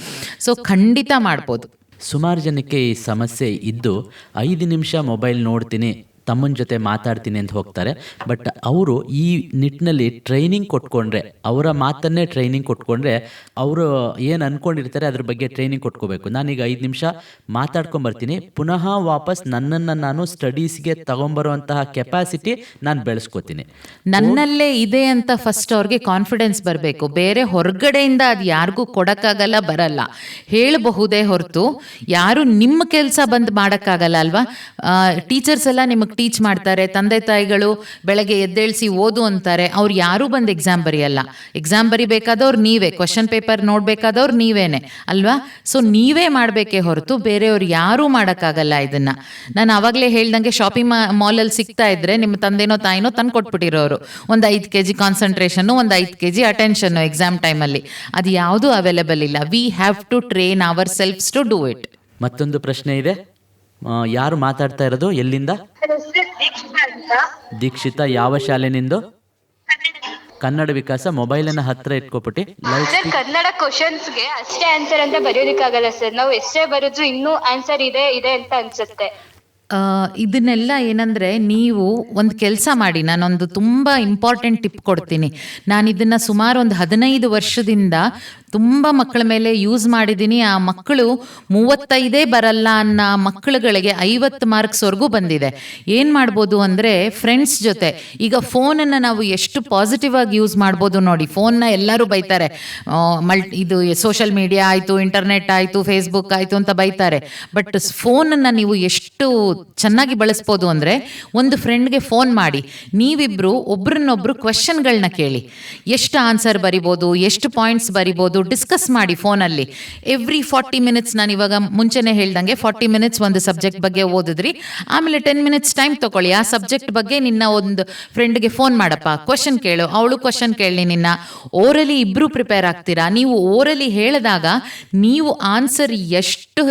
So ಖಂಡಿತ ಮಾಡ್ಬೋದು. ಸುಮಾರು ಜನಕ್ಕೆ ಈ ಸಮಸ್ಯೆ ಇದ್ದು 5 ನಿಮಿಷ ಮೊಬೈಲ್ ನೋಡ್ತೀನಿ, ತಮ್ಮನ ಜೊತೆ ಮಾತಾಡ್ತೀನಿ ಅಂತ ಹೋಗ್ತಾರೆ. ಬಟ್ ಅವರು ಈ ನಿಟ್ಟಿನಲ್ಲಿ ಟ್ರೈನಿಂಗ್ ಕೊಟ್ಕೊಂಡ್ರೆ, ಅವರ ಮಾತನ್ನೇ ಟ್ರೈನಿಂಗ್ ಕೊಟ್ಕೊಂಡ್ರೆ, ಅವರು ಏನು ಅಂದ್ಕೊಂಡಿರ್ತಾರೆ ಅದ್ರ ಬಗ್ಗೆ ಟ್ರೈನಿಂಗ್ ಕೊಟ್ಕೋಬೇಕು. ನಾನೀಗ 5 ನಿಮಿಷ ಮಾತಾಡ್ಕೊಂಬರ್ತೀನಿ, ಪುನಃ ವಾಪಸ್ ನನ್ನನ್ನು ನಾನು ಸ್ಟಡೀಸ್ಗೆ ತಗೊಂಬರುವಂತಹ ಕೆಪಾಸಿಟಿ ನಾನು ಬೆಳೆಸ್ಕೋತೀನಿ. ನನ್ನಲ್ಲೇ ಇದೆ ಅಂತ ಫಸ್ಟ್ ಅವ್ರಿಗೆ ಕಾನ್ಫಿಡೆನ್ಸ್ ಬರಬೇಕು. ಬೇರೆ ಹೊರಗಡೆಯಿಂದ ಅದು ಯಾರಿಗೂ ಕೊಡೋಕ್ಕಾಗಲ್ಲ, ಬರಲ್ಲ, ಹೇಳಬಹುದೇ ಹೊರತು ಯಾರು ನಿಮ್ಮ ಕೆಲಸ ಬಂದು ಮಾಡೋಕ್ಕಾಗಲ್ಲ ಅಲ್ವಾ. ಟೀಚರ್ಸ್ ಎಲ್ಲ ನಿಮಗೆ ಟೀಚ್ ಮಾಡ್ತಾರೆ, ತಂದೆ ತಾಯಿಗಳು ಬೆಳಗ್ಗೆ ಎದ್ದೇಳಿಸಿ ಓದು ಅಂತಾರೆ, ಅವ್ರು ಯಾರೂ ಬಂದು ಎಕ್ಸಾಮ್ ಬರೆಯಲ್ಲ. ಎಕ್ಸಾಮ್ ಬರಿಬೇಕಾದವ್ರು ನೀವೇ, ಕ್ವಶನ್ ಪೇಪರ್ ನೋಡಬೇಕಾದವ್ರು ನೀವೇನೆ ಅಲ್ವಾ. ಸೊ ನೀವೇ ಮಾಡಬೇಕೇ ಹೊರತು ಬೇರೆಯವ್ರು ಯಾರೂ ಮಾಡೋಕ್ಕಾಗಲ್ಲ. ಇದನ್ನು ನಾನು ಆವಾಗಲೇ ಹೇಳ್ದಂಗೆ ಶಾಪಿಂಗ್ ಮಾಲಲ್ಲಿ ಸಿಗ್ತಾ ಇದ್ರೆ ನಿಮ್ಮ ತಂದೆನೋ ತಾಯಿನೋ ತಂದು ಕೊಟ್ಬಿಟ್ಟಿರೋರು, ಒಂದು 5 kg ಕಾನ್ಸಂಟ್ರೇಷನ್ನು, ಒಂದು 5 kg ಅಟೆನ್ಷನ್ನು ಎಕ್ಸಾಮ್ ಟೈಮಲ್ಲಿ. ಅದು ಯಾವುದೂ ಅವೈಲೇಬಲ್ ಇಲ್ಲ. We have to train ourselves to do it. ಮತ್ತೊಂದು ಪ್ರಶ್ನೆ ಇದೆ, ಯಾರು ಮಾತಾಡ್ತಾ ಇರೋದು, ಎಲ್ಲಿಂದ? ದೀಕ್ಷಿತಾ, ಯಾವ ಶಾಲೆ ನಿಂದು? ಕನ್ನಡ ವಿಕಾಸ. ಮೊಬೈಲನ್ನು ಹತ್ರ ಇಟ್ಕೊಬಿಟ್ಟು ಸರ್, ಕನ್ನಡ ಕ್ವಶನ್ಸ್ಗೆ ಅಷ್ಟೇ ಆನ್ಸರ್ ಅಂತ ಬರೆಯೋದಕ್ಕಾಗಲ್ಲ ಸರ್. ನಾವು ಎಷ್ಟೇ ಬರೆದ್ರು ಇನ್ನೂ ಆನ್ಸರ್ ಇದೆ ಅಂತ ಅನ್ಸುತ್ತೆ. ಇದನ್ನೆಲ್ಲ ಏನಂದರೆ, ನೀವು ಒಂದು ಕೆಲಸ ಮಾಡಿ, ನಾನೊಂದು ತುಂಬ ಇಂಪಾರ್ಟೆಂಟ್ ಟಿಪ್ ಕೊಡ್ತೀನಿ. ನಾನು ಇದನ್ನು ಸುಮಾರು ಒಂದು 15 ವರ್ಷದಿಂದ ತುಂಬ ಮಕ್ಕಳ ಮೇಲೆ ಯೂಸ್ ಮಾಡಿದ್ದೀನಿ. ಆ ಮಕ್ಕಳು 35 ಬರಲ್ಲ ಅನ್ನೋ ಮಕ್ಕಳುಗಳಿಗೆ 50 ಮಾರ್ಕ್ಸ್ವರೆಗೂ ಬಂದಿದೆ. ಏನು ಮಾಡ್ಬೋದು ಅಂದರೆ, ಫ್ರೆಂಡ್ಸ್ ಜೊತೆ ಈಗ ಫೋನನ್ನು ನಾವು ಎಷ್ಟು ಪಾಸಿಟಿವ್ ಆಗಿ ಯೂಸ್ ಮಾಡ್ಬೋದು ನೋಡಿ. ಫೋನ್ನ ಎಲ್ಲರೂ ಬೈತಾರೆ, ಇದು ಸೋಷಲ್ ಮೀಡಿಯಾ ಆಯಿತು, ಇಂಟರ್ನೆಟ್ ಆಯಿತು, ಫೇಸ್ಬುಕ್ ಆಯಿತು ಅಂತ ಬೈತಾರೆ. ಬಟ್ ಫೋನನ್ನು ನೀವು ಎಷ್ಟು ಚೆನ್ನಾಗಿ ಬಳಸ್ಬೋದು ಅಂದರೆ, ಒಂದು ಫ್ರೆಂಡ್ಗೆ ಫೋನ್ ಮಾಡಿ ನೀವಿಬ್ಬರು ಒಬ್ರನ್ನೊಬ್ರು ಕ್ವೆಶ್ಚನ್ಗಳನ್ನ ಕೇಳಿ, ಎಷ್ಟು ಆನ್ಸರ್ ಬರಿಬೋದು, ಎಷ್ಟು ಪಾಯಿಂಟ್ಸ್ ಬರಿಬೋದು ಡಿಸ್ಕಸ್ ಮಾಡಿ ಫೋನಲ್ಲಿ. ಎವ್ರಿ 40 ಮಿನಿಟ್ಸ್, ನಾನು ಇವಾಗ ಮುಂಚೆನೇ ಹೇಳ್ದಂಗೆ 40 ಮಿನಿಟ್ಸ್ ಒಂದು ಸಬ್ಜೆಕ್ಟ್ ಬಗ್ಗೆ ಓದಿದ್ರಿ, ಆಮೇಲೆ 10 ಮಿನಿಟ್ಸ್ ಟೈಮ್ ತೊಗೊಳ್ಳಿ, ಆ ಸಬ್ಜೆಕ್ಟ್ ಬಗ್ಗೆ ನಿನ್ನ ಒಂದು ಫ್ರೆಂಡ್ಗೆ ಫೋನ್ ಮಾಡಪ್ಪ, ಕ್ವಶನ್ ಕೇಳು, ಅವಳು ಕ್ವಶನ್ ಕೇಳಿ, ನಿನ್ನ ಓರಲಿ ಇಬ್ಬರು ಪ್ರಿಪೇರ್ ಆಗ್ತೀರಾ. ನೀವು ಓರಲಿ ಹೇಳಿದಾಗ ನೀವು ಆನ್ಸರ್ ಎಷ್ಟು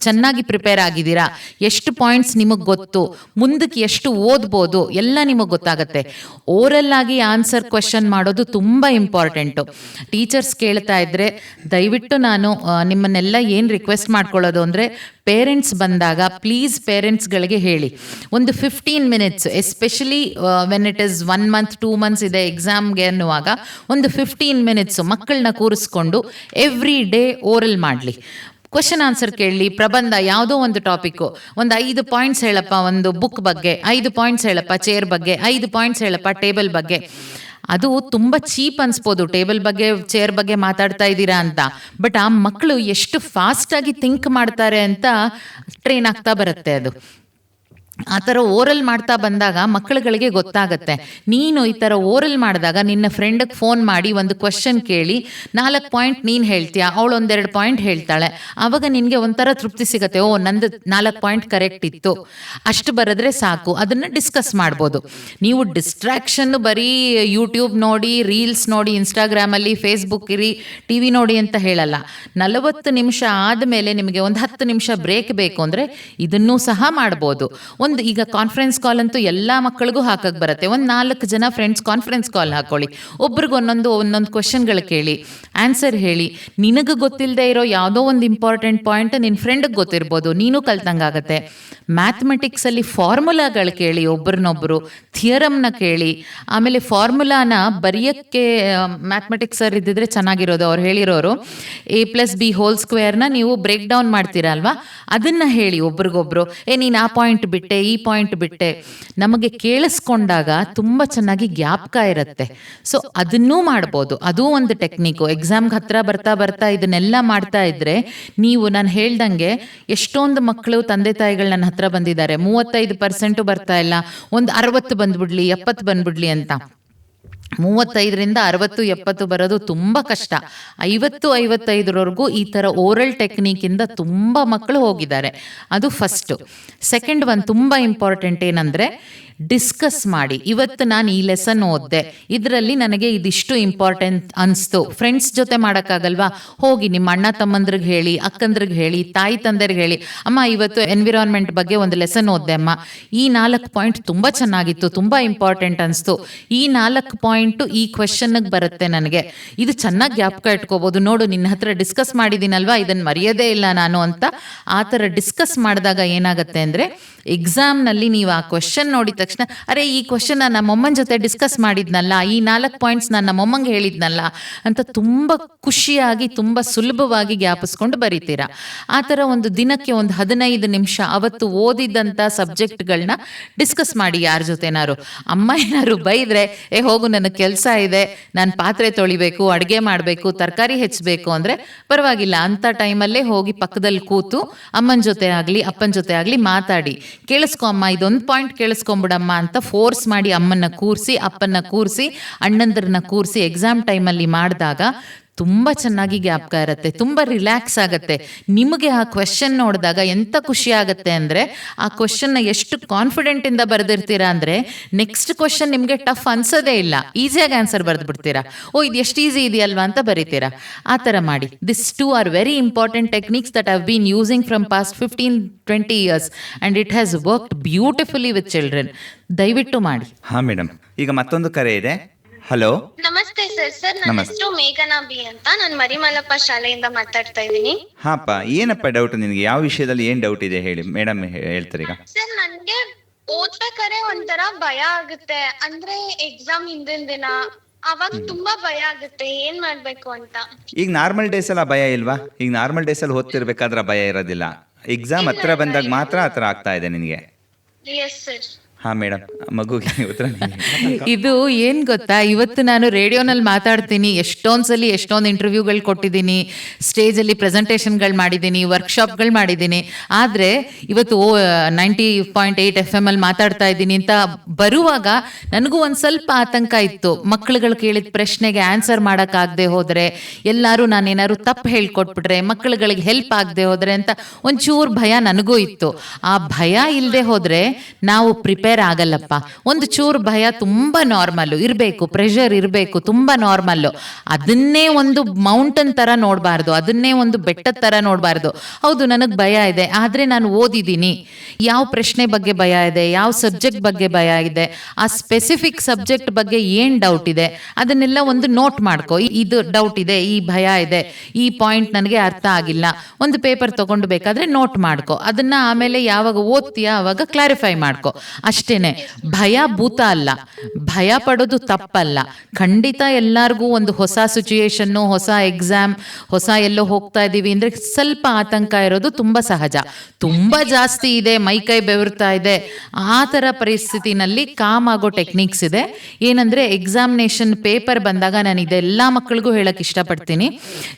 ಚೆನ್ನಾಗಿ ಪ್ರಿಪೇರ್ ಆಗಿದ್ದೀರಾ, ಎಷ್ಟು ಪಾಯಿಂಟ್ಸ್ ನಿಮಗೆ ಗೊತ್ತು, ಮುಂದಕ್ಕೆ ಎಷ್ಟು ಓದ್ಬೋದು ಎಲ್ಲ ನಿಮಗೆ ಗೊತ್ತಾಗುತ್ತೆ. ಓರಲ್ಲಾಗಿ ಆನ್ಸರ್ ಕ್ವೆಶನ್ ಮಾಡೋದು ತುಂಬ ಇಂಪಾರ್ಟೆಂಟು. ಟೀಚರ್ಸ್ ಕೇಳ್ತಾ ಇದ್ದರೆ ದಯವಿಟ್ಟು ನಾನು ನಿಮ್ಮನ್ನೆಲ್ಲ ಏನು ರಿಕ್ವೆಸ್ಟ್ ಮಾಡ್ಕೊಳ್ಳೋದು ಅಂದರೆ, ಪೇರೆಂಟ್ಸ್ ಬಂದಾಗ ಪ್ಲೀಸ್ ಪೇರೆಂಟ್ಸ್ಗಳಿಗೆ ಹೇಳಿ, ಒಂದು 15 minutes, especially when it is 1 month 2 months ಇದೆ ಎಕ್ಸಾಮ್ಗೆ ಅನ್ನುವಾಗ, ಒಂದು 15 ಮಿನಿಟ್ಸು ಮಕ್ಕಳನ್ನ ಕೂರಿಸ್ಕೊಂಡು ಎವ್ರಿ ಡೇ ಓರಲ್ ಮಾಡಲಿ. ಕ್ವಶನ್ ಆನ್ಸರ್ ಕೇಳಲಿ, ಪ್ರಬಂಧ ಯಾವುದೋ ಒಂದು ಟಾಪಿಕ್ಕು, ಒಂದು 5 ಪಾಯಿಂಟ್ಸ್ ಹೇಳಪ್ಪ ಒಂದು ಬುಕ್ ಬಗ್ಗೆ, 5 ಪಾಯಿಂಟ್ಸ್ ಹೇಳಪ್ಪ ಚೇರ್ ಬಗ್ಗೆ, 5 ಪಾಯಿಂಟ್ಸ್ ಹೇಳಪ್ಪ ಟೇಬಲ್ ಬಗ್ಗೆ. ಅದು ತುಂಬ ಚೀಪ್ ಅನ್ಸ್ಬೋದು, ಟೇಬಲ್ ಬಗ್ಗೆ ಚೇರ್ ಬಗ್ಗೆ ಮಾತಾಡ್ತಾ ಇದ್ದೀರಾ ಅಂತ. ಬಟ್ ಆ ಮಕ್ಕಳು ಎಷ್ಟು ಫಾಸ್ಟಾಗಿ ಥಿಂಕ್ ಮಾಡ್ತಾರೆ ಅಂತ ಟ್ರೈನ್ ಆಗ್ತಾ ಬರುತ್ತೆ. ಅದು ಆ ಥರ ಓರಲ್ ಮಾಡ್ತಾ ಬಂದಾಗ ಮಕ್ಕಳುಗಳಿಗೆ ಗೊತ್ತಾಗತ್ತೆ. ನೀನು ಈ ಥರ ಓರಲ್ ಮಾಡಿದಾಗ ನಿನ್ನ ಫ್ರೆಂಡಿಗೆ ಫೋನ್ ಮಾಡಿ ಒಂದು ಕ್ವಶನ್ ಕೇಳಿ 4 ಪಾಯಿಂಟ್ ನೀನು ಹೇಳ್ತೀಯ, ಅವಳು 1-2 ಪಾಯಿಂಟ್ ಹೇಳ್ತಾಳೆ. ಆವಾಗ ನಿನಗೆ ಒಂಥರ ತೃಪ್ತಿ ಸಿಗುತ್ತೆ, ಓ ನಂದು 4 ಪಾಯಿಂಟ್ ಕರೆಕ್ಟ್ ಇತ್ತು, ಅಷ್ಟು ಬರೆದ್ರೆ ಸಾಕು. ಅದನ್ನು ಡಿಸ್ಕಸ್ ಮಾಡ್ಬೋದು. ನೀವು ಡಿಸ್ಟ್ರಾಕ್ಷನ್ನು ಬರೀ ಯೂಟ್ಯೂಬ್ ನೋಡಿ, ರೀಲ್ಸ್ ನೋಡಿ, ಇನ್ಸ್ಟಾಗ್ರಾಮಲ್ಲಿ ಫೇಸ್ಬುಕ್ ಇರಿ, ಟಿ ವಿ ನೋಡಿ ಅಂತ ಹೇಳಲ್ಲ. 40 ನಿಮಿಷ ಆದಮೇಲೆ ನಿಮಗೆ ಒಂದು 10 ನಿಮಿಷ ಬ್ರೇಕ್ ಬೇಕು ಅಂದರೆ ಇದನ್ನೂ ಸಹ ಮಾಡ್ಬೋದು. ಒಂದು ಈಗ ಕಾನ್ಫರೆನ್ಸ್ ಕಾಲ್ ಅಂತೂ ಎಲ್ಲ ಮಕ್ಕಳಿಗೂ ಹಾಕಕ್ಕೆ ಬರುತ್ತೆ. ಒಂದು 4 ಜನ ಫ್ರೆಂಡ್ಸ್ ಕಾನ್ಫರೆನ್ಸ್ ಕಾಲ್ ಹಾಕೊಳ್ಳಿ, ಒಬ್ರಿಗೆ ಒಂದೊಂದು ಕ್ವಶನ್ಗಳು ಕೇಳಿ, ಆನ್ಸರ್ ಹೇಳಿ. ನಿನಗೆ ಗೊತ್ತಿಲ್ಲದೆ ಇರೋ ಯಾವುದೋ ಒಂದು ಇಂಪಾರ್ಟೆಂಟ್ ಪಾಯಿಂಟ್ ನಿನ್ನ ಫ್ರೆಂಡ್ಗೆ ಗೊತ್ತಿರ್ಬೋದು, ನೀನು ಕಲ್ತಂಗಾಗತ್ತೆ. ಮ್ಯಾಥಮೆಟಿಕ್ಸಲ್ಲಿ ಫಾರ್ಮುಲಾಗಳು ಕೇಳಿ, ಒಬ್ರನ್ನೊಬ್ಬರು ಥಿಯರಮ್ನ ಕೇಳಿ. ಆಮೇಲೆ ಫಾರ್ಮುಲಾನ ಬರೆಯೋಕ್ಕೆ ಮ್ಯಾಥಮೆಟಿಕ್ಸ್ ಸರ್ ಇದ್ದಿದ್ರೆ ಚೆನ್ನಾಗಿರೋದು. ಅವ್ರು ಹೇಳಿರೋರು a+b² ನೀವು ಬ್ರೇಕ್ ಡೌನ್ ಮಾಡ್ತೀರಾ ಅಲ್ವಾ, ಅದನ್ನು ಹೇಳಿ ಒಬ್ರಿಗೊಬ್ರು. ನೀನು ಆ ಪಾಯಿಂಟ್ ಬಿಟ್ಟೆ, ಈ ಪಾಯಿಂಟ್ ಬಿಟ್ಟೆ. ನಮಗೆ ಕೇಳಿಸ್ಕೊಂಡಾಗ ತುಂಬ ಚೆನ್ನಾಗಿ ಜ್ಞಾಪಕ ಇರುತ್ತೆ. ಸೊ ಅದನ್ನೂ ಮಾಡ್ಬೋದು, ಅದೂ ಒಂದು ಟೆಕ್ನಿಕ್ಕು. ಎಕ್ಸಾಮ್ಗೆ ಹತ್ರ ಬರ್ತಾ ಬರ್ತಾ ಇದನ್ನೆಲ್ಲ ಮಾಡ್ತಾ ಇದ್ರೆ ನೀವು, ನಾನು ಹೇಳ್ದಂಗೆ ಎಷ್ಟೊಂದು ಮಕ್ಕಳು ತಂದೆ ತಾಯಿಗಳು ನನ್ನ ಹತ್ರ ಬಂದಿದ್ದಾರೆ, 35% ಬರ್ತಾ ಇಲ್ಲ, ಒಂದು 60 ಬಂದ್ಬಿಡ್ಲಿ, 70 ಬಂದ್ಬಿಡ್ಲಿ ಅಂತ. 35ರಿಂದ 60, 70 ಬರೋದು ತುಂಬ ಕಷ್ಟ. 50, 55ರವರೆಗೂ ಈ ಥರ ಓರಲ್ ಟೆಕ್ನಿಕಿಂದ ತುಂಬ ಮಕ್ಕಳು ಹೋಗಿದ್ದಾರೆ. ಅದು ಫಸ್ಟು. ಸೆಕೆಂಡ್ ಒಂದು ತುಂಬ ಇಂಪಾರ್ಟೆಂಟ್ ಏನಂದರೆ ಡಿಸ್ಕಸ್ ಮಾಡಿ. ಇವತ್ತು ನಾನು ಈ ಲೆಸನ್ ಓದಿದೆ, ಇದರಲ್ಲಿ ನನಗೆ ಇದಿಷ್ಟು ಇಂಪಾರ್ಟೆಂಟ್ ಅನಿಸ್ತು. ಫ್ರೆಂಡ್ಸ್ ಜೊತೆ ಮಾಡೋಕ್ಕಾಗಲ್ವಾ, ಹೋಗಿ ನಿಮ್ಮ ಅಣ್ಣ ತಮ್ಮಂದ್ರಿಗೆ ಹೇಳಿ, ಅಕ್ಕಂದ್ರಿಗೆ ಹೇಳಿ, ತಾಯಿ ತಂದೆರಿಗೆ ಹೇಳಿ, ಅಮ್ಮ ಇವತ್ತು ಎನ್ವಿರಾನ್ಮೆಂಟ್ ಬಗ್ಗೆ ಒಂದು ಲೆಸನ್ ಓದಿದೆ ಅಮ್ಮ, ಈ 4 ಪಾಯಿಂಟ್ ತುಂಬ ಚೆನ್ನಾಗಿತ್ತು, ತುಂಬ ಇಂಪಾರ್ಟೆಂಟ್ ಅನಿಸ್ತು, ಈ 4 ಪಾಯಿಂಟು ಈ ಕ್ವೆಶನ್ಗೆ ಬರುತ್ತೆ ನನಗೆ, ಇದು ಚೆನ್ನಾಗಿ ಜ್ಞಾಪಕ ಇಟ್ಕೋಬೋದು, ನೋಡು ನಿನ್ನ ಹತ್ರ ಡಿಸ್ಕಸ್ ಮಾಡಿದ್ದೀನಲ್ವಾ, ಇದನ್ನು ಮರೆಯೋದೇ ಇಲ್ಲ ನಾನು ಅಂತ. ಆ ಥರ ಡಿಸ್ಕಸ್ ಮಾಡಿದಾಗ ಏನಾಗುತ್ತೆ ಅಂದರೆ ಎಕ್ಸಾಮ್ನಲ್ಲಿ ನೀವು ಆ ಕ್ವೆಶನ್ ನೋಡಿದ ತಕ್ಷಣ, ಅರೆ ಈ ಕ್ವೆಶನ್ ನಾನು ನಮ್ಮಮ್ಮನ ಜೊತೆ ಡಿಸ್ಕಸ್ ಮಾಡಿದ್ನಲ್ಲ, ಈ 4 ಪಾಯಿಂಟ್ಸ್ ನಾನು ನಮ್ಮಮ್ಮಂಗೆ ಹೇಳಿದ್ನಲ್ಲ ಅಂತ ತುಂಬ ಖುಷಿಯಾಗಿ ತುಂಬ ಸುಲಭವಾಗಿ ಜ್ಞಾಪಿಸ್ಕೊಂಡು ಬರೀತೀರಾ. ಆ ಥರ ಒಂದು ದಿನಕ್ಕೆ ಒಂದು 15 ನಿಮಿಷ ಅವತ್ತು ಓದಿದ್ದಂಥ ಸಬ್ಜೆಕ್ಟ್ಗಳನ್ನ ಡಿಸ್ಕಸ್ ಮಾಡಿ ಯಾರ ಜೊತೆನಾರು. ಅಮ್ಮ ಏನಾದ್ರು ಬೈದರೆ, ಹೋಗು ನನಗೆ ಕೆಲಸ ಇದೆ, ನಾನು ಪಾತ್ರೆ ತೊಳಿಬೇಕು, ಅಡುಗೆ ಮಾಡಬೇಕು, ತರಕಾರಿ ಹೆಚ್ಚಬೇಕು ಅಂದರೆ ಪರವಾಗಿಲ್ಲ, ಅಂಥ ಟೈಮಲ್ಲೇ ಹೋಗಿ ಪಕ್ಕದಲ್ಲಿ ಕೂತು ಅಮ್ಮನ ಜೊತೆ ಆಗಲಿ ಅಪ್ಪನ ಜೊತೆ ಆಗಲಿ ಮಾತಾಡಿ, ಕೇಳಿಸ್ಕೊ ಅಮ್ಮ, ಇದೊಂದು ಪಾಯಿಂಟ್ ಕೇಳಿಸ್ಕೊಂಬಿಡಮ್ಮ ಅಂತ ಫೋರ್ಸ್ ಮಾಡಿ ಅಮ್ಮನ್ನ ಕೂರಿಸಿ, ಅಪ್ಪನ್ನ ಕೂರಿಸಿ, ಅಣ್ಣಂದ್ರನ್ನ ಕೂರಿಸಿ ಎಕ್ಸಾಮ್ ಟೈಮಲ್ಲಿ ಮಾಡಿದಾಗ ತುಂಬ ಚೆನ್ನಾಗಿ ಜ್ಞಾಪಕ ಇರುತ್ತೆ, ತುಂಬ ರಿಲ್ಯಾಕ್ಸ್ ಆಗುತ್ತೆ. ನಿಮಗೆ ಆ ಕ್ವೆಶನ್ ನೋಡಿದಾಗ ಎಂಥ ಖುಷಿ ಆಗುತ್ತೆ ಅಂದರೆ, ಆ ಕ್ವೆಶನ್ನ ಎಷ್ಟು ಕಾನ್ಫಿಡೆಂಟಿಂದ ಬರೆದಿರ್ತೀರಾ ಅಂದರೆ ನೆಕ್ಸ್ಟ್ ಕ್ವೆಶನ್ ನಿಮಗೆ ಟಫ್ ಅನ್ಸೋದೇ ಇಲ್ಲ, ಈಸಿಯಾಗಿ ಆನ್ಸರ್ ಬರೆದ್ಬಿಡ್ತೀರಾ. ಇದು ಎಷ್ಟು ಈಸಿ ಇದೆಯಲ್ವಾ ಅಂತ ಬರೀತೀರಾ. ಆ ಥರ ಮಾಡಿ. This 2 are very important techniques that have been using from past 15-20 years and it has worked beautifully with children. ದಯವಿಟ್ಟು ಮಾಡಿ. ಹಾಂ ಮೇಡಮ್, ಈಗ ಮತ್ತೊಂದು ಕರೆ ಇದೆ. ಹಲೋ, ನಮಸ್ತೆ ಸರ್. ನನ್ನ ಹೆಸರು ಮೇಘನಾ ಬಿ ಅಂತ, ನಾನು ಮರಿಮಲ್ಲಪ್ಪ ಶಾಲೆಯಿಂದ ಮಾತಾಡ್ತಾ ಇದ್ದೀನಿ. ಹಾಪ, ಏನಪ್ಪ ಡೌಟ್ ನಿನಗೆ? ಯಾವ ವಿಷಯದಲ್ಲಿ ಏನು ಡೌಟ್ ಇದೆ ಹೇಳಿ, ಮೇಡಮ್ ಹೇಳ್ತಾರೆ. ಈಗ ಸರ್, ನನ್ಗೆ ಓದ್ಬೇಕಾದ್ರೆ ಒಂಥರ ಭಯ ಆಗುತ್ತೆ, ಅಂದ್ರೆ ಎಕ್ಸಾಮ್ ಹಿಂದಿನ ದಿನ ಅವಾಗ ತುಂಬಾ ಭಯ ಆಗುತ್ತೆ, ಏನ್ ಮಾಡ್ಬೇಕು ಅಂತ. ಈಗ ನಾರ್ಮಲ್ ಡೇಸಲ್ಲಿ ಭಯ ಇಲ್ವಾ? ಈಗ ನಾರ್ಮಲ್ ಡೇಸಲ್ಲಿ ಓದ್ತಿರ್ಬೇಕಾದ್ರೆ ಭಯ ಇರೋದಿಲ್ಲ, ಎಕ್ಸಾಮ್ ಹತ್ರ ಬಂದಾಗ ಮಾತ್ರ ಆ ಥರ ಆಗ್ತಾ ಇದೆ ನಿನಗೆ. Yes sir. ಹಾಂ ಮೇಡಮ್, ಮಗುಗೆ ಉತ್ತರ ಇದು ಏನು ಗೊತ್ತಾ, ಇವತ್ತು ನಾನು ರೇಡಿಯೋನಲ್ಲಿ ಮಾತಾಡ್ತೀನಿ, ಎಷ್ಟೊಂದು ಇಂಟರ್ವ್ಯೂಗಳು ಕೊಟ್ಟಿದ್ದೀನಿ, ಸ್ಟೇಜಲ್ಲಿ ಪ್ರೆಸೆಂಟೇಷನ್ಗಳು ಮಾಡಿದ್ದೀನಿ, ವರ್ಕ್ಶಾಪ್ಗಳು ಮಾಡಿದ್ದೀನಿ. ಆದರೆ ಇವತ್ತು 90.8 FM ಅಲ್ಲಿ ಮಾತಾಡ್ತಾ ಇದ್ದೀನಿ ಅಂತ ಬರುವಾಗ ನನಗೂ ಒಂದು ಸ್ವಲ್ಪ ಆತಂಕ ಇತ್ತು. ಮಕ್ಕಳುಗಳು ಕೇಳಿದ ಪ್ರಶ್ನೆಗೆ ಆನ್ಸರ್ ಮಾಡೋಕ್ಕಾಗದೆ ಹೋದರೆ, ಎಲ್ಲರೂ ನಾನೇನಾದ್ರು ತಪ್ಪು ಹೇಳ್ಕೊಟ್ಬಿಟ್ರೆ, ಮಕ್ಕಳುಗಳಿಗೆ ಹೆಲ್ಪ್ ಆಗದೆ ಹೋದರೆ ಅಂತ ಒಂಚೂರು ಭಯ ನನಗೂ ಇತ್ತು. ಆ ಭಯ ಇಲ್ಲದೆ ಹೋದರೆ ನಾವು ಪ್ರಿಪೇರ್ ಆಗಲ್ಲಪ್ಪ. ಒಂದು ಚೂರು ಭಯ ತುಂಬ ನಾರ್ಮಲ್ಲು ಇರಬೇಕು, ಪ್ರೆಷರ್ ಇರಬೇಕು, ತುಂಬ ನಾರ್ಮಲ್ಲು. ಅದನ್ನೇ ಒಂದು ಮೌಂಟನ್ ಥರ ನೋಡಬಾರ್ದು, ಅದನ್ನೇ ಒಂದು ಬೆಟ್ಟದ ಥರ ನೋಡಬಾರ್ದು. ಹೌದು ನನಗೆ ಭಯ ಇದೆ, ಆದರೆ ನಾನು ಓದಿದ್ದೀನಿ, ಯಾವ ಪ್ರಶ್ನೆ ಬಗ್ಗೆ ಭಯ ಇದೆ, ಯಾವ ಸಬ್ಜೆಕ್ಟ್ ಬಗ್ಗೆ ಭಯ ಇದೆ, ಆ ಸ್ಪೆಸಿಫಿಕ್ ಸಬ್ಜೆಕ್ಟ್ ಬಗ್ಗೆ ಏನು ಡೌಟ್ ಇದೆ ಅದನ್ನೆಲ್ಲ ಒಂದು ನೋಟ್ ಮಾಡ್ಕೊ. ಇದು ಡೌಟ್ ಇದೆ, ಈ ಭಯ ಇದೆ, ಈ ಪಾಯಿಂಟ್ ನನಗೆ ಅರ್ಥ ಆಗಿಲ್ಲ, ಒಂದು ಪೇಪರ್ ತೊಗೊಂಡು ಬೇಕಾದರೆ ನೋಟ್ ಮಾಡ್ಕೊ. ಅದನ್ನು ಆಮೇಲೆ ಯಾವಾಗ ಓದ್ತೀಯಾ ಆವಾಗ ಕ್ಲಾರಿಫೈ ಮಾಡ್ಕೊ. ಅಷ್ಟೇನೆ. ಭಯ ಭೂತ ಅಲ್ಲ, ಭಯ ಪಡೋದು ತಪ್ಪಲ್ಲ. ಖಂಡಿತ ಎಲ್ಲರಿಗೂ ಒಂದು ಹೊಸ ಸಿಚುಯೇಷನ್ನು, ಹೊಸ ಎಕ್ಸಾಮ್, ಹೊಸ ಎಲ್ಲೋ ಹೋಗ್ತಾ ಇದ್ದೀವಿ ಅಂದರೆ ಸ್ವಲ್ಪ ಆತಂಕ ಇರೋದು ತುಂಬ ಸಹಜ. ತುಂಬ ಜಾಸ್ತಿ ಇದೆ, ಮೈಕೈ ಬೆವರ್ತಾ ಇದೆ, ಆ ಥರ ಪರಿಸ್ಥಿತಿನಲ್ಲಿ ಕಾಮ್ ಆಗೋ ಟೆಕ್ನಿಕ್ಸ್ ಇದೆ. ಏನಂದರೆ ಎಕ್ಸಾಮಿನೇಷನ್ ಪೇಪರ್ ಬಂದಾಗ ನಾನು ಇದೆಲ್ಲ ಮಕ್ಕಳಿಗೂ ಹೇಳಕ್ಕೆ ಇಷ್ಟಪಡ್ತೀನಿ.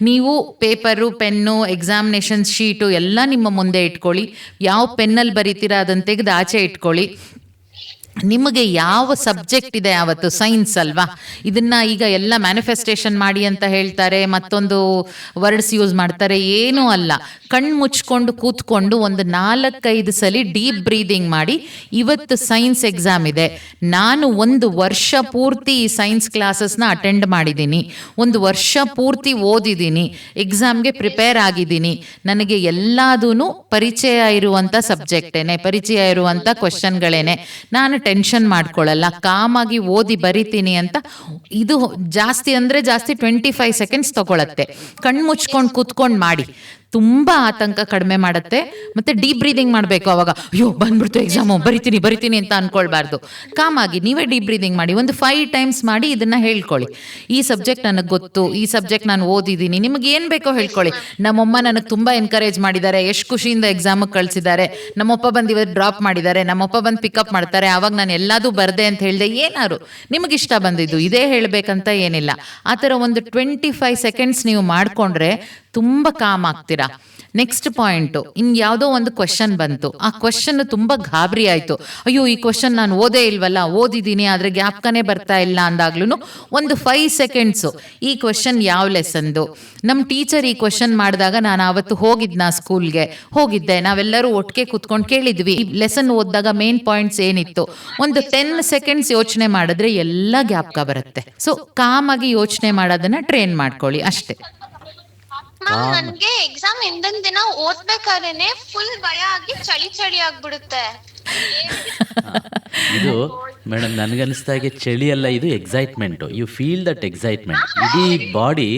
ನೀವು ಪೇಪರು, ಪೆನ್ನು, ಎಕ್ಸಾಮಿನೇಷನ್ ಶೀಟು ಎಲ್ಲ ನಿಮ್ಮ ಮುಂದೆ ಇಟ್ಕೊಳ್ಳಿ. ಯಾವ ಪೆನ್ನಲ್ಲಿ ಬರೀತೀರಾ ಅದನ್ನು ತೆಗೆದು ಆಚೆ ಇಟ್ಕೊಳ್ಳಿ. ನಿಮಗೆ ಯಾವ ಸಬ್ಜೆಕ್ಟ್ ಇದೆ ಅವತ್ತು, ಸೈನ್ಸ್ ಅಲ್ವಾ, ಇದನ್ನ ಈಗ ಎಲ್ಲ ಮ್ಯಾನಿಫೆಸ್ಟೇಷನ್ ಮಾಡಿ ಅಂತ ಹೇಳ್ತಾರೆ, ಮತ್ತೊಂದು ವರ್ಡ್ಸ್ ಯೂಸ್ ಮಾಡ್ತಾರೆ, ಏನೂ ಅಲ್ಲ. ಕಣ್ಣು ಮುಚ್ಕೊಂಡು ಕೂತ್ಕೊಂಡು ಒಂದು 4-5 ಸಲ ಡೀಪ್ ಬ್ರೀದಿಂಗ್ ಮಾಡಿ, ಇವತ್ತು ಸೈನ್ಸ್ ಎಕ್ಸಾಮ್ ಇದೆ, ನಾನು ಒಂದು ವರ್ಷ ಪೂರ್ತಿ ಈ ಸೈನ್ಸ್ ಕ್ಲಾಸಸ್ನ ಅಟೆಂಡ್ ಮಾಡಿದ್ದೀನಿ, ಒಂದು ವರ್ಷ ಪೂರ್ತಿ ಓದಿದ್ದೀನಿ, ಎಕ್ಸಾಮ್ಗೆ ಪ್ರಿಪೇರ್ ಆಗಿದ್ದೀನಿ, ನನಗೆ ಎಲ್ಲದೂ ಪರಿಚಯ ಇರುವಂಥ ಸಬ್ಜೆಕ್ಟೇನೆ, ಪರಿಚಯ ಇರುವಂಥ ಕ್ವಶನ್ಗಳೇನೆ, ನಾನು ಟೆನ್ಷನ್ ಮಾಡ್ಕೊಳ್ಳಲ್ಲ, ಕಾಮಾಗಿ ಓದಿ ಬರಿತೀನಿ ಅಂತ. ಇದು ಜಾಸ್ತಿ ಅಂದರೆ ಜಾಸ್ತಿ 25 ಸೆಕೆಂಡ್ಸ್ ತಗೊಳತ್ತೆ. ಕಣ್ಣು ಮುಚ್ಕೊಂಡು ಕೂತ್ಕೊಂಡು ಮಾಡಿ, ತುಂಬ ಆತಂಕ ಕಡಿಮೆ ಮಾಡುತ್ತೆ. ಮತ್ತು ಡೀಪ್ ಬ್ರೀದಿಂಗ್ ಮಾಡಬೇಕು. ಅವಾಗ ಅಯ್ಯೋ ಬಂದ್ಬಿಡ್ತು ಎಕ್ಸಾಮು, ಬರಿತೀನಿ ಅಂತ ಅಂದ್ಕೊಳ್ಬಾರ್ದು. ಕಾಮಾಗಿ ನೀವೇ ಡೀಪ್ ಬ್ರೀದಿಂಗ್ ಮಾಡಿ, ಒಂದು 5 ಟೈಮ್ಸ್ ಮಾಡಿ ಇದನ್ನು ಹೇಳ್ಕೊಳ್ಳಿ. ಈ ಸಬ್ಜೆಕ್ಟ್ ನನಗೆ ಗೊತ್ತು, ಈ ಸಬ್ಜೆಕ್ಟ್ ನಾನು ಓದಿದ್ದೀನಿ, ನಿಮಗೆ ಏನು ಬೇಕೋ ಹೇಳ್ಕೊಳ್ಳಿ. ನಮ್ಮಮ್ಮ ನನಗೆ ತುಂಬ ಎನ್ಕರೇಜ್ ಮಾಡಿದ್ದಾರೆ, ಎಷ್ಟು ಖುಷಿಯಿಂದ ಎಕ್ಸಾಮಿಗೆ ಕಳಿಸಿದ್ದಾರೆ, ನಮ್ಮಪ್ಪ ಬಂದು ಇವತ್ತು ಡ್ರಾಪ್ ಮಾಡಿದ್ದಾರೆ, ನಮ್ಮಪ್ಪ ಬಂದು ಪಿಕಪ್ ಮಾಡ್ತಾರೆ, ಆವಾಗ ನಾನು ಎಲ್ಲದೂ ಬರದೆ ಅಂತ ಹೇಳಿದೆ, ಏನಾದ್ರು ನಿಮಗಿಷ್ಟ ಬಂದಿದ್ದು ಇದೇ ಹೇಳಬೇಕಂತ ಏನಿಲ್ಲ. ಆ ಥರ ಒಂದು 25 ಸೆಕೆಂಡ್ಸ್ ನೀವು ಮಾಡಿಕೊಂಡ್ರೆ ತುಂಬ ಕಾಮ್ ಆಗ್ತೀರಾ. ನೆಕ್ಸ್ಟ್ ಪಾಯಿಂಟು, ಇನ್ನು ಯಾವುದೋ ಒಂದು ಕ್ವಶನ್ ಬಂತು, ಆ ಕ್ವಶನ್ ತುಂಬ ಗಾಬರಿ ಆಯಿತು, ಅಯ್ಯೋ ಈ ಕ್ವಶನ್ ನಾನು ಓದೇ ಇಲ್ವಲ್ಲ, ಓದಿದ್ದೀನಿ ಆದರೆ ಜ್ಞಾಪಕನೇ ಬರ್ತಾ ಇಲ್ಲ ಅಂದಾಗ್ಲೂ ಒಂದು 5 ಸೆಕೆಂಡ್ಸು, ಈ ಕ್ವಶನ್ ಯಾವ ಲೆಸನ್ದು, ನಮ್ಮ ಟೀಚರ್ ಈ ಕ್ವಶನ್ ಮಾಡಿದಾಗ ನಾನು ಆವತ್ತು ಸ್ಕೂಲ್ಗೆ ಹೋಗಿದ್ದೆ, ನಾವೆಲ್ಲರೂ ಒಟ್ಟಿಗೆ ಕೂತ್ಕೊಂಡು ಕೇಳಿದ್ವಿ, ಈ ಲೆಸನ್ ಓದಿದಾಗ ಮೇನ್ ಪಾಯಿಂಟ್ಸ್ ಏನಿತ್ತು, ಒಂದು 10 ಸೆಕೆಂಡ್ಸ್ ಯೋಚನೆ ಮಾಡಿದ್ರೆ ಎಲ್ಲ ಜ್ಞಾಪಕ ಬರುತ್ತೆ. ಸೊ ಕಾಮಾಗಿ ಯೋಚನೆ ಮಾಡೋದನ್ನ ಟ್ರೈನ್ ಮಾಡ್ಕೊಳ್ಳಿ ಅಷ್ಟೇ. ನನ್ಗೆ ಎಕ್ಸಾಮ್ ಹಿಂದಿನ ದಿನ ಓದ್ಬೇಕಾದ್ರೇನೆ ಫುಲ್ ಭಯ ಆಗಿ ಚಳಿ ಆಗ್ಬಿಡುತ್ತೆ. ಇದು ಮೇಡಮ್ ನನಗನ್ನಿಸ್ತಾ ಹಾಗೆ ಚಳಿ ಅಲ್ಲ, ಇದು excitement. You feel that excitement. ಇಡೀ body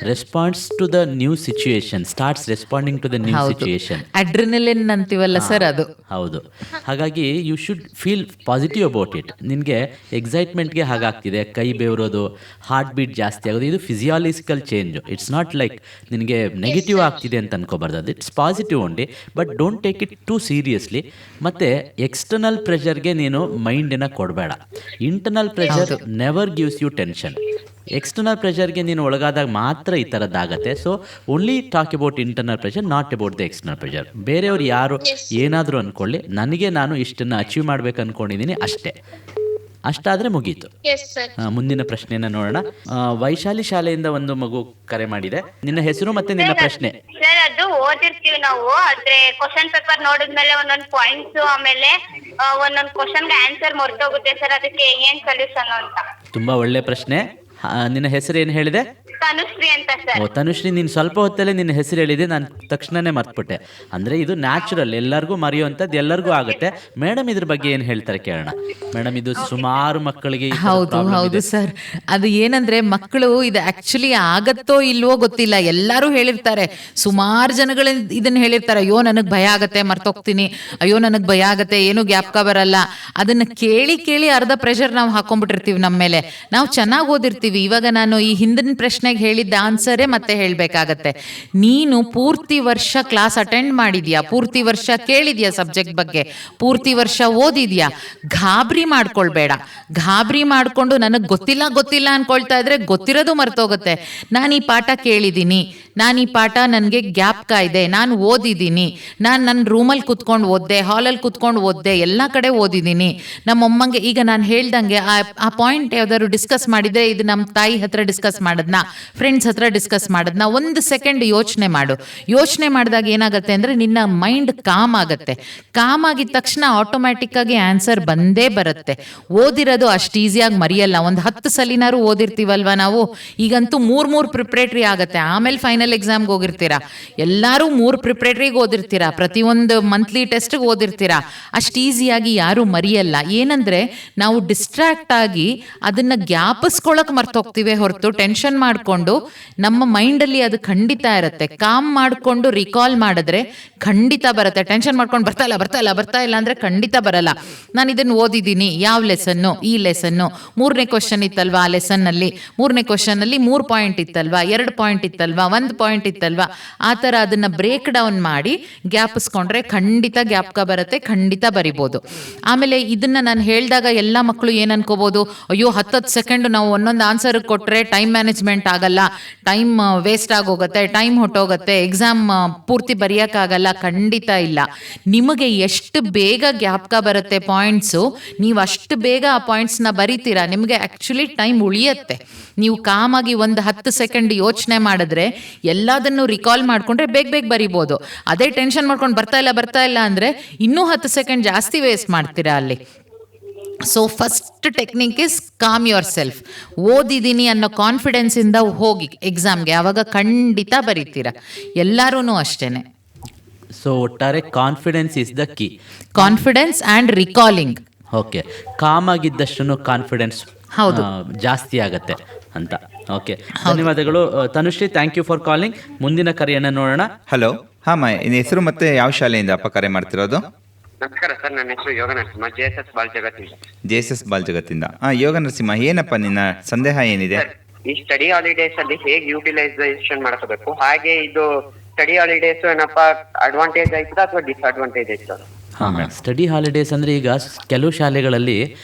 response to the new situation, starts responding to the new situation. Adrenaline ಅಂತೀವಲ್ಲ ಸರ್, ಅದು ಹೌದು. ಹಾಗಾಗಿ you should feel positive about it. ನಿನಗೆ ಎಕ್ಸೈಟ್ಮೆಂಟ್ಗೆ ಹಾಗಾಗ್ತಿದೆ, ಕೈ ಬೆವರೋದು, ಹಾರ್ಟ್ ಬೀಟ್ ಜಾಸ್ತಿ ಆಗೋದು, ಇದು physiological change. It's not like ನಿನಗೆ ನೆಗೆಟಿವ್ ಆಗ್ತಿದೆ ಅಂತ ಅನ್ಕೋಬಾರ್ದು, ಅದು it's positive only, but don't take it too seriously. ಮತ್ತು ಎಕ್ಸ್ಟರ್ನಲ್ ಪ್ರೆಷರ್ಗೆ ನೀನು ಮೈಂಡನ್ನು ಕೊಡಬೇಡ. Internal pressure never gives you tension. External ಪ್ರೆಷರ್ಗೆ ನೀನು ಒಳಗಾದಾಗ ಮಾತ್ರ ಈ ಥರದ್ದಾಗತ್ತೆ. So only talk about internal pressure, not about the external pressure. ಬೇರೆಯವ್ರು ಯಾರು ಏನಾದರೂ ಅಂದ್ಕೊಳ್ಳಿ, ನನಗೆ ನಾನು ಇಷ್ಟನ್ನು ಅಚೀವ್ ಮಾಡ್ಬೇಕು ಅಂದ್ಕೊಂಡಿದ್ದೀನಿ ಅಷ್ಟೇ, ಅಷ್ಟಾದರೆ ಮುಗೀತು. ಮುಂದಿನ ಪ್ರಶ್ನೆನ ನೋಡೋಣ. ವೈಶಾಲಿ ಶಾಲೆಯಿಂದ ಒಂದು ಮಗು ಕರೆ ಮಾಡಿದೆ. ನಿನ್ನ ಹೆಸರು ಮತ್ತೆ ನಿನ್ನ ಪ್ರಶ್ನೆ. ಸರ್, ಅದು ಓದಿರ್ತೀವಿ ನಾವು, ಆದ್ರೆ ಕ್ವಶನ್ ಪೇಪರ್ ನೋಡಿದ್ಮೇಲೆ ಒಂದೊಂದು ಪಾಯಿಂಟ್ಸ್, ಆಮೇಲೆ ಒಂದೊಂದು ಕ್ವಶನ್ಗೆ ಆನ್ಸರ್ ಮರ್ತೋಗುತ್ತೆ ಸರ್, ಅದಕ್ಕೆ ಏನ್ ಸೊಲ್ಯೂಷನ್ ಅಂತ. ತುಂಬಾ ಒಳ್ಳೆ ಪ್ರಶ್ನೆ. ನಿನ್ನ ಹೆಸರು ಏನು ಹೇಳಿದೆ? ತನುಶ್ರೀ ಅಂತ ಸರ್. ಓ ತನುಶ್ರೀ, ನೀನು ಸ್ವಲ್ಪ ಹೊತ್ತಲ್ಲೇ ನಿನ್ನ ಹೆಸರು ಹೇಳಿದೆ, ನಾನು ತಕ್ಷಣನೇ ಮರ್ತ್ಬಿಟ್ಟೆ. ಅಂದರೆ ಇದು ನ್ಯಾಚುರಲ್, ಎಲ್ಲರಿಗೂ ಮರೆಯುವಂಥದ್ದು, ಎಲ್ಲರಿಗೂ ಆಗುತ್ತೆ. ಮೇಡಮ್ ಇದ್ರ ಬಗ್ಗೆ ಏನು ಹೇಳ್ತಾರೆ ಕೇಳೋಣ. ಮೇಡಮ್, ಇದು ಸುಮಾರು ಮಕ್ಕಳಿಗೆ. ಹೌದು ಸರ್, ಅದು ಏನಂದ್ರೆ ಮಕ್ಕಳು ಇದು ಆಕ್ಚುಲಿ ಆಗತ್ತೋ ಇಲ್ವೋ ಗೊತ್ತಿಲ್ಲ, ಎಲ್ಲರೂ ಹೇಳಿರ್ತಾರೆ, ಸುಮಾರು ಜನಗಳು ಇದನ್ನ ಹೇಳಿರ್ತಾರೆ, ಅಯ್ಯೋ ನನಗೆ ಭಯ ಆಗತ್ತೆ, ಮರ್ತೋಗ್ತೀನಿ, ಅಯ್ಯೋ ನನಗೆ ಭಯ ಆಗತ್ತೆ, ಏನು ಜ್ಞಾಪಕ ಬರಲ್ಲ. ಅದನ್ನ ಕೇಳಿ ಅರ್ಧ ಪ್ರೆಷರ್ ನಾವು ಹಾಕೊಂಡ್ಬಿಟ್ಟಿರ್ತೀವಿ ನಮ್ಮ ಮೇಲೆ. ನಾವು ಚೆನ್ನಾಗಿ ಓದಿರ್ತೀವಿ. ಇವಾಗ ನಾನು ಈ ಹಿಂದಿನ ಪ್ರಶ್ನೆಗೆ ಹೇಳಿದ್ದ ಆನ್ಸರೇ ಮತ್ತೆ ಹೇಳಬೇಕಾಗತ್ತೆ. ನೀನು ಪೂರ್ತಿ ವರ್ಷ ಕ್ಲಾಸ್ ಅಟೆಂಡ್ ಮಾಡಿದ್ಯಾ, ಪೂರ್ತಿ ವರ್ಷ ಕೇಳಿದ್ಯಾ ಸಬ್ಜೆಕ್ಟ್ ಬಗ್ಗೆ, ಪೂರ್ತಿ ವರ್ಷ ಓದಿದ್ಯಾ, ಗಾಬರಿ ಮಾಡ್ಕೊಳ್ಬೇಡ. ಗಾಬರಿ ಮಾಡ್ಕೊಂಡು ನನಗೆ ಗೊತ್ತಿಲ್ಲ ಅನ್ಕೊಳ್ತಾ ಇದ್ರೆ ಗೊತ್ತಿರೋದು ಮರ್ತೋಗುತ್ತೆ. ನಾನು ಈ ಪಾಠ ಕೇಳಿದ್ದೀನಿ, ನಾನು ಈ ಪಾಠ ನನಗೆ ಜ್ಞಾಪಕ ಇದೆ, ನಾನು ಓದಿದ್ದೀನಿ, ನಾನು ನನ್ನ ರೂಮಲ್ಲಿ ಕುತ್ಕೊಂಡು ಓದ್ದೆ, ಹಾಲಲ್ಲಿ ಕುತ್ಕೊಂಡು ಓದ್ದೆ, ಎಲ್ಲ ಕಡೆ ಓದಿದ್ದೀನಿ. ನಮ್ಮಮ್ಮಂಗೆ ಈಗ ನಾನು ಹೇಳ್ದಂಗೆ ಆ ಪಾಯಿಂಟ್ ಯಾವ್ದಾದ್ರು ಡಿಸ್ಕಸ್ ಮಾಡಿದ್ರೆ, ಇದು ನಮ್ಮ ತಾಯಿ ಹತ್ರ ಡಿಸ್ಕಸ್ ಮಾಡೋದನ್ನ, ಫ್ರೆಂಡ್ಸ್ ಹತ್ರ ಡಿಸ್ಕಸ್ ಮಾಡೋದನ್ನ 1 ಸೆಕೆಂಡ್ ಯೋಚನೆ ಮಾಡು. ಯೋಚನೆ ಮಾಡಿದಾಗ ಏನಾಗುತ್ತೆ ಅಂದರೆ ನಿನ್ನ ಮೈಂಡ್ ಕಾಮ್ ಆಗುತ್ತೆ. ಕಾಮ್ ಆಗಿದ ತಕ್ಷಣ ಆಟೋಮ್ಯಾಟಿಕ್ ಆಗಿ ಆನ್ಸರ್ ಬಂದೇ ಬರುತ್ತೆ. ಓದಿರೋದು ಅಷ್ಟು ಈಸಿಯಾಗಿ ಮರೆಯಲ್ಲ. ಒಂದು 10 ಸಲಿನಾರು ಓದಿರ್ತೀವಲ್ವ ನಾವು. ಈಗಂತೂ 3 ಪ್ರಿಪ್ರೇಟ್ರಿ ಆಗುತ್ತೆ, ಆಮೇಲೆ ಫೈನಲ್ ಎಕ್ಸಾಮ್ಗೆ ಹೋಗಿರ್ತೀರಾ. ಎಲ್ಲರೂ 3 ಪ್ರಿಪ್ರೇಟ್ರಿಗೆ ಓದಿರ್ತೀರಾ, ಪ್ರತಿಯೊಂದು ಮಂತ್ಲಿ ಟೆಸ್ಟ್ಗೆ ಓದಿರ್ತೀರಾ. ಅಷ್ಟು ಈಸಿಯಾಗಿ ಯಾರೂ ಮರೆಯಲ್ಲ. ಏನಂದರೆ ನಾವು ಡಿಸ್ಟ್ರಾಕ್ಟ್ ಆಗಿ ಅದನ್ನು ಜ್ಞಾಪಿಸ್ಕೊಳ್ಳೋಕೆ ಮರ್ತೋಗ್ತೀವಿ ಹೊರತು ಟೆನ್ಷನ್ ಮಾಡಿಕೊಂಡು ನಮ್ಮ ಮೈಂಡಲ್ಲಿ ಅದು ಖಂಡಿತ ಇರುತ್ತೆ. ಕಾಮ್ ಮಾಡಿಕೊಂಡು ರಿಕಾಲ್ ಮಾಡಿದ್ರೆ ಖಂಡಿತ ಬರುತ್ತೆ. ಟೆನ್ಷನ್ ಮಾಡ್ಕೊಂಡು ಬರ್ತಾ ಇಲ್ಲ ಅಂದರೆ ಖಂಡಿತ ಬರಲ್ಲ. ನಾನು ಇದನ್ನು ಓದಿದ್ದೀನಿ, ಯಾವ ಲೆಸನ್ನು, ಈ ಲೆಸನ್ನು, 3ನೇ ಕ್ವಶನ್ ಇತ್ತಲ್ವಾ ಆ ಲೆಸನ್ನಲ್ಲಿ, 3ನೇ ಕ್ವಶನಲ್ಲಿ 3 ಪಾಯಿಂಟ್ ಇತ್ತಲ್ವಾ, 2 ಪಾಯಿಂಟ್ ಇತ್ತಲ್ವಾ, 1 ಪಾಯಿಂಟ್ ಇತ್ತಲ್ವಾ, ಆ ಥರ ಅದನ್ನು ಬ್ರೇಕ್ ಡೌನ್ ಮಾಡಿ ಜ್ಞಾಪಿಸ್ಕೊಂಡ್ರೆ ಖಂಡಿತ ಜ್ಞಾಪಕ ಬರುತ್ತೆ, ಖಂಡಿತ ಬರಿಬೋದು. ಆಮೇಲೆ ಇದನ್ನು ನಾನು ಹೇಳಿದಾಗ ಎಲ್ಲ ಮಕ್ಕಳು ಏನು ಅನ್ಕೋಬೋದು, ಅಯ್ಯೋ 10 ಸೆಕೆಂಡ್ ನಾವು ಒಂದೊಂದು ಆನ್ಸರ್ ಕೊಟ್ಟರೆ ಟೈಮ್ ಮ್ಯಾನೇಜ್ಮೆಂಟ್ ಆಗಲ್ಲ, ಟೈಮ್ ವೇಸ್ಟ್ ಆಗೋಗುತ್ತೆ, ಟೈಮ್ ಹೊಟ್ಟೋಗುತ್ತೆ, ಎಕ್ಸಾಮ್ ಪೂರ್ತಿ ಬರೆಯೋಕ್ಕಾಗಲ್ಲ. ಖಂಡಿತ ಇಲ್ಲ. ನಿಮಗೆ ಎಷ್ಟು ಬೇಗ ಜ್ಞಾಪಕ ಬರುತ್ತೆ ಪಾಯಿಂಟ್ಸು, ನೀವು ಅಷ್ಟು ಬೇಗ ಆ ಪಾಯಿಂಟ್ಸ್ನ ಬರಿತೀರಾ, ನಿಮಗೆ ಆ್ಯಕ್ಚುಲಿ ಟೈಮ್ ಉಳಿಯುತ್ತೆ. ನೀವು ಕಾಮಾಗಿ ಒಂದು 10 ಸೆಕೆಂಡ್ ಯೋಚನೆ ಮಾಡಿದ್ರೆ ಎಲ್ಲದನ್ನು ರಿಕಾಲ್ ಮಾಡಿಕೊಂಡ್ರೆ ಬೇಗ ಬೇಗ ಬರಿಬೋದು. ಅದೇ ಟೆನ್ಷನ್ ಮಾಡ್ಕೊಂಡು ಬರ್ತಾ ಇಲ್ಲ ಅಂದರೆ ಇನ್ನೂ 10 ಸೆಕೆಂಡ್ ಜಾಸ್ತಿ ವೇಸ್ಟ್ ಮಾಡ್ತೀರಾ ಅಲ್ಲಿ. So first technique is com your self. ಓದಿದ್ದೀನಿ ಅನ್ನೋ ಕಾನ್ಫಿಡೆನ್ಸಿಂದ ಹೋಗಿ ಎಕ್ಸಾಮ್ಗೆ, ಆವಾಗ ಖಂಡಿತ ಬರೀತೀರಾ. ಎಲ್ಲರೂ ಅಷ್ಟೇ. ಸೊ ಒಟ್ಟಾರೆ confidence is the key. Confidence and recalling. Okay, calm ಆಗಿದ್ದಷ್ಟು ಕಾನ್ಫಿಡೆನ್ಸ್ ಹೌದು ಜಾಸ್ತಿ ಆಗತ್ತೆ ಅಂತ. ಓಕೆ, ಧನ್ಯವಾದಗಳು Tanushree, thank you for calling. ಮುಂದಿನ ಕರೆಯನ್ನು ನೋಡೋಣ. ಹಲೋ, ಹಾಂ ನಿನ್ನ ಹೆಸರು ಮತ್ತೆ ಯಾವ ಶಾಲೆಯಿಂದ ಅಪ್ಪ ಕರೆ ಮಾಡ್ತಿರೋದು? ನಮಸ್ಕಾರ ಸರ್, ನನ್ನ ಹೆಸರು ಯೋಗ ನರಸಿಂಹ, JSS ಬಾಲ್ ಜಗತ್ತಿಂದ. JSS ಬಾಲ್ ಜಗತ್ತಿಂದ. ಯೋಗ ನರಸಿಂಹ, ಏನಪ್ಪ ನಿನ್ನ ಸಂದೇಹ ಏನಿದೆ? ಈ ಸ್ಟಡಿ ಹಾಲಿಡೇಸ್ ಅಲ್ಲಿ ಹೇಗೆ ಯೂಟಿಲೈಸೇಷನ್ ಮಾಡ್ಕೋಬೇಕು, ಹಾಗೆ ಇದು ಸ್ಟಡಿ ಹಾಲಿಡೇಸ್ ಏನಪ್ಪಾ ಅಡ್ವಾಂಟೇಜ್ ಆಯ್ತದ ಅಥವಾ ಡಿಸ್ಅಡ್ವಾಂಟೇಜ್ ಆಯ್ತದ? ಸ್ಟಡಿ ಹಾಲಿಡೇಸ್ ಅಂದ್ರೆ ಈಗ ಕೆಲವು ಶಾಲೆಗಳಲ್ಲಿ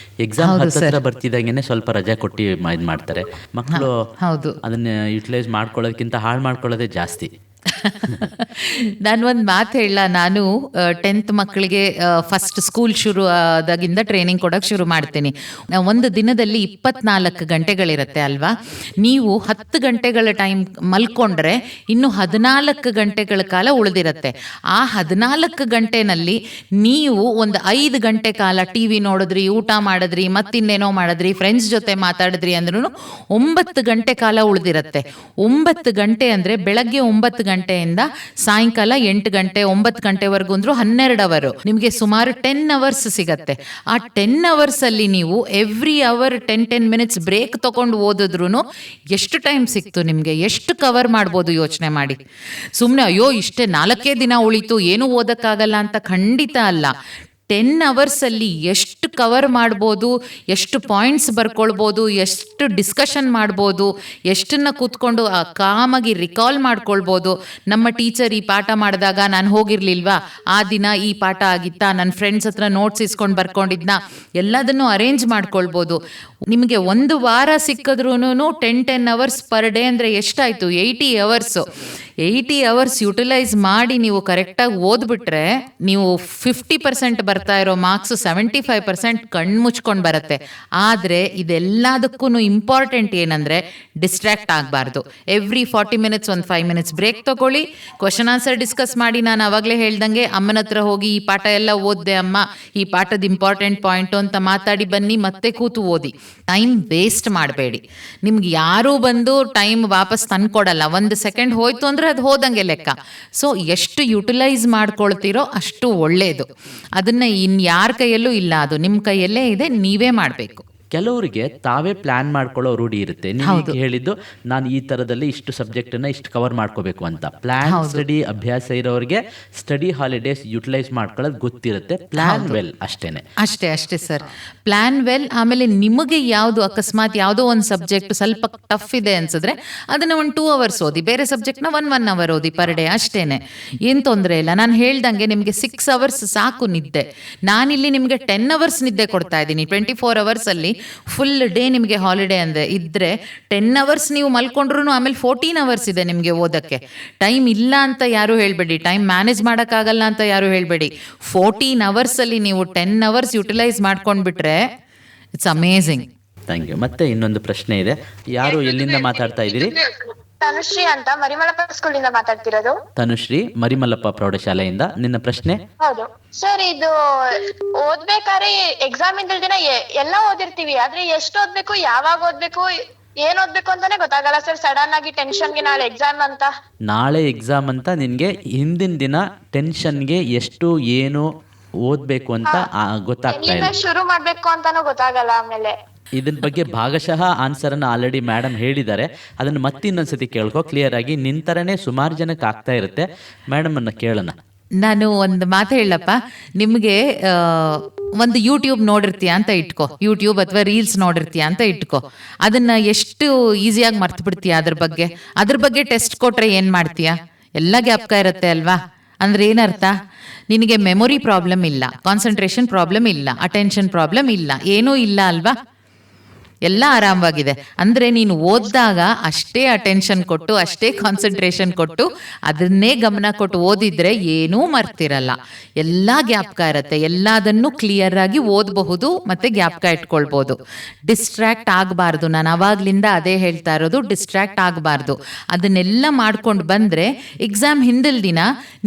ಎಕ್ಸಾಮ್ ಹತ್ತಿರ ಬರ್ತಿದ್ದಾಗೇನೆ ಸ್ವಲ್ಪ ರಜೆ ಕೊಟ್ಟು ಇದು ಮಾಡ್ತಾರೆ. ಮಕ್ಕಳು ಅದನ್ನ ಯುಟಿಲೈಸ್ ಮಾಡ್ಕೊಳ್ಳೋದಕ್ಕಿಂತ ಹಾಳು ಮಾಡ್ಕೊಳ್ಳೋದೇ ಜಾಸ್ತಿ. ನಾನು ಒಂದು ಮಾತು ಹೇಳ, ನಾನು 10th ಮಕ್ಕಳಿಗೆ ಫಸ್ಟ್ ಸ್ಕೂಲ್ ಶುರು ಆದಾಗಿಂದ ಟ್ರೈನಿಂಗ್ ಕೊಡೋಕೆ ಶುರು ಮಾಡ್ತೀನಿ. ಒಂದು ದಿನದಲ್ಲಿ 24 ಗಂಟೆಗಳಿರುತ್ತೆ ಅಲ್ವಾ? ನೀವು 10 ಗಂಟೆಗಳ ಟೈಮ್ ಮಲ್ಕೊಂಡ್ರೆ ಇನ್ನು 14 ಗಂಟೆಗಳ ಕಾಲ ಉಳಿದಿರುತ್ತೆ. ಆ 14 ಗಂಟೆನಲ್ಲಿ ನೀವು ಒಂದು 5 ಗಂಟೆ ಕಾಲ ಟಿ ವಿ ನೋಡಿದ್ರಿ, ಊಟ ಮಾಡಿದ್ರಿ, ಮತ್ತಿನ್ನೇನೋ ಮಾಡಿದ್ರಿ, ಫ್ರೆಂಡ್ಸ್ ಜೊತೆ ಮಾತಾಡಿದ್ರಿ ಅಂದ್ರೂ 9 ಗಂಟೆ ಕಾಲ ಉಳಿದಿರುತ್ತೆ. 9 ಗಂಟೆ ಅಂದರೆ ಬೆಳಗ್ಗೆ 9 ಗಂಟೆಯಿಂದ ಸಾಯಂಕಾಲ 8 ಗಂಟೆ 9 ಗಂಟೆವರೆಗೂ ಅಂದ್ರೂ 12 ಅವರ್, ನಿಮಗೆ ಸುಮಾರು 10 ಅವರ್ಸ್ ಸಿಗತ್ತೆ. ಆ 10 ಅವರ್ಸ್ ಅಲ್ಲಿ ನೀವು ಎವ್ರಿ ಅವರ್ 10 ಮಿನಿಟ್ಸ್ ಬ್ರೇಕ್ ತಗೊಂಡು ಓದಿದ್ರು ಎಷ್ಟು ಟೈಮ್ ಸಿಕ್ತು ನಿಮಗೆ? ಎಷ್ಟು ಕವರ್ ಮಾಡ್ಬೋದು ಯೋಚನೆ ಮಾಡಿ. ಸುಮ್ಮನೆ ಅಯ್ಯೋ ಇಷ್ಟೇ 4 ದಿನ ಉಳಿತು ಏನೂ ಓದಕ್ಕಾಗಲ್ಲ ಅಂತ ಖಂಡಿತ ಅಲ್ಲ. 10 ಅವರ್ಸಲ್ಲಿ ಎಷ್ಟು ಕವರ್ ಮಾಡ್ಬೋದು, ಎಷ್ಟು ಪಾಯಿಂಟ್ಸ್ ಬರ್ಕೊಳ್ಬೋದು, ಎಷ್ಟು ಡಿಸ್ಕಷನ್ ಮಾಡ್ಬೋದು, ಎಷ್ಟನ್ನು ಕೂತ್ಕೊಂಡು ಕಾಮಾಗಿ ರಿಕಾಲ್ ಮಾಡ್ಕೊಳ್ಬೋದು. ನಮ್ಮ ಟೀಚರ್ ಈ ಪಾಠ ಮಾಡಿದಾಗ ನಾನು ಹೋಗಿರ್ಲಿಲ್ವಾ, ಆ ದಿನ ಈ ಪಾಠ ಆಗಿತ್ತಾ, ನನ್ನ ಫ್ರೆಂಡ್ಸ್ ಹತ್ರ ನೋಟ್ಸ್ ಇಸ್ಕೊಂಡು ಬರ್ಕೊಂಡಿದ್ನ, ಎಲ್ಲದನ್ನು ಅರೇಂಜ್ ಮಾಡ್ಕೊಳ್ಬೋದು. ನಿಮಗೆ ಒಂದು ವಾರ ಸಿಕ್ಕಿದ್ರೂ 10 ಅವರ್ಸ್ ಪರ್ ಡೇ ಅಂದರೆ ಎಷ್ಟಾಯಿತು? 80 ಅವರ್ಸು. 80 ಅವರ್ಸ್ ಯುಟಿಲೈಸ್ ಮಾಡಿ ನೀವು ಕರೆಕ್ಟಾಗಿ ಓದ್ಬಿಟ್ರೆ ನೀವು 50% ಬರ್ತಾ ಇರೋ ಮಾರ್ಕ್ಸು 75% ಕಣ್ಣು ಮುಚ್ಕೊಂಡು ಬರುತ್ತೆ. ಆದರೆ ಇದೆಲ್ಲದಕ್ಕೂ ಇಂಪಾರ್ಟೆಂಟ್ ಏನಂದರೆ ಡಿಸ್ಟ್ರ್ಯಾಕ್ಟ್ ಆಗಬಾರ್ದು. ಎವ್ರಿ 40 ಮಿನಿಟ್ಸ್ ಒಂದು 5 ಮಿನಿಟ್ಸ್ ಬ್ರೇಕ್ ತೊಗೊಳ್ಳಿ, ಕ್ವಶನ್ ಆನ್ಸರ್ ಡಿಸ್ಕಸ್ ಮಾಡಿ. ನಾನು ಆವಾಗಲೇ ಹೇಳ್ದಂಗೆ ಅಮ್ಮನ ಹತ್ರ ಹೋಗಿ ಈ ಪಾಠ ಎಲ್ಲ ಓದಿದೆ ಅಮ್ಮ, ಈ ಪಾಠದ ಇಂಪಾರ್ಟೆಂಟ್ ಪಾಯಿಂಟು ಅಂತ ಮಾತಾಡಿ ಬನ್ನಿ, ಮತ್ತೆ ಕೂತು ಓದಿ. ಟೈಮ್ ವೇಸ್ಟ್ ಮಾಡಬೇಡಿ. ನಿಮ್ಗೆ ಯಾರೂ ಬಂದು ಟೈಮ್ ವಾಪಸ್ ತಂದ್ಕೊಡಲ್ಲ. 1 ಸೆಕೆಂಡ್ ಹೋಯ್ತು ಅಂದರೆ ಅದು ಹೋದಂಗೆ ಲೆಕ್ಕ. ಸೊ ಎಷ್ಟು ಯುಟಿಲೈಸ್ ಮಾಡ್ಕೊಳ್ತೀರೋ ಅಷ್ಟು ಒಳ್ಳೆಯದು. ಅದನ್ನು ಇನ್ಯಾರ ಕೈಯಲ್ಲೂ ಇಲ್ಲ, ಅದು ನಿಮ್ಮ ಕೈಯಲ್ಲೇ ಇದೆ, ನೀವೇ ಮಾಡಬೇಕು. ಕೆಲವರಿಗೆ ತಾವೇ ಪ್ಲಾನ್ ಮಾಡ್ಕೊಳ್ಳೋ ರೂಢಿ ಇರುತ್ತೆ. ನೀವು ಹೇಳಿದ್ದು ನಾನು ಈ ಥರದಲ್ಲಿ ಇಷ್ಟು ಸಬ್ಜೆಕ್ಟನ್ನು ಇಷ್ಟು ಕವರ್ ಮಾಡ್ಕೋಬೇಕು ಅಂತ. ಪ್ಲಾನ್ ಸ್ಟಡಿ ಅಭ್ಯಾಸ ಇರೋರಿಗೆ ಸ್ಟಡಿ ಹಾಲಿಡೇಸ್ ಯುಟಿಲೈಸ್ ಮಾಡ್ಕೊಳ್ಳೋದು ಗೊತ್ತಿರುತ್ತೆ. ಪ್ಲಾನ್ ವೆಲ್ ಅಷ್ಟೇ ಸರ್. Plan well. ಆಮೇಲೆ ನಿಮಗೆ ಯಾವುದು ಅಕಸ್ಮಾತ್ ಯಾವುದೋ ಒಂದು ಸಬ್ಜೆಕ್ಟ್ ಸ್ವಲ್ಪ ಟಫ್ ಇದೆ ಅನ್ಸಿದ್ರೆ ಅದನ್ನು ಒಂದು 2 ಅವರ್ಸ್ ಓದಿ, ಬೇರೆ ಸಬ್ಜೆಕ್ಟ್ನ 1 ಅವರ್ ಓದಿ ಪರ್ ಡೇ, ಅಷ್ಟೇನೆ, ಏನು ತೊಂದರೆ ಇಲ್ಲ. ನಾನು ಹೇಳ್ದಂಗೆ ನಿಮಗೆ 6 ಅವರ್ಸ್ ಸಾಕು ನಿದ್ದೆ. ನಾನಿಲ್ಲಿ ನಿಮಗೆ 10 ಅವರ್ಸ್ ನಿದ್ದೆ ಕೊಡ್ತಾ ಇದ್ದೀನಿ. 24 ಅವರ್ಸಲ್ಲಿ ಫುಲ್ ಡೇ ನಿಮಗೆ ಹಾಲಿಡೇ ಅಂದರೆ ಇದ್ದರೆ 10 ಅವರ್ಸ್ ನೀವು ಮಲ್ಕೊಂಡ್ರು ಆಮೇಲೆ 14 ಅವರ್ಸ್ ಇದೆ ನಿಮಗೆ ಓದೋಕ್ಕೆ. ಟೈಮ್ ಇಲ್ಲ ಅಂತ ಯಾರು ಹೇಳಬೇಡಿ, ಟೈಮ್ ಮ್ಯಾನೇಜ್ ಮಾಡೋಕ್ಕಾಗಲ್ಲ ಅಂತ ಯಾರು ಹೇಳಬೇಡಿ. 14 ಅವರ್ಸಲ್ಲಿ ನೀವು 10 ಅವರ್ಸ್ ಯುಟಿಲೈಸ್ ಮಾಡ್ಕೊಂಡ್ಬಿಟ್ರೆ ಇಟ್ಸ್ ಅಮೇಝಿಂಗ್. Thank you. ಮತ್ತೆ ಇನ್ನೊಂದು ಪ್ರಶ್ನೆ ಇದೆ. ಯಾರು ಎಲ್ಲಿಂದ ಮಾತಾಡ್ತಾ ಇದ್ದೀರಿ? ತನುಶ್ರೀ ಅಂತ, ಮರಿಮಳಪ್ಪ ಸ್ಕೂಲಿಂದ ಮಾತಾಡ್ತಿರೋದು. ತನುಶ್ರೀ, ಮರಿಮಲ್ಲಪ್ಪ ಪ್ರೌಢಶಾಲೆಯಿಂದ. ನಿನ್ನ ಪ್ರಶ್ನೆ? ಹೌದು ಸರ್, ಇದು ಓದ್ಬೇಕಾದ್ರೆ ಎಕ್ಸಾಮ್ ಇಂದ ದಿನ ಎಲ್ಲ ಓದಿರ್ತೀವಿ, ಆದ್ರೆ ಎಷ್ಟು ಓದ್ಬೇಕು, ಯಾವಾಗ ಓದ್ಬೇಕು, ಏನ್ ಓದ್ಬೇಕು ಅಂತಾನೆ ಗೊತ್ತಾಗಲ್ಲ ಸರ್. ಸಡನ್ ಆಗಿ ಟೆನ್ಷನ್ಗೆ ನಾಳೆ ಎಕ್ಸಾಮ್ ಅಂತ. ನಾಳೆ ಎಕ್ಸಾಮ್ ಅಂತ ನಿನ್ಗೆ ಹಿಂದಿನ ದಿನ ಟೆನ್ಷನ್ಗೆ ಎಷ್ಟು ಏನು ಓದ್ಬೇಕು ಅಂತ ಗೊತ್ತಾಗ್ತಾ ಇಲ್ಲ. ಶುರು ಮಾಡ್ಬೇಕು ಅಂತಾನು ಗೊತ್ತಾಗಲ್ಲ. ಆಮೇಲೆ ಇದನ್ನ ಬಗ್ಗೆ ಭಾಗಶಃ ಆನ್ಸರನ್ನು ಆಲ್ರೆಡಿ ಮೇಡಮ್ ಹೇಳಿದ್ದಾರೆ. ಅದನ್ನು ಮತ್ತೆ ಇನ್ನೊಂದ್ಸತಿ ಕೇಳ್ಕೊ ಕ್ಲಿಯರ್ ಆಗಿ. ನಿಂತರನೇ ಸುಮಾರು ಜನಕ್ಕೆ ಆಗ್ತಾ ಇರುತ್ತೆ. ಮೇಡಮ್ ಅನ್ನ ಕೇಳೋಣ. ನಾನು ಒಂದು ಮಾತು ಹೇಳಪ್ಪ, ನಿಮಗೆ ಒಂದು ಯೂಟ್ಯೂಬ್ ನೋಡಿರ್ತೀಯ ಅಂತ ಇಟ್ಕೋ, ಯೂಟ್ಯೂಬ್ ಅಥವಾ ರೀಲ್ಸ್ ನೋಡಿರ್ತೀಯ ಅಂತ ಇಟ್ಕೋ. ಅದನ್ನು ಎಷ್ಟು ಈಸಿಯಾಗಿ ಮರ್ತು ಬಿಡ್ತೀಯ. ಅದ್ರ ಬಗ್ಗೆ ಟೆಸ್ಟ್ ಕೊಟ್ರೆ ಏನು ಮಾಡ್ತೀಯ? ಎಲ್ಲ ಜ್ಞಾಪಕ ಇರುತ್ತೆ ಅಲ್ವಾ? ಅಂದರೆ ಏನರ್ಥ? ನಿನಗೆ ಮೆಮೊರಿ ಪ್ರಾಬ್ಲಮ್ ಇಲ್ಲ, ಕಾನ್ಸಂಟ್ರೇಷನ್ ಪ್ರಾಬ್ಲಮ್ ಇಲ್ಲ, ಅಟೆನ್ಷನ್ ಪ್ರಾಬ್ಲಮ್ ಇಲ್ಲ, ಏನೂ ಇಲ್ಲ ಅಲ್ವಾ? ಎಲ್ಲ ಆರಾಮವಾಗಿದೆ. ಅಂದರೆ ನೀನು ಓದಿದಾಗ ಅಷ್ಟೇ ಅಟೆನ್ಷನ್ ಕೊಟ್ಟು, ಅಷ್ಟೇ ಕಾನ್ಸಂಟ್ರೇಷನ್ ಕೊಟ್ಟು, ಅದನ್ನೇ ಗಮನ ಕೊಟ್ಟು ಓದಿದ್ರೆ ಏನೂ ಮರ್ತಿರಲ್ಲ. ಎಲ್ಲ ಜ್ಞಾಪಕ ಇರುತ್ತೆ, ಎಲ್ಲದನ್ನು ಕ್ಲಿಯರ್ ಆಗಿ ಓದಬಹುದು ಮತ್ತು ಜ್ಞಾಪಕ ಇಟ್ಕೊಳ್ಬೋದು. ಡಿಸ್ಟ್ರ್ಯಾಕ್ಟ್ ಆಗಬಾರ್ದು. ನಾನು ಅವಾಗ್ಲಿಂದ ಅದೇ ಹೇಳ್ತಾ ಇರೋದು, ಡಿಸ್ಟ್ರ್ಯಾಕ್ಟ್ ಆಗಬಾರ್ದು. ಅದನ್ನೆಲ್ಲ ಮಾಡ್ಕೊಂಡು ಬಂದರೆ ಎಕ್ಸಾಮ್ ಹಿಂದಿನ ದಿನ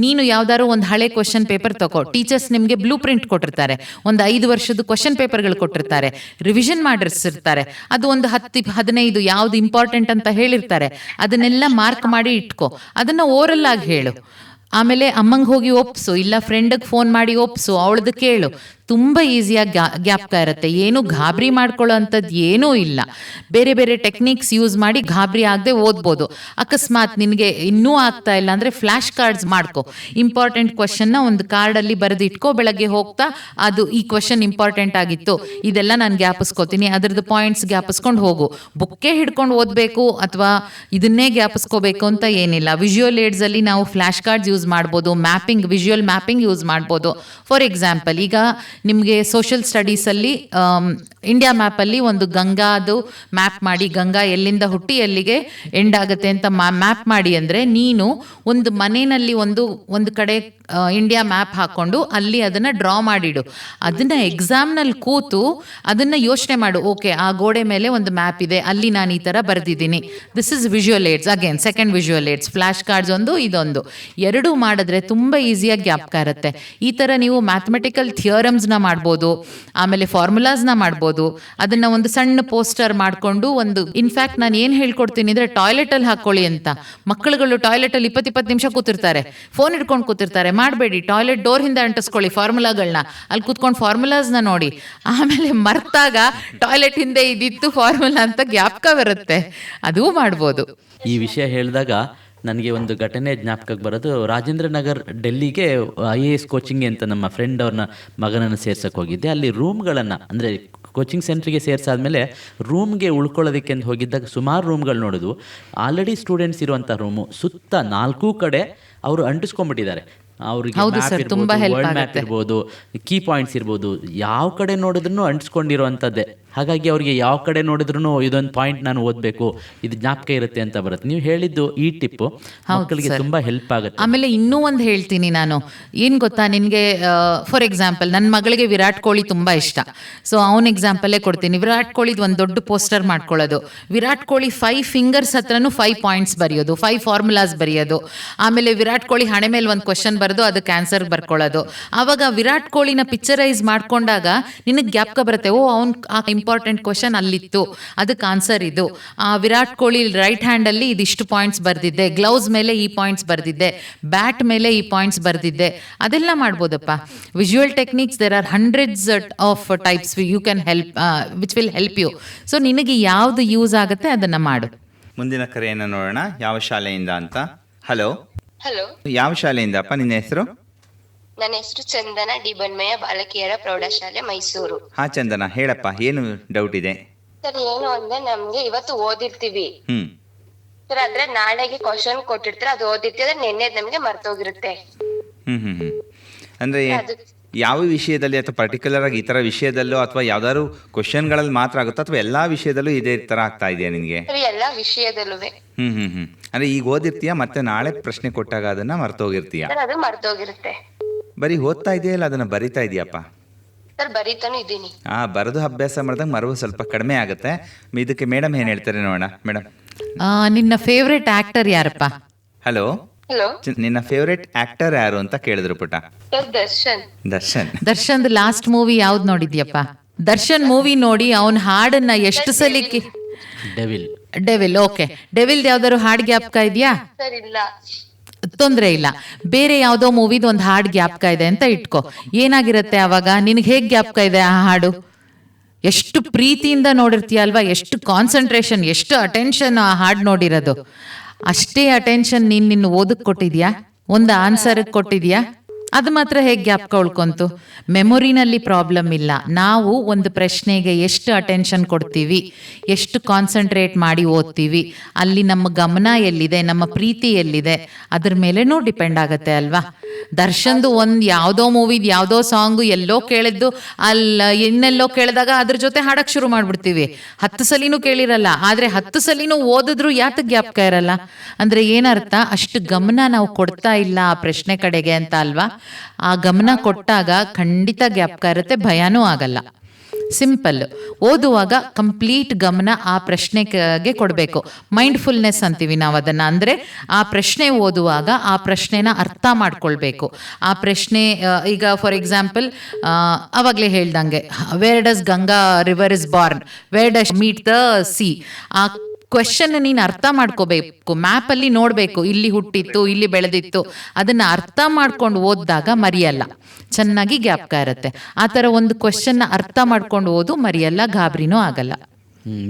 ನೀನು ಯಾವ್ದಾದ್ರು ಒಂದು ಹಳೆ ಕ್ವಶನ್ ಪೇಪರ್ ತಗೋ. ಟೀಚರ್ಸ್ ನಿಮಗೆ ಬ್ಲೂ ಪ್ರಿಂಟ್ ಕೊಟ್ಟಿರ್ತಾರೆ, ಒಂದು 5 ವರ್ಷದ ಕ್ವಶನ್ ಪೇಪರ್ಗಳು ಕೊಟ್ಟಿರ್ತಾರೆ, ರಿವಿಷನ್ ಮಾಡಿರ್ಸಿರ್ತಾರೆ. ಅದು ಒಂದು 10-15 ಯಾವ್ದು ಇಂಪಾರ್ಟೆಂಟ್ ಅಂತ ಹೇಳಿರ್ತಾರೆ. ಅದನ್ನೆಲ್ಲ ಮಾರ್ಕ್ ಮಾಡಿ ಇಟ್ಕೋ, ಅದನ್ನ ಓರಲ್ ಆಗಿ ಹೇಳು. ಆಮೇಲೆ ಅಮ್ಮಂಗೆ ಹೋಗಿ ಒಪ್ಸು, ಇಲ್ಲ ಫ್ರೆಂಡಿಗೆ ಫೋನ್ ಮಾಡಿ ಒಪ್ಸು, ಅವಳದು ಕೇಳು. ತುಂಬ ಈಸಿಯಾಗಿ ಜ್ಞಾಪಕ ಇರುತ್ತೆ. ಏನು ಗಾಬರಿ ಮಾಡ್ಕೊಳ್ಳೋ ಅಂಥದ್ದು ಏನೂ ಇಲ್ಲ. ಬೇರೆ ಬೇರೆ ಟೆಕ್ನಿಕ್ಸ್ ಯೂಸ್ ಮಾಡಿ ಗಾಬರಿ ಆಗದೆ ಓದ್ಬೋದು. ಅಕಸ್ಮಾತ್ ನಿನಗೆ ಇನ್ನೂ ಆಗ್ತಾ ಇಲ್ಲ ಅಂದರೆ ಫ್ಲ್ಯಾಶ್ ಕಾರ್ಡ್ಸ್ ಮಾಡ್ಕೊ. ಇಂಪಾರ್ಟೆಂಟ್ ಕ್ವಶನ್ನ ಒಂದು ಕಾರ್ಡಲ್ಲಿ ಬರೆದಿಟ್ಕೋ. ಬೆಳಗ್ಗೆ ಹೋಗ್ತಾ ಅದು ಈ ಕ್ವಶನ್ ಇಂಪಾರ್ಟೆಂಟ್ ಆಗಿತ್ತು, ಇದೆಲ್ಲ ನಾನು ಜ್ಞಾಪಿಸ್ಕೋತೀನಿ, ಅದ್ರದ್ದು ಪಾಯಿಂಟ್ಸ್ ಜ್ಞಾಪಿಸ್ಕೊಂಡು ಹೋಗು. ಬುಕ್ಕೇ ಹಿಡ್ಕೊಂಡು ಓದಬೇಕು ಅಥವಾ ಇದನ್ನೇ ಜ್ಞಾಪಿಸ್ಕೋಬೇಕು ಅಂತ ಏನಿಲ್ಲ. ವಿಜುವಲ್ ಏಡ್ಸಲ್ಲಿ ನಾವು ಫ್ಲ್ಯಾಶ್ ಕಾರ್ಡ್ಸ್ ಯೂಸ್ ಮಾಡ್ಬೋದು, ಮ್ಯಾಪಿಂಗ್, ವಿಜುವಲ್ ಮ್ಯಾಪಿಂಗ್ ಯೂಸ್ ಮಾಡ್ಬೋದು. ಫಾರ್ ಎಕ್ಸಾಂಪಲ್, ಈಗ ನಿಮಗೆ ಸೋಷಿಯಲ್ ಸ್ಟಡೀಸಲ್ಲಿ ಇಂಡಿಯಾ ಮ್ಯಾಪಲ್ಲಿ ಒಂದು ಗಂಗಾದು ಮ್ಯಾಪ್ ಮಾಡಿ, ಗಂಗಾ ಎಲ್ಲಿಂದ ಹುಟ್ಟಿ ಎಲ್ಲಿಗೆ ಎಂಡ್ ಆಗುತ್ತೆ ಅಂತ ಮ್ಯಾಪ್ ಮಾಡಿ ಅಂದರೆ, ನೀನು ಒಂದು ಮನೆಯಲ್ಲಿ ಒಂದು ಕಡೆ ಇಂಡಿಯಾ ಮ್ಯಾಪ್ ಹಾಕ್ಕೊಂಡು ಅಲ್ಲಿ ಅದನ್ನು ಡ್ರಾ ಮಾಡಿಡು. ಅದನ್ನು ಎಕ್ಸಾಮ್ನಲ್ಲಿ ಕೂತು ಅದನ್ನು ಯೋಚನೆ ಮಾಡು. ಓಕೆ, ಆ ಗೋಡೆ ಮೇಲೆ ಒಂದು ಮ್ಯಾಪ್ ಇದೆ, ಅಲ್ಲಿ ನಾನು ಈ ಥರ ಬರೆದಿದ್ದೀನಿ. This is visual aids. Again second visual aids, flash cards ಒಂದು, ಇದೊಂದು. ಎರಡೂ ಮಾಡಿದ್ರೆ ತುಂಬ ಈಸಿಯಾಗಿ ಜ್ಞಾಪಕ ಇರುತ್ತೆ. ಈ ಥರ ನೀವು ಮ್ಯಾಥಮೆಟಿಕಲ್ ಥಿಯರಮ್ಸ್ನ ಮಾಡ್ಬೋದು, ಆಮೇಲೆ ಫಾರ್ಮುಲಾಸ್ನ ಮಾಡ್ಬೋದು. ಅದನ್ನು ಒಂದು ಸಣ್ಣ ಪೋಸ್ಟರ್ ಮಾಡಿಕೊಂಡು ಇನ್ಫ್ಯಾಕ್ಟ್ ನಾನು ಏನು ಹೇಳ್ಕೊಡ್ತೀನಿ ಅಂದರೆ, ಟಾಯ್ಲೆಟಲ್ಲಿ ಹಾಕ್ಕೊಳ್ಳಿ ಅಂತ. ಮಕ್ಕಳುಗಳು ಟಾಯ್ಲೆಟಲ್ಲಿ 20 ನಿಮಿಷ ಕೂತಿರ್ತಾರೆ, ಫೋನ್ ಹಿಡ್ಕೊಂಡು ಕೂತಿರ್ತಾರೆ. ಮಾಡಬೇಡಿ, ಟಾಯ್ಲೆಟ್ ಡೋರ್ ಹಿಂದೆ ಅಂಟಿಸ್ಕೊಳ್ಳಿ ಫಾರ್ಮುಲಾಗಳನ್ನ. ಅಲ್ಲಿ ಕೂತ್ಕೊಂಡು ಫಾರ್ಮುಲಾಸ್ನ ನೋಡಿ. ಆಮೇಲೆ ಮರ್ತಾಗ ಟಾಯ್ಲೆಟ್ ಹಿಂದೆ ಇದಿತ್ತು ಫಾರ್ಮುಲಾ ಅಂತ ಜ್ಞಾಪಕ ಬರುತ್ತೆ. ಅದೂ ಮಾಡ್ಬೋದು. ಈ ವಿಷಯ ಹೇಳಿದಾಗ ನನಗೆ ಒಂದು ಘಟನೆ ಜ್ಞಾಪಕಕ್ಕೆ ಬರೋದು. ರಾಜೇಂದ್ರ ನಗರ್ ಡೆಲ್ಲಿಗೆ IAS ಕೋಚಿಂಗ್ ಅಂತ ನಮ್ಮ ಫ್ರೆಂಡ್ ಅವ್ರನ್ನ ಮಗನನ್ನು ಸೇರ್ಸಕ್ಕೆ ಹೋಗಿದ್ದೆ. ಅಲ್ಲಿ ರೂಮ್ಗಳನ್ನು, ಅಂದರೆ ಕೋಚಿಂಗ್ ಸೆಂಟ್ರಿಗೆ ಸೇರಿಸಾದ್ಮೇಲೆ ರೂಮ್ಗೆ ಉಳ್ಕೊಳ್ಳೋದಕ್ಕೆ ಅಂತ ಹೋಗಿದ್ದಾಗ ಸುಮಾರು ರೂಮ್ಗಳು ನೋಡೋದು. ಆಲ್ರೆಡಿ ಸ್ಟೂಡೆಂಟ್ಸ್ ಇರುವಂಥ ರೂಮು ಸುತ್ತ 4 ಕಡೆ ಅವರು ಅಂಟಿಸ್ಕೊಂಡ್ಬಿಟ್ಟಿದ್ದಾರೆ. ಅವ್ರಿಗೆ ವರ್ಲ್ಡ್ ಮ್ಯಾಪ್ ಇರ್ಬೋದು, ಕೀ ಪಾಯಿಂಟ್ಸ್ ಇರ್ಬೋದು, ಯಾವ ಕಡೆ ನೋಡಿದ್ರೂ ಅಂಟಿಸ್ಕೊಂಡಿರುವಂಥದ್ದೇ. ಹಾಗಾಗಿ ಅವ್ರಿಗೆ ಯಾವ ಕಡೆ ನೋಡಿದ್ರು ಇದೊಂದು ಪಾಯಿಂಟ್ ನಾನು ಓದಬೇಕು, ಇದು ಜ್ಞಾಪಕ ಇರುತ್ತೆ ಅಂತ ಬರುತ್ತೆ. ನೀವು ಹೇಳಿದ್ದು ಈ ಟಿಪ್ಪು ಮಕ್ಕಳಿಗೆ ತುಂಬ ಹೆಲ್ಪ್ ಆಗುತ್ತೆ. ಆಮೇಲೆ ಇನ್ನೂ ಒಂದು ಹೇಳ್ತೀನಿ ನಾನು, ಏನು ಗೊತ್ತಾ ನಿನಗೆ, ಫಾರ್ ಎಕ್ಸಾಂಪಲ್ ನನ್ನ ಮಗಳಿಗೆ ವಿರಾಟ್ ಕೊಹ್ಲಿ ತುಂಬ ಇಷ್ಟ. ಸೊ ಅವನ ಎಕ್ಸಾಂಪಲ್ಲೇ ಕೊಡ್ತೀನಿ. ವಿರಾಟ್ ಕೊಹ್ಲಿದು ಒಂದು ದೊಡ್ಡ ಪೋಸ್ಟರ್ ಮಾಡ್ಕೊಳ್ಳೋದು. ವಿರಾಟ್ ಕೊಹ್ಲಿ 5 ಫಿಂಗರ್ಸ್ ಹತ್ರನೂ 5 ಪಾಯಿಂಟ್ಸ್ ಬರೆಯೋದು, 5 ಫಾರ್ಮುಲಾಸ್ ಬರೆಯೋದು. ಆಮೇಲೆ ವಿರಾಟ್ ಕೊಹ್ಲಿ ಹಣೆ ಮೇಲೆ ಒಂದು ಕ್ವಶನ್ ಬರೆದು ಅದಕ್ಕೆ ಆನ್ಸರ್ ಬರ್ಕೊಳ್ಳೋದು. ಆವಾಗ ವಿರಾಟ್ ಕೊಹ್ಲಿನ ಪಿಕ್ಚರೈಸ್ ಮಾಡ್ಕೊಂಡಾಗ ನಿನಗೆ ಜ್ಞಾಪಕ ಬರುತ್ತೆ, ಓ ಅವ್ನು ಇಂಪಾರ್ಟೆಂಟ್ ಕ್ವಶನ್ ಅಲ್ಲಿತ್ತು, ಅದಕ್ಕೆ ಆನ್ಸರ್ ಇದು. ವಿರಾಟ್ ಕೊಹ್ಲಿ ರೈಟ್ ಹ್ಯಾಂಡಲ್ಲಿ ಇದಿಷ್ಟು ಪಾಯಿಂಟ್ಸ್ ಬರೆದಿದ್ದೆ, ಗ್ಲೌಸ್ ಮೇಲೆ ಈ ಪಾಯಿಂಟ್ಸ್ ಬರೆದಿದ್ದೆ, ಬ್ಯಾಟ್ ಮೇಲೆ ಈ ಪಾಯಿಂಟ್ಸ್ ಬರೆದಿದ್ದೆ. ಅದೆಲ್ಲ ಮಾಡ್ಬೋದಪ್ಪ. Visual techniques there are hundreds of types you can help, which will help you. So ನಿನಗೆ ಯಾವುದು ಯೂಸ್ ಆಗುತ್ತೆ ಅದನ್ನು ಮಾಡು. ಮುಂದಿನ ಕರೆಯನ್ನು ನೋಡೋಣ. ಯಾವ ಶಾಲೆಯಿಂದ ಅಂತ? ಹಲೋ. ಹಲೋ, ಯಾವ ಶಾಲೆಯಿಂದಪ್ಪ? ನಿನ್ನ ಹೆಸರು? ನನ್ನ ಹೆಸರು ಚಂದನ, ಡಿ ಬನ್ಮಯ್ಯ ಬಾಲಕಿಯರ ಪ್ರೌಢಶಾಲೆ, ಮೈಸೂರು. ಹಾ ಚಂದನ, ಹೇಳಪ್ಪ, ಏನು ಡೌಟ್ ಇದೆ? ಸರ್, ಏನು ಅಂದ್ರೆ ನಮ್ಗೆ ಇವತ್ತು ಓದಿರ್ತೀವಿ ಸರ್, ಆದ್ರೆ ನಾಳೆಗೆ ಕ್ವಶನ್ ಕೊಟ್ಟಿರ್ತಾರೆ, ಅದು ಓದಿರ್ತೀವಿ, ನಿನ್ನೆ ನಮ್ಗೆ ಮರ್ತೋಗಿರುತ್ತೆ. ಅಂದ್ರೆ ಯಾವ ವಿಷಯದಲ್ಲಿ, ಅಥವಾ ಪರ್ಟಿಕ್ಯುಲರ್ ಆಗಿ ಈ ತರ ವಿಷಯದಲ್ಲೋ ಅಥವಾ ಯಾವ್ದಾದ್ರು ಕ್ವಶನ್ಗಳಲ್ಲಿ ಮಾತ್ರ ಆಗುತ್ತಾ, ಅಥವಾ ಎಲ್ಲಾ ವಿಷಯದಲ್ಲೂ ಇದೇ ತರ ಆಗ್ತಾ ಇದೆಯಾ ನಿನ್ಗೆ? ಎಲ್ಲಾ ವಿಷಯದಲ್ಲೂ ಅಂದ್ರೆ ಈಗ ಓದಿರ್ತೀಯ, ಮತ್ತೆ ನಾಳೆ ಪ್ರಶ್ನೆ ಕೊಟ್ಟಾಗ ಅದನ್ನ ಮರ್ತೋಗಿರ್ತೀಯ? ಅದು ಮರ್ತೋಗಿರುತ್ತೆ. ಬರೀ ಓದ್ತಾ ಇದೆಯಾ ಇಲ್ಲ ಅದನ್ನ ಬರಿತಾ ಇದೆಯಪ್ಪ? ಸರ್, ಬರೀತಾನು ಇದ್ದೀನಿ. ಬರೆದು ಅಭ್ಯಾಸ ಮಾಡಿದಾಗ ಮರವು ಸ್ವಲ್ಪ ಕಡಿಮೆ ಆಗುತ್ತೆ. ಇದಕ್ಕೆ ಮೇಡಮ್ ಏನ್ ಹೇಳ್ತಾರೆ ನೋಡೋಣ. ಮೇಡಮ್, ನಿನ್ನ ಫೇವ್ರೆಟ್ ಆಕ್ಟರ್ ಯಾರಪ್ಪ? ಹಲೋ. ಹಲೋ, ನಿನ್ನ ಫೇವ್ರೆಟ್ ಆಕ್ಟರ್ ಯಾರು ಅಂತ ಕೇಳಿದ್ರು ಪುಟ. ದರ್ಶನ್. ದರ್ಶನ್. ದರ್ಶನ್ದು ಲಾಸ್ಟ್ ಮೂವಿ ಯಾವ್ದು ನೋಡಿದ್ಯಪ್ಪ? ದರ್ಶನ್ ಮೂವಿ ನೋಡಿ ಅವನ ಹಾಡನ್ನ ಎಷ್ಟು ಸಲಿಕ್ಕೆ? ಡೆವಿಲ್. ಓಕೆ, ಡೆವಿಲ್ದು ಯಾವ್ದಾದ್ರು ಹಾಡು ಜ್ಞಾಪಕ ಇದೆಯಾ? ಸರ್, ಇಲ್ಲ. ತೊಂದರೆ ಇಲ್ಲ, ಬೇರೆ ಯಾವುದೋ ಮೂವಿದು ಒಂದು ಹಾಡು ಜ್ಞಾಪಕ ಇದೆ ಅಂತ ಇಟ್ಕೋ. ಏನಾಗಿರುತ್ತೆ ಆವಾಗ? ನಿನಗೆ ಹೇಗೆ ಜ್ಞಾಪಕ ಇದೆ ಆ ಹಾಡು? ಎಷ್ಟು ಪ್ರೀತಿಯಿಂದ ನೋಡಿರ್ತೀಯ ಅಲ್ವಾ, ಎಷ್ಟು ಕಾನ್ಸಂಟ್ರೇಷನ್, ಎಷ್ಟು ಅಟೆನ್ಷನ್ ಆ ಹಾಡು ನೋಡಿರೋದು. ಅಷ್ಟೇ ಅಟೆನ್ಷನ್ ನಿನ್ನ ಓದಕ್ಕೆ ಕೊಟ್ಟಿದ್ಯಾ, ಒಂದು ಆನ್ಸರ್ಗೆ ಕೊಟ್ಟಿದ್ಯಾ? ಅದು ಮಾತ್ರ ಹೇಗೆ ಜ್ಞಾಪಕ ಉಳ್ಕೊಂತು? ಮೆಮೊರಿನಲ್ಲಿ ಪ್ರಾಬ್ಲಮ್ ಇಲ್ಲ. ನಾವು ಒಂದು ಪ್ರಶ್ನೆಗೆ ಎಷ್ಟು ಅಟೆನ್ಷನ್ ಕೊಡ್ತೀವಿ, ಎಷ್ಟು ಕಾನ್ಸಂಟ್ರೇಟ್ ಮಾಡಿ ಓದ್ತೀವಿ, ಅಲ್ಲಿ ನಮ್ಮ ಗಮನ ಎಲ್ಲಿದೆ, ನಮ್ಮ ಪ್ರೀತಿ ಎಲ್ಲಿದೆ, ಅದ್ರ ಮೇಲೇನೂ ಡಿಪೆಂಡ್ ಆಗುತ್ತೆ ಅಲ್ವಾ. ದರ್ಶನ್ದು ಒಂದು ಯಾವುದೋ ಮೂವಿದು ಯಾವುದೋ ಸಾಂಗು ಎಲ್ಲೋ ಕೇಳಿದ್ದು ಅಲ್ಲ ಇನ್ನೆಲ್ಲೋ ಕೇಳಿದಾಗ ಅದ್ರ ಜೊತೆ ಹಾಡಕ್ಕೆ ಶುರು ಮಾಡಿಬಿಡ್ತೀವಿ. 10 ಸಲಿನೂ ಕೇಳಿರಲ್ಲ, ಆದರೆ 10 ಸಲಿನೂ ಓದಿದ್ರು ಯಾತಕ್ಕೆ ಜ್ಞಾಪಕ ಇರಲ್ಲ? ಅಂದರೆ ಏನರ್ಥ, ಅಷ್ಟು ಗಮನ ನಾವು ಕೊಡ್ತಾ ಇಲ್ಲ ಆ ಪ್ರಶ್ನೆ ಕಡೆಗೆ ಅಂತ ಅಲ್ವಾ? ಆ ಗಮನ ಕೊಟ್ಟಾಗ ಖಂಡಿತ ಜ್ಞಾಪಕ ಇರುತ್ತೆ, ಭಯನೂ ಆಗಲ್ಲ. ಸಿಂಪಲ್. ಓದುವಾಗ ಕಂಪ್ಲೀಟ್ ಗಮನ ಆ ಪ್ರಶ್ನೆಗೆ ಕೊಡಬೇಕು. ಮೈಂಡ್ಫುಲ್ನೆಸ್ ಅಂತೀವಿ ನಾವು ಅದನ್ನು. ಅಂದರೆ ಆ ಪ್ರಶ್ನೆ ಓದುವಾಗ ಆ ಪ್ರಶ್ನೆನ ಅರ್ಥ ಮಾಡ್ಕೊಳ್ಬೇಕು. ಆ ಪ್ರಶ್ನೆ ಈಗ ಫಾರ್ ಎಕ್ಸಾಂಪಲ್ ಅವಾಗಲೇ ಹೇಳ್ದಂಗೆ, where does Ganga river is Born, where does meet the C. ಆ ಕ್ವೆಶನ್ ನೀನು ಅರ್ಥ ಮಾಡ್ಕೋಬೇಕು, ಮ್ಯಾಪಲ್ಲಿ ನೋಡಬೇಕು, ಇಲ್ಲಿ ಹುಟ್ಟಿತ್ತು, ಇಲ್ಲಿ ಬೆಳೆದಿತ್ತು. ಅದನ್ನು ಅರ್ಥ ಮಾಡ್ಕೊಂಡು ಓದಿದಾಗ ಮರೆಯಲ್ಲ, ಚೆನ್ನಾಗಿ ಜ್ಞಾಪಕ ಇರುತ್ತೆ. ಆ ಥರ ಒಂದು ಕ್ವೆಶನ್ನ ಅರ್ಥ ಮಾಡ್ಕೊಂಡು ಓದು, ಮರೆಯಲ್ಲ, ಗಾಬರಿನೂ ಆಗಲ್ಲ.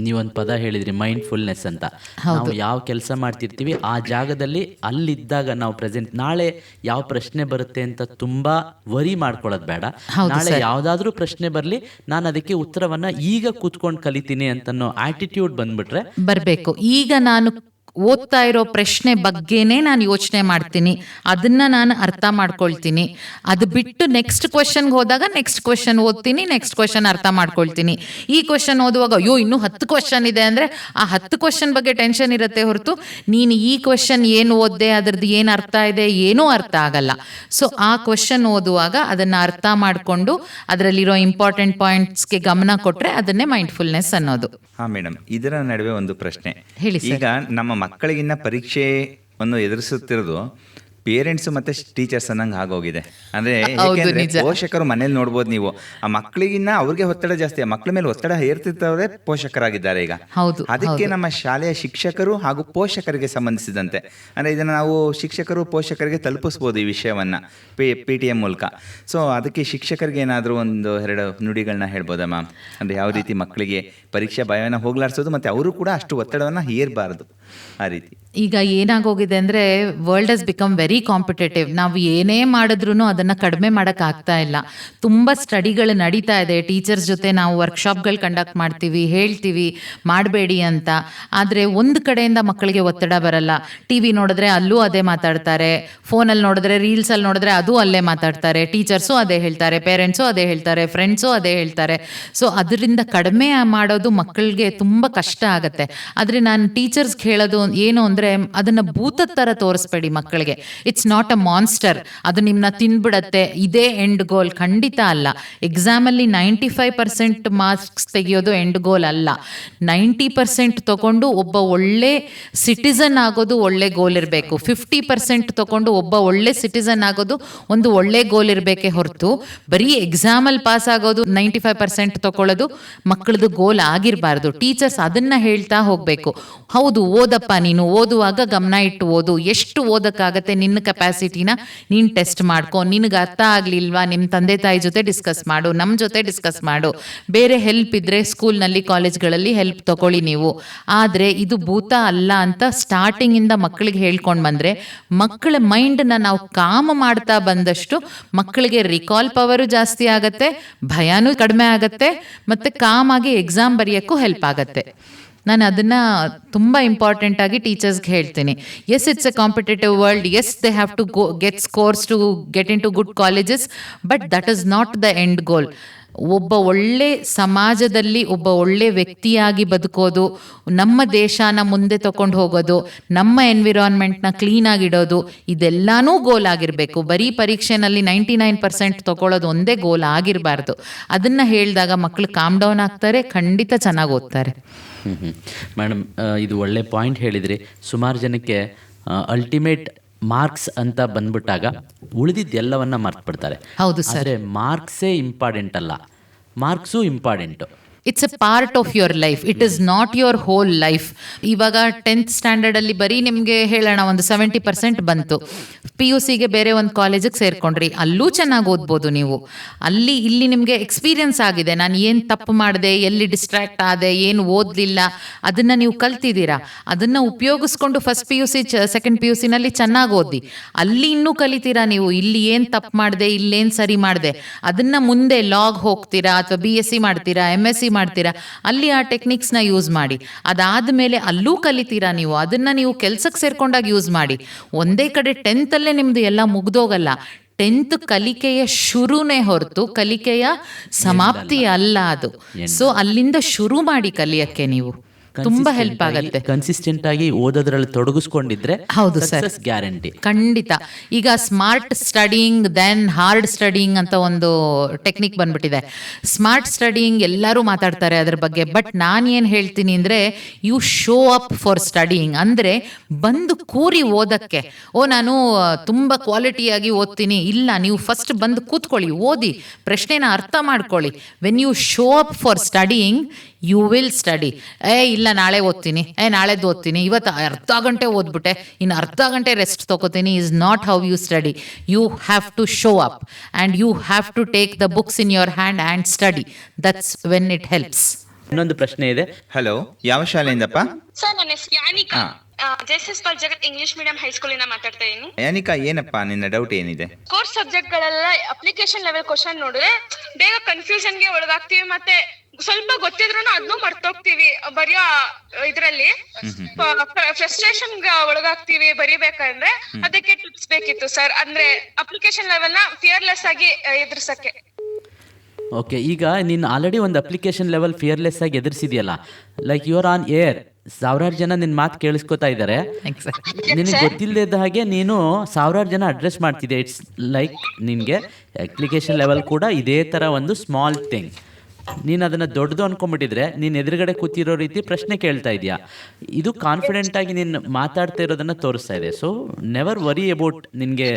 ನೀವೊಂದು ಪದ ಹೇಳಿದ್ರಿ, ಮೈಂಡ್ಫುಲ್ನೆಸ್ ಅಂತ. ನಾವು ಯಾವ ಕೆಲಸ ಮಾಡ್ತಿರ್ತೀವಿ ಆ ಜಾಗದಲ್ಲಿ ಅಲ್ಲಿದ್ದಾಗ ನಾವು ಪ್ರೆಸೆಂಟ್. ನಾಳೆ ಯಾವ ಪ್ರಶ್ನೆ ಬರುತ್ತೆ ಅಂತ ತುಂಬಾ ವರಿ ಮಾಡ್ಕೊಳ್ಳೋದು ಬೇಡ. ನಾಳೆ ಯಾವ್ದಾದ್ರೂ ಪ್ರಶ್ನೆ ಬರಲಿ, ನಾನು ಅದಕ್ಕೆ ಉತ್ತರವನ್ನ ಈಗ ಕೂತ್ಕೊಂಡು ಕಲಿತೀನಿ ಅಂತನೋ ಆಟಿಟ್ಯೂಡ್ ಬಂದ್ಬಿಟ್ರೆ ಬರಬೇಕು. ಈಗ ನಾನು ಓದ್ತಾ ಇರೋ ಪ್ರಶ್ನೆ ಬಗ್ಗೆನೇ ನಾನು ಯೋಚನೆ ಮಾಡ್ತೀನಿ, ಅದನ್ನ ನಾನು ಅರ್ಥ ಮಾಡ್ಕೊಳ್ತೀನಿ. ಅದು ಬಿಟ್ಟು ನೆಕ್ಸ್ಟ್ ಕ್ವೆಶನ್ಗೆ ಹೋದಾಗ ನೆಕ್ಸ್ಟ್ ಕ್ವೆಶನ್ ಓದ್ತೀನಿ, ನೆಕ್ಸ್ಟ್ ಕ್ವೆಶನ್ ಅರ್ಥ ಮಾಡ್ಕೊಳ್ತೀನಿ. ಈ ಕ್ವೆಶನ್ ಓದುವಾಗ ಅಯ್ಯೋ ಇನ್ನೂ 10 ಕ್ವೆಶನ್ ಇದೆ ಅಂದರೆ ಆ 10 ಕ್ವೆಶನ್ ಬಗ್ಗೆ ಟೆನ್ಷನ್ ಇರುತ್ತೆ ಹೊರತು ನೀನು ಈ ಕ್ವೆಶನ್ ಏನು ಓದ್ದೆ, ಅದ್ರದ್ದು ಏನು ಅರ್ಥ ಇದೆ, ಏನೂ ಅರ್ಥ ಆಗಲ್ಲ. ಸೊ ಆ ಕ್ವೆಶನ್ ಓದುವಾಗ ಅದನ್ನು ಅರ್ಥ ಮಾಡಿಕೊಂಡು ಅದರಲ್ಲಿರೋ ಇಂಪಾರ್ಟೆಂಟ್ ಪಾಯಿಂಟ್ಸ್ಗೆ ಗಮನ ಕೊಟ್ಟರೆ ಅದನ್ನೇ ಮೈಂಡ್ಫುಲ್ನೆಸ್ ಅನ್ನೋದು. ಹಾಂ ಮೇಡಮ್, ಇದರ ನಡುವೆ ಒಂದು ಪ್ರಶ್ನೆ. ಹೇಳಿ ಸರ್. ಈಗ ನಮ್ಮ ಮಕ್ಕಳಿಗಿನ್ನ ಪರೀಕ್ಷೆಯನ್ನು ಎದುರಿಸುತ್ತಿರೋದು ಪೇರೆಂಟ್ಸ್ ಮತ್ತೆ ಟೀಚರ್ಸ್ ಅನ್ನಂಗೆ ಆಗೋಗಿದೆ. ಅಂದ್ರೆ ಪೋಷಕರು ಮನೇಲಿ ನೋಡ್ಬೋದು ನೀವು, ಆ ಮಕ್ಕಳಿಗಿನ್ನ ಅವ್ರಿಗೆ ಒತ್ತಡ ಜಾಸ್ತಿ, ಆ ಮಕ್ಕಳ ಮೇಲೆ ಒತ್ತಡ ಹೇರ್ತಿರ್ತವ್ರೆ ಪೋಷಕರಾಗಿದ್ದಾರೆ ಈಗ. ಅದಕ್ಕೆ ನಮ್ಮ ಶಾಲೆಯ ಶಿಕ್ಷಕರು ಹಾಗೂ ಪೋಷಕರಿಗೆ ಸಂಬಂಧಿಸಿದಂತೆ ಅಂದ್ರೆ ಇದನ್ನ ನಾವು ಶಿಕ್ಷಕರು ಪೋಷಕರಿಗೆ ತಲುಪಿಸ್ಬೋದು ಈ ವಿಷಯವನ್ನ PTM ಮೂಲಕ. ಸೊ ಅದಕ್ಕೆ ಶಿಕ್ಷಕರಿಗೆ ಏನಾದರೂ 1-2 ನುಡಿಗಳನ್ನ ಹೇಳ್ಬೋದಾ ಮ್ಯಾಮ್? ಅಂದ್ರೆ ಯಾವ ರೀತಿ ಮಕ್ಕಳಿಗೆ ಪರೀಕ್ಷೆ ಭಯವನ್ನು ಹೋಗ್ಲಾಡ್ಸೋದು ಮತ್ತೆ ಅವರು ಕೂಡ ಅಷ್ಟು ಒತ್ತಡವನ್ನು ಹೇರಬಾರದು ಆ ರೀತಿ. ಈಗ ಏನಾಗೋಗಿದೆ ಅಂದರೆ world has become very competitive. ನಾವು ಏನೇ ಮಾಡಿದ್ರೂ ಅದನ್ನು ಕಡಿಮೆ ಮಾಡೋಕ್ಕಾಗ್ತಾ ಇಲ್ಲ. ತುಂಬ ಸ್ಟಡಿಗಳು ನಡೀತಾ ಇದೆ. ಟೀಚರ್ಸ್ ಜೊತೆ ನಾವು ವರ್ಕ್ಶಾಪ್ಗಳು ಕಂಡಕ್ಟ್ ಮಾಡ್ತೀವಿ, ಹೇಳ್ತೀವಿ ಮಾಡಬೇಡಿ ಅಂತ. ಆದರೆ ಒಂದು ಕಡೆಯಿಂದ ಮಕ್ಕಳಿಗೆ ಒತ್ತಡ ಬರಲ್ಲ. ಟಿ ವಿ ನೋಡಿದ್ರೆ ಅಲ್ಲೂ ಅದೇ ಮಾತಾಡ್ತಾರೆ, ಫೋನಲ್ಲಿ ನೋಡಿದ್ರೆ ರೀಲ್ಸಲ್ಲಿ ನೋಡಿದ್ರೆ ಅದು ಅಲ್ಲೇ ಮಾತಾಡ್ತಾರೆ, ಟೀಚರ್ಸು ಅದೇ ಹೇಳ್ತಾರೆ, ಪೇರೆಂಟ್ಸು ಅದೇ ಹೇಳ್ತಾರೆ, ಫ್ರೆಂಡ್ಸು ಅದೇ ಹೇಳ್ತಾರೆ. ಸೊ ಅದರಿಂದ ಕಡಿಮೆ ಮಾಡೋದು ಮಕ್ಕಳಿಗೆ ತುಂಬ ಕಷ್ಟ ಆಗುತ್ತೆ. ಆದರೆ ನಾನು ಟೀಚರ್ಸ್ಗೆ ಹೇಳೋದು ಏನು ಅಂದರೆ, ಅದನ್ನ ಭೂತದ ಥರ ತೋರಿಸ್ಬೇಡಿ ಮಕ್ಕಳಿಗೆ. ಇಟ್ಸ್ ನಾಟ್ ಅ ಮಾನ್ಸ್ಟರ್, ಅದು ನಿಮ್ಮನ್ನ ತಿನ್ಬಿಡತ್ತೆ, ಇದೇ ಎಂಡ್ ಗೋಲ್. ಖಂಡಿತ ಅಲ್ಲ. ಎಕ್ಸಾಮಲ್ಲಿ 95% ಮಾರ್ಕ್ಸ್ ತೆಗೆಯೋದು ಎಂಡ್ ಗೋಲ್ ಅಲ್ಲ. 90% ತಗೊಂಡು ಒಬ್ಬ ಒಳ್ಳೆ ಸಿಟಿಸನ್ ಆಗೋದು ಒಳ್ಳೆ ಗೋಲ್ ಇರಬೇಕು. 50% ತಗೊಂಡು ಒಬ್ಬ ಒಳ್ಳೆ ಸಿಟಿಸನ್ ಆಗೋದು ಒಂದು ಒಳ್ಳೆ ಗೋಲ್ ಇರಬೇಕೇ ಹೊರತು ಬರೀ ಎಕ್ಸಾಮಲ್ಲಿ ಪಾಸ್ ಆಗೋದು 95% ತಗೊಳ್ಳೋದು ಮಕ್ಕಳದು ಗೋಲ್ ಆಗಿರಬಾರ್ದು. ಟೀಚರ್ಸ್ ಅದನ್ನ ಹೇಳ್ತಾ ಹೋಗಬೇಕು. ಹೌದು, ಓದಪ್ಪ, ನೀನು ಓದುವಾಗ ಗಮನ ಇಟ್ಟು ಓದು, ಎಷ್ಟು ಓದಕ್ಕಾಗತ್ತೆ ನಿನ್ನ ಕೆಪಾಸಿಟಿನ ನೀನು ಟೆಸ್ಟ್ ಮಾಡ್ಕೊ. ನಿನಗೆ ಅರ್ಥ ಆಗಲಿಲ್ವಾ, ನಿಮ್ಮ ತಂದೆ ತಾಯಿ ಜೊತೆ ಡಿಸ್ಕಸ್ ಮಾಡು, ನಮ್ಮ ಜೊತೆ ಡಿಸ್ಕಸ್ ಮಾಡು. ಬೇರೆ ಹೆಲ್ಪ್ ಇದ್ದರೆ ಸ್ಕೂಲ್ನಲ್ಲಿ ಕಾಲೇಜ್ಗಳಲ್ಲಿ ಹೆಲ್ಪ್ ತಗೊಳ್ಳಿ ನೀವು. ಆದರೆ ಇದು ಭೂತ ಅಲ್ಲ ಅಂತ ಸ್ಟಾರ್ಟಿಂಗಿಂದ ಮಕ್ಕಳಿಗೆ ಹೇಳ್ಕೊಂಡು ಬಂದರೆ ಮಕ್ಕಳ ಮೈಂಡನ್ನ ನಾವು ಕಾಮ ಮಾಡ್ತಾ ಬಂದಷ್ಟು ಮಕ್ಕಳಿಗೆ ರಿಕಾಲ್ ಪವರು ಜಾಸ್ತಿ ಆಗುತ್ತೆ, ಭಯನೂ ಕಡಿಮೆ ಆಗುತ್ತೆ, ಮತ್ತು ಕಾಮಾಗಿ ಎಕ್ಸಾಮ್ ಬರೆಯೋಕ್ಕೂ ಹೆಲ್ಪ್ ಆಗುತ್ತೆ. ನಾನು ಅದನ್ನು ತುಂಬ ಇಂಪಾರ್ಟೆಂಟಾಗಿ ಟೀಚರ್ಸ್ಗೆ ಹೇಳ್ತೀನಿ. Yes, it's a competitive world. Yes, they have to get scores to get in to good colleges, but that is not the end goal. ಒಬ್ಬ ಒಳ್ಳೆ ಸಮಾಜದಲ್ಲಿ ಒಬ್ಬ ಒಳ್ಳೆ ವ್ಯಕ್ತಿಯಾಗಿ ಬದುಕೋದು, ನಮ್ಮ ದೇಶನ ಮುಂದೆ ತಗೊಂಡು ಹೋಗೋದು, ನಮ್ಮ ಎನ್ವಿರಾನ್ಮೆಂಟ್ನ ಕ್ಲೀನಾಗಿಡೋದು, ಇದೆಲ್ಲನೂ ಗೋಲ್ ಆಗಿರಬೇಕು. ಬರೀ ಪರೀಕ್ಷೆನಲ್ಲಿ 99% ತಗೊಳ್ಳೋದು ಒಂದೇ ಗೋಲ್ ಆಗಿರಬಾರ್ದು. ಅದನ್ನು ಹೇಳಿದಾಗ ಮಕ್ಕಳು ಕಾಮ್ ಡೌನ್ ಆಗ್ತಾರೆ, ಖಂಡಿತ ಚೆನ್ನಾಗಿ ಓದ್ತಾರೆ. ಮೇಡಮ್, ಇದು ಒಳ್ಳೆ ಪಾಯಿಂಟ್ ಹೇಳಿದ್ರಿ. ಸುಮಾರು ಜನಕ್ಕೆ ಅಲ್ಟಿಮೇಟ್ ಮಾರ್ಕ್ಸ್ ಅಂತ ಬಂದ್ಬಿಟ್ಟಾಗ ಉಳಿದಿದ್ದೆಲ್ಲವನ್ನ ಮರ್ತು ಬಿಡ್ತಾರೆ. ಹೌದು ಸರ್. ಆದರೆ ಮಾರ್ಕ್ಸೇ ಇಂಪಾರ್ಟೆಂಟ್ ಅಲ್ಲ, marks important. It's A part of your life, it is not your whole life. ಇವಾಗ 10th ಸ್ಟ್ಯಾಂಡರ್ಡಲ್ಲಿ ಬರೀ ನಿಮಗೆ ಹೇಳೋಣ ಒಂದು 70% ಬಂತು. PUCಗೆ ಬೇರೆ ಒಂದು ಕಾಲೇಜಿಗೆ ಸೇರ್ಕೊಂಡ್ರಿ, ಅಲ್ಲೂ ಚೆನ್ನಾಗಿ ಓದ್ಬೋದು ನೀವು. ಇಲ್ಲಿ ನಿಮಗೆ ಎಕ್ಸ್ಪೀರಿಯನ್ಸ್ ಆಗಿದೆ, ನಾನು ಏನು ತಪ್ಪು ಮಾಡಿದೆ, ಎಲ್ಲಿ ಡಿಸ್ಟ್ರ್ಯಾಕ್ಟ್ ಆದೆ, ಏನು ಓದಲಿಲ್ಲ, ಅದನ್ನು ನೀವು ಕಲ್ತಿದ್ದೀರಾ. ಅದನ್ನು ಉಪಯೋಗಿಸ್ಕೊಂಡು ಫಸ್ಟ್ PUC ಸೆಕೆಂಡ್ PUCನಲ್ಲಿ ಚೆನ್ನಾಗಿ ಓದಿ. ಅಲ್ಲಿ ಇನ್ನೂ ಕಲಿತೀರಾ ನೀವು, ಇಲ್ಲಿ ಏನು ತಪ್ಪು ಮಾಡಿದೆ, ಇಲ್ಲೇನು ಸರಿ ಮಾಡಿದೆ, ಅದನ್ನು ಮುಂದೆ ಲಾಗ್ ಹೋಗ್ತೀರಾ ಅಥವಾ BSc ಮಾಡ್ತೀರಾ, MSc ಮಾಡ್ತೀರಾ, ಅಲ್ಲಿ ಆ ಟೆಕ್ನಿಕ್ಸ್ನ ಯೂಸ್ ಮಾಡಿ. ಅದಾದಮೇಲೆ ಅಲ್ಲೂ ಕಲಿತೀರಾ ನೀವು, ಅದನ್ನು ನೀವು ಕೆಲಸಕ್ಕೆ ಸೇರ್ಕೊಂಡಾಗ ಯೂಸ್ ಮಾಡಿ. ಒಂದೇ ಕಡೆ 10th ನಿಮ್ಮದು ಎಲ್ಲ ಮುಗ್ದೋಗಲ್ಲ. 10th ಕಲಿಕೆಯ ಶುರುನೇ ಹೊರತು ಕಲಿಕೆಯ ಸಮಾಪ್ತಿ ಅಲ್ಲ ಅದು. ಸೊ ಅಲ್ಲಿಂದ ಶುರು ಮಾಡಿ ಕಲಿಯಕ್ಕೆ ನೀವು ತುಂಬಾ ಹೆಲ್ಪ್ ಆಗುತ್ತೆ. ಕನ್ಸಿಸ್ಟೆಂಟ್ ಆಗಿ ಓದೋದ್ರಲ್ಲಿ ತೊಡಗಿಸ್ಕೊಂಡಿದ್ರೆ ಹೌದು ಸರ್, ಗ್ಯಾರಂಟಿ ಖಂಡಿತ. ಈಗ smart studying then hard studying ಅಂತ ಒಂದು ಟೆಕ್ನಿಕ್ ಬಂದ್ಬಿಟ್ಟಿದೆ. ಸ್ಮಾರ್ಟ್ ಸ್ಟಡಿಂಗ್ ಎಲ್ಲರೂ ಮಾತಾಡ್ತಾರೆ ಅದ್ರ ಬಗ್ಗೆ, ಬಟ್ ನಾನು ಏನು ಹೇಳ್ತೀನಿ ಅಂದರೆ you show up for studying. ಅಂದರೆ ಬಂದು ಕೂರಿ ಓದಕ್ಕೆ, ನಾನು ತುಂಬ ಕ್ವಾಲಿಟಿಯಾಗಿ ಓದ್ತೀನಿ ಇಲ್ಲ, ನೀವು ಫಸ್ಟ್ ಬಂದು ಕೂತ್ಕೊಳ್ಳಿ, ಓದಿ, ಪ್ರಶ್ನೆನ ಅರ್ಥ ಮಾಡ್ಕೊಳ್ಳಿ. When you show up for studying you will study. ಇಲ್ಲ ನಾಳೆ ಓದ್ತೀನಿ, ನಾಳೆದು ಓದ್ತೀನಿ, ಇವತ್ತು ಅರ್ಧ ಗಂಟೆ ಓದ್ಬಿಟ್ಟೆ, ಇನ್ನು ಅರ್ಧ ಗಂಟೆ ರೆಸ್ಟ್ ತೊಗೋತೀನಿ is not how you study. You have to show up and you have to take the books in your hand and study. That's when it helps. ಇನ್ನೊಂದು ಪ್ರಶ್ನೆ ಇದೆ. ಹಲೋ, ಯಾವ ಶಾಲೆಯಿಂದಪ್ಪ? ಸರ್ ನನ್ನ ಹೆಸರು Yanika, JSS Pal Jagat English medium ಹೈಸ್ಕೂಲಿಂದ ಮಾತಾಡ್ತಾ ಇದೀನಿ. ಯಾನಿಕಾ, ಏನಪ್ಪಾ ನಿನ್ನ ಡೌಟ್ ಏನಿದೆ? ಕೋರ್ಸ್ ಸಬ್ಜೆಕ್ಟ್ ಗಳೆಲ್ಲ ಅಪ್ಲಿಕೇಶನ್ ಲೆವೆಲ್ ಕ್ವಶನ್ ನೋಡಿದ್ರೆ ಬೇಗ ಕನ್ಫ್ಯೂಷನ್ ಗೆ ಒಳಗಾಗ್ತೀವಿ, ಮತ್ತೆ ಸ್ವಲ್ಪ ಗೊತ್ತಿದ್ರು ಅದನ್ನು ಮರ್ತೋಗ್ತೀವಿ ಬರೆಯೋ ಇದ್ರಲ್ಲಿ, ಫ್ರಸ್ಟ್ರೇಷನ್ ಒಳಗಾಗ್ತೀವಿ ಬರಿಬೇಕಂದ್ರೆ. ಅದಕ್ಕೆ ಟಿಪ್ಸ್ ಬೇಕಿತ್ತು ಸರ್, ಅಂದ್ರೆ ಅಪ್ಲಿಕೇಶನ್ ಲೆವೆಲ್ ನ ಫಿಯರ್ಲೆಸ್ ಆಗಿ ಎದುರಿಸಕ್ಕೆ. ಓಕೆ, ಈಗ ನೀನು ಆಲ್ರೆಡಿ ಒಂದು ಅಪ್ಲಿಕೇಶನ್ ಲೆವೆಲ್ ಫಿಯರ್ಲೆಸ್ ಆಗಿ ಎದುರಿಸಿದೆಯಲ್ಲ, like you are on air, ಸಾವಿರಾರು ಜನ ನಿನ್ನ ಮಾತು ಕೇಳಿಸ್ಕೊತಾ ಇದ್ದಾರೆ, ನಿನಗೆ ಗೊತ್ತಿಲ್ಲದ ಹಾಗೆ ನೀನು ಸಾವಿರಾರು ಜನ ಅಡ್ರೆಸ್ ಮಾಡ್ತಿದ್ದೆ. ಇಟ್ಸ್ ಲೈಕ್ ನಿನಗೆ ಅಪ್ಲಿಕೇಶನ್ ಲೆವೆಲ್ ಕೂಡ ಇದೇ ಥರ ಒಂದು ಸ್ಮಾಲ್ ಥಿಂಗ್. ನೀನು ಅದನ್ನು ದೊಡ್ಡದು ಅಂದ್ಕೊಂಡ್ಬಿಟ್ಟಿದ್ರೆ ನೀನು ಎದುರುಗಡೆ ಕೂತಿರೋ ರೀತಿ ಪ್ರಶ್ನೆ ಕೇಳ್ತಾ ಇದೆಯಾ. ಇದು ಕಾನ್ಫಿಡೆಂಟಾಗಿ ನೀನು ಮಾತಾಡ್ತಾ ಇರೋದನ್ನು ತೋರಿಸ್ತಾ ಇದೆ. ಸೊ ನೆವರ್ ವರಿ ಅಬೌಟ್ ನಿನಗೆ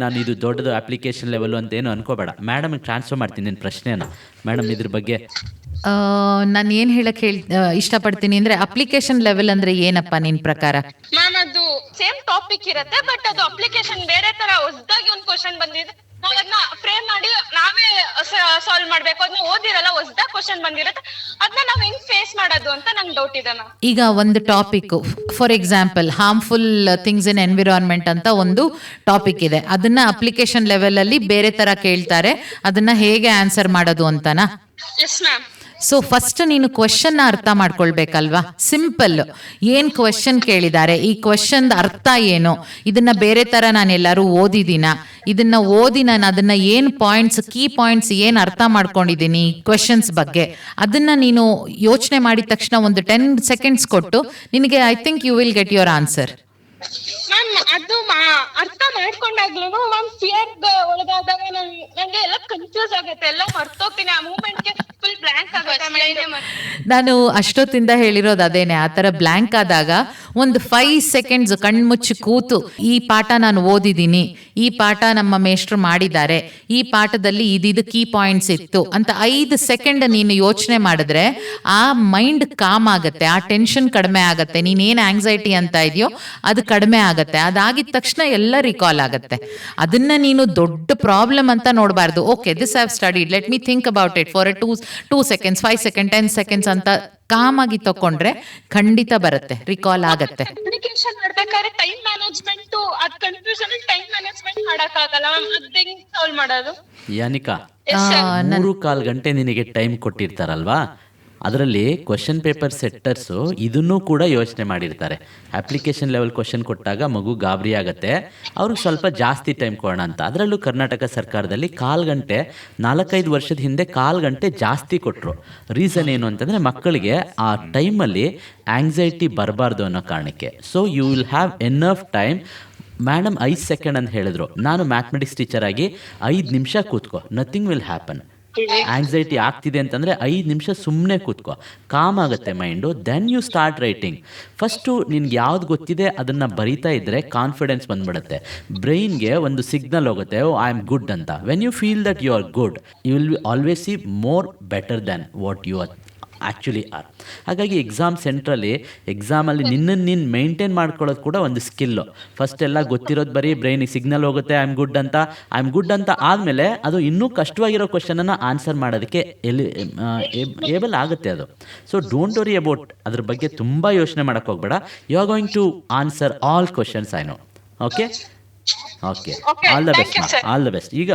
ನಾನು ಇದು ದೊಡ್ಡದು ಅಪ್ಲಿಕೇಶನ್ ಲೆವೆಲು ಅಂತ ಏನು ಅನ್ಕೋಬೇಡ. ಮೇಡಮಿಗೆ ಟ್ರಾನ್ಸ್ಫರ್ ಮಾಡ್ತೀನಿ ನಿನ್ನ ಪ್ರಶ್ನೆನ. ಮೇಡಮ್ ಇದ್ರ ಬಗ್ಗೆ ನಾನು ಏನು ಹೇಳಕ್ಕೆ ಇಷ್ಟಪಡ್ತೀನಿ ಅಂದರೆ ಅಪ್ಲಿಕೇಶನ್ ಲೆವೆಲ್ ಅಂದರೆ ಏನಪ್ಪ ನಿನ್ನ ಪ್ರಕಾರ? ಮ್ಯಾಮ್ ಅದು ಸೇಮ್ ಟಾಪಿಕ್ ಇರುತ್ತೆ, ಬಟ್ ಅದು ಅಪ್ಲಿಕೇಶನ್ ಬೇರೆ ತರ ಹೊಸದಾಗಿ ಒಂದು ಕ್ವಶನ್ ಬಂದಿದೆ, ನಾವ್ ಅದನ್ನ ಫ್ರೇಮ್ ಮಾಡಿ ನಾವೇ ಸಾಲ್ವ್ ಮಾಡ್ಬೇಕು. ಅದನ್ನ ಓದಿರಲ್ಲ, ಹೊಸದಾಗಿ ಕ್ವಶನ್ ಬಂದಿರುತ್ತೆ, ಅದನ್ನ ನಾವ್ ಹೆಂಗ್ ಫೇಸ್ ಮಾಡೋದು ಅಂತ ನಂಗೆ ಡೌಟ್ ಇದೆ ಮ್ಯಾಮ್. ಈಗ ಒಂದು topic, for example harmful things in environment ಅಂತ ಒಂದು ಟಾಪಿಕ್ ಇದೆ, ಅದನ್ನ ಅಪ್ಲಿಕೇಶನ್ ಲೆವೆಲ್ ಅಲ್ಲಿ ಬೇರೆ ತರ ಕೇಳ್ತಾರೆ, ಅದನ್ನ ಹೇಗೆ ಆನ್ಸರ್ ಮಾಡೋದು ಅಂತನಾ? Yes ma'am. ಸೊ ಫಸ್ಟ್ ನೀನು ಕ್ವಶನ್ನ ಅರ್ಥ ಮಾಡ್ಕೊಳ್ಬೇಕಲ್ವಾ? ಸಿಂಪಲ್, ಏನು ಕ್ವಶನ್ ಕೇಳಿದ್ದಾರೆ, ಈ ಕ್ವಶನ್ ಅರ್ಥ ಏನು, ಇದನ್ನ ಬೇರೆ ಥರ ನಾನು ಎಲ್ಲರೂ ಓದಿದ್ದೀನ, ಇದನ್ನ ಓದಿ ನಾನು ಅದನ್ನ ಏನು ಪಾಯಿಂಟ್ಸ್, ಕೀ ಪಾಯಿಂಟ್ಸ್ ಏನು ಅರ್ಥ ಮಾಡ್ಕೊಂಡಿದ್ದೀನಿ ಕ್ವಶನ್ಸ್ ಬಗ್ಗೆ, ಅದನ್ನ ನೀನು ಯೋಚನೆ ಮಾಡಿದ ತಕ್ಷಣ ಒಂದು 10 seconds ಕೊಟ್ಟು ನಿನಗೆ I think you will get your answer. Ma'am ಅದು ಅರ್ಥ ಮಾಡ್ಕೊಂಡಾಗ್ಲೂ ಮ್ಯಾಮ್ ಫಿಯರ್ ಒಳಗಾದಾಗ ನಂಗೆ ಎಲ್ಲ ಕನ್ಫ್ಯೂಸ್ ಆಗುತ್ತೆ, ಎಲ್ಲ ಮರ್ತೋಗ್ತೀನಿ, ಆ ಮೂಮೆಂಟ್ಗೆ ಫುಲ್ ಬ್ಲಾಂಕ್ ಆಗುತ್ತೆ. ನಾನು ಅಷ್ಟೊತ್ತಿಂದ ಹೇಳಿರೋದು ಅದೇನೆ, ಆ ಥರ ಬ್ಲ್ಯಾಂಕ್ ಆದಾಗ ಒಂದು 5 seconds ಕಣ್ಮುಚ್ಚಿ ಕೂತು ಈ ಪಾಠ ನಾನು ಓದಿದ್ದೀನಿ, ಈ ಪಾಠ ನಮ್ಮ ಮೇಷ್ಟ್ರು ಮಾಡಿದ್ದಾರೆ, ಈ ಪಾಠದಲ್ಲಿ ಇದಿದು ಕೀ ಪಾಯಿಂಟ್ಸ್ ಇತ್ತು ಅಂತ 5 seconds ನೀನು ಯೋಚನೆ ಮಾಡಿದ್ರೆ ಆ ಮೈಂಡ್ ಕಾಮ್ ಆಗುತ್ತೆ, ಆ ಟೆನ್ಷನ್ ಕಡಿಮೆ ಆಗುತ್ತೆ, ನೀನೇನು ಆಂಗ್ಸೈಟಿ ಅಂತ ಇದೆಯೋ ಅದು ಕಡಿಮೆ ಆಗುತ್ತೆ. ಅದಾಗಿದ ತಕ್ಷಣ ಎಲ್ಲ ರಿಕಾಲ್ ಆಗುತ್ತೆ. ಅದನ್ನ ನೀನು ದೊಡ್ಡ ಪ್ರಾಬ್ಲಮ್ ಅಂತ ನೋಡಬಾರ್ದು. Okay, this have studied, let me think about it for 2 seconds, 5 seconds, 10 seconds ಅಂತ ಕಾಮಾಗಿ ತಕೊಂಡ್ರೆ ಖಂಡಿತ ಬರುತ್ತೆ, ರಿಕಾಲ್ ಆಗತ್ತೆ. ಅಪ್ಲಿಕೇಶನ್ ಮಾಡ್ಬೇಕಾದ್ರೆ ಟೈಮ್ ಮ್ಯಾನೇಜ್ಮೆಂಟ್, ಅದ್ ಕನ್ಫ್ಯೂಷನ್ ಟೈಮ್ ಮ್ಯಾನೇಜ್ಮೆಂಟ್ ಮಾಡಕ್ಕಾಗಲ್ಲ ಮ್ಯಾಮ್, ಅದ್ ಹೆಂಗ್ ಸಾಲ್ವ್ ಮಾಡೋದು? ಯಾನಿಕಾ, 3-4 ಗಂಟೆ ನಿನಗೆ ಟೈಮ್ ಕೊಟ್ಟಿರ್ತಾರಲ್ವಾ, ಅದರಲ್ಲಿ ಕ್ವಶನ್ ಪೇಪರ್ ಸೆಟ್ಟರ್ಸು ಇದನ್ನೂ ಕೂಡ ಯೋಚನೆ ಮಾಡಿರ್ತಾರೆ. ಅಪ್ಲಿಕೇಶನ್ ಲೆವೆಲ್ ಕ್ವಶನ್ ಕೊಟ್ಟಾಗ ಮಗು ಗಾಬರಿ ಆಗುತ್ತೆ, ಅವ್ರಿಗೆ ಸ್ವಲ್ಪ ಜಾಸ್ತಿ ಟೈಮ್ ಕೊಡೋಣ ಅಂತ. ಅದರಲ್ಲೂ ಕರ್ನಾಟಕ ಸರ್ಕಾರದಲ್ಲಿ 1/4 ಗಂಟೆ, 4-5 ವರ್ಷದ ಹಿಂದೆ 1/4 ಗಂಟೆ ಜಾಸ್ತಿ ಕೊಟ್ಟರು. ರೀಸನ್ ಏನು ಅಂತಂದರೆ ಮಕ್ಕಳಿಗೆ ಆ ಟೈಮಲ್ಲಿ ಆಂಗ್ಸೈಟಿ ಬರಬಾರ್ದು ಅನ್ನೋ ಕಾರಣಕ್ಕೆ. So you will have enough time. Madam 5 seconds ಅಂತ ಹೇಳಿದ್ರು, ನಾನು ಮ್ಯಾಥಮೆಟಿಕ್ಸ್ ಟೀಚರ್ ಆಗಿ 5 ನಿಮಿಷ ಕೂತ್ಕೋ, ನಥಿಂಗ್ ವಿಲ್ ಹ್ಯಾಪನ್. ಆಂಗ್ಸೈಟಿ ಆಗ್ತಿದೆ ಅಂತಂದರೆ 5 ನಿಮಿಷ ಸುಮ್ಮನೆ ಕೂತ್ಕೋ, ಕಾಮ್ ಆಗುತ್ತೆ mind. Then you start writing. First ನಿನ್ಗೆ ಯಾವ್ದು ಗೊತ್ತಿದೆ ಅದನ್ನು ಬರೀತಾ ಇದ್ದರೆ ಕಾನ್ಫಿಡೆನ್ಸ್ ಬಂದ್ಬಿಡುತ್ತೆ, ಬ್ರೈನ್ಗೆ ಒಂದು ಸಿಗ್ನಲ್ ಹೋಗುತ್ತೆ, ಐ ಆಮ್ ಗುಡ್ ಅಂತ. When you feel that you are good, you will always see more better than what you are actually are. ಹಾಗಾಗಿ ಎಕ್ಸಾಮ್ ಸೆಂಟ್ರಲ್ಲಿ ಎಕ್ಸಾಮಲ್ಲಿ ನಿನ್ನನ್ನು ನೀನು ಮೇಂಟೈನ್ ಮಾಡ್ಕೊಳ್ಳೋದು ಕೂಡ ಒಂದು ಸ್ಕಿಲ್ಲು. ಫಸ್ಟ್ ಎಲ್ಲ ಗೊತ್ತಿರೋದು ಬರೀ ಬ್ರೈನಿಗೆ ಸಿಗ್ನಲ್ ಹೋಗುತ್ತೆ, ಐ ಆಮ್ ಗುಡ್ ಅಂತ ಆದಮೇಲೆ ಅದು ಇನ್ನೂ ಕಷ್ಟವಾಗಿರೋ ಕ್ವಶನನ್ನು ಆನ್ಸರ್ ಮಾಡೋದಕ್ಕೆ ಏಬಲ್ ಆಗುತ್ತೆ ಅದು. ಸೊ ಡೋಂಟ್ ವರಿ ಅಬೌಟ್ ಅದ್ರ ಬಗ್ಗೆ ತುಂಬ ಯೋಚನೆ ಮಾಡೋಕ್ಕೆ ಹೋಗ್ಬೇಡ. You are going to answer all questions I know. Okay, okay, all the best, all the best. ಈಗ